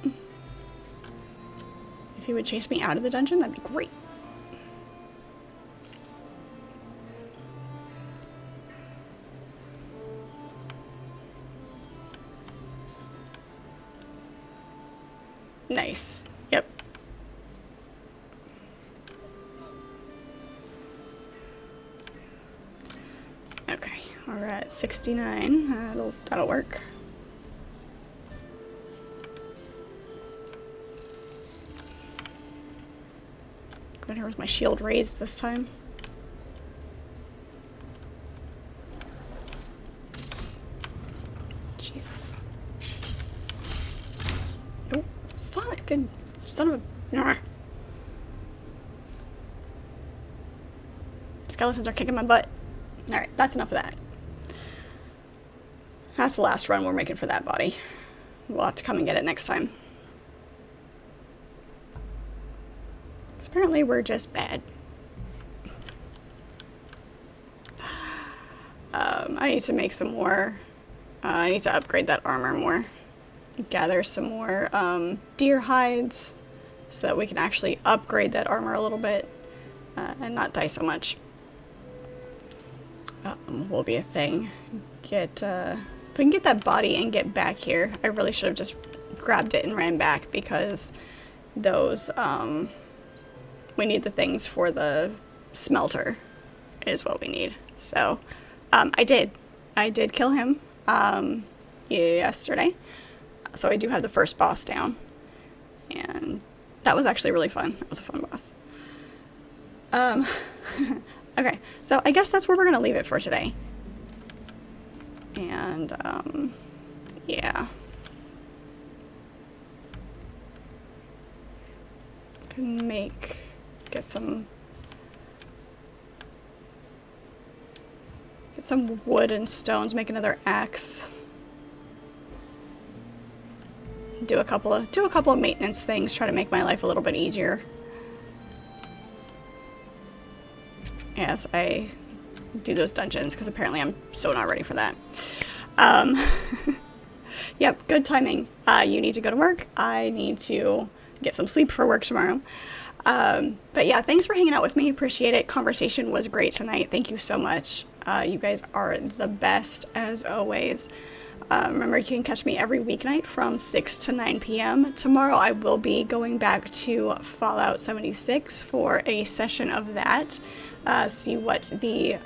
If you would chase me out of the dungeon, that'd be great. Nice. Yep. Okay, we're at 69. That'll work. Go here with my shield raised this time. Jesus. Nope. Fucking son of a... Nah. Skeletons are kicking my butt. Alright, that's enough of that. That's the last run we're making for that body. We'll have to come and get it next time. Apparently we're just bad. I need to make some more. I need to upgrade that armor more. Gather some more deer hides so that we can actually upgrade that armor a little bit and not die so much. Will be a thing. If we can get that body and get back here, I really should have just grabbed it and ran back because those we need the things for the smelter is what we need. So I did kill him yesterday, so I do have the first boss down, and that was actually really fun. That was a fun boss. Okay, so I guess that's where we're gonna leave it for today. And yeah, can get some wood and stones, make another axe. Do a couple of maintenance things, try to make my life a little bit easier as I do those dungeons, because apparently I'm so not ready for that. Yep, good timing. You need to go to work. I need to get some sleep for work tomorrow. But yeah, thanks for hanging out with me. Appreciate it. Conversation was great tonight. Thank you so much. You guys are the best as always. Remember, you can catch me every weeknight from 6 to 9 p.m. Tomorrow I will be going back to Fallout 76 for a session of that. See what the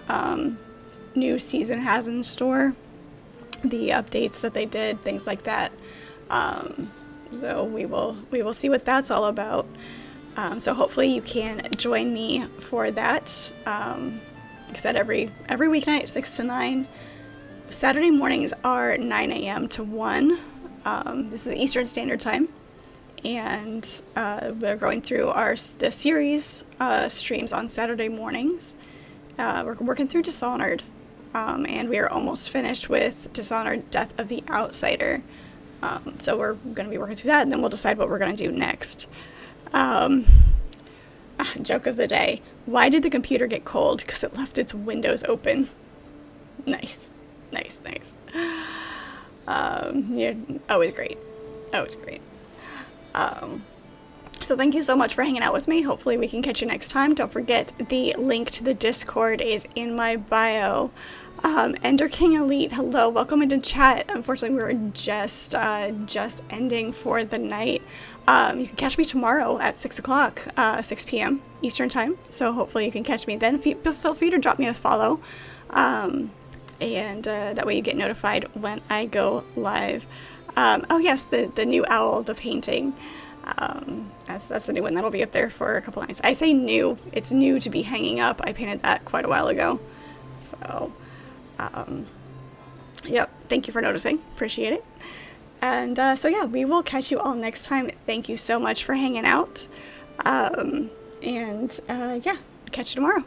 new season has in store. the updates that they did, things like that. So we will see what that's all about. So hopefully you can join me for that. Like I said, every weeknight, 6 to 9. Saturday mornings are 9 a.m. to 1. This is Eastern Standard Time. And we're going through the series streams on Saturday mornings. We're working through Dishonored. And we are almost finished with Dishonored Death of the Outsider. So we're going to be working through that, and then we'll decide what we're going to do next. Joke of the day. Why did the computer get cold? Because it left its windows open. Nice. You're always great. So thank you so much for hanging out with me. Hopefully we can catch you next time. Don't forget, the link to the Discord is in my bio. Ender King Elite, hello, welcome into chat. Unfortunately, we're just ending for the night. You can catch me tomorrow at 6 o'clock, 6 p.m. Eastern Time. So hopefully you can catch me then. Feel free to drop me a follow. And that way you get notified when I go live. Oh yes, the new owl, the painting. That's the new one that'll be up there for a couple nights. I say new, it's new to be hanging up. I painted that quite a while ago. So, yep, thank you for noticing. Appreciate it. And so yeah, we will catch you all next time. Thank you so much for hanging out. Yeah, catch you tomorrow.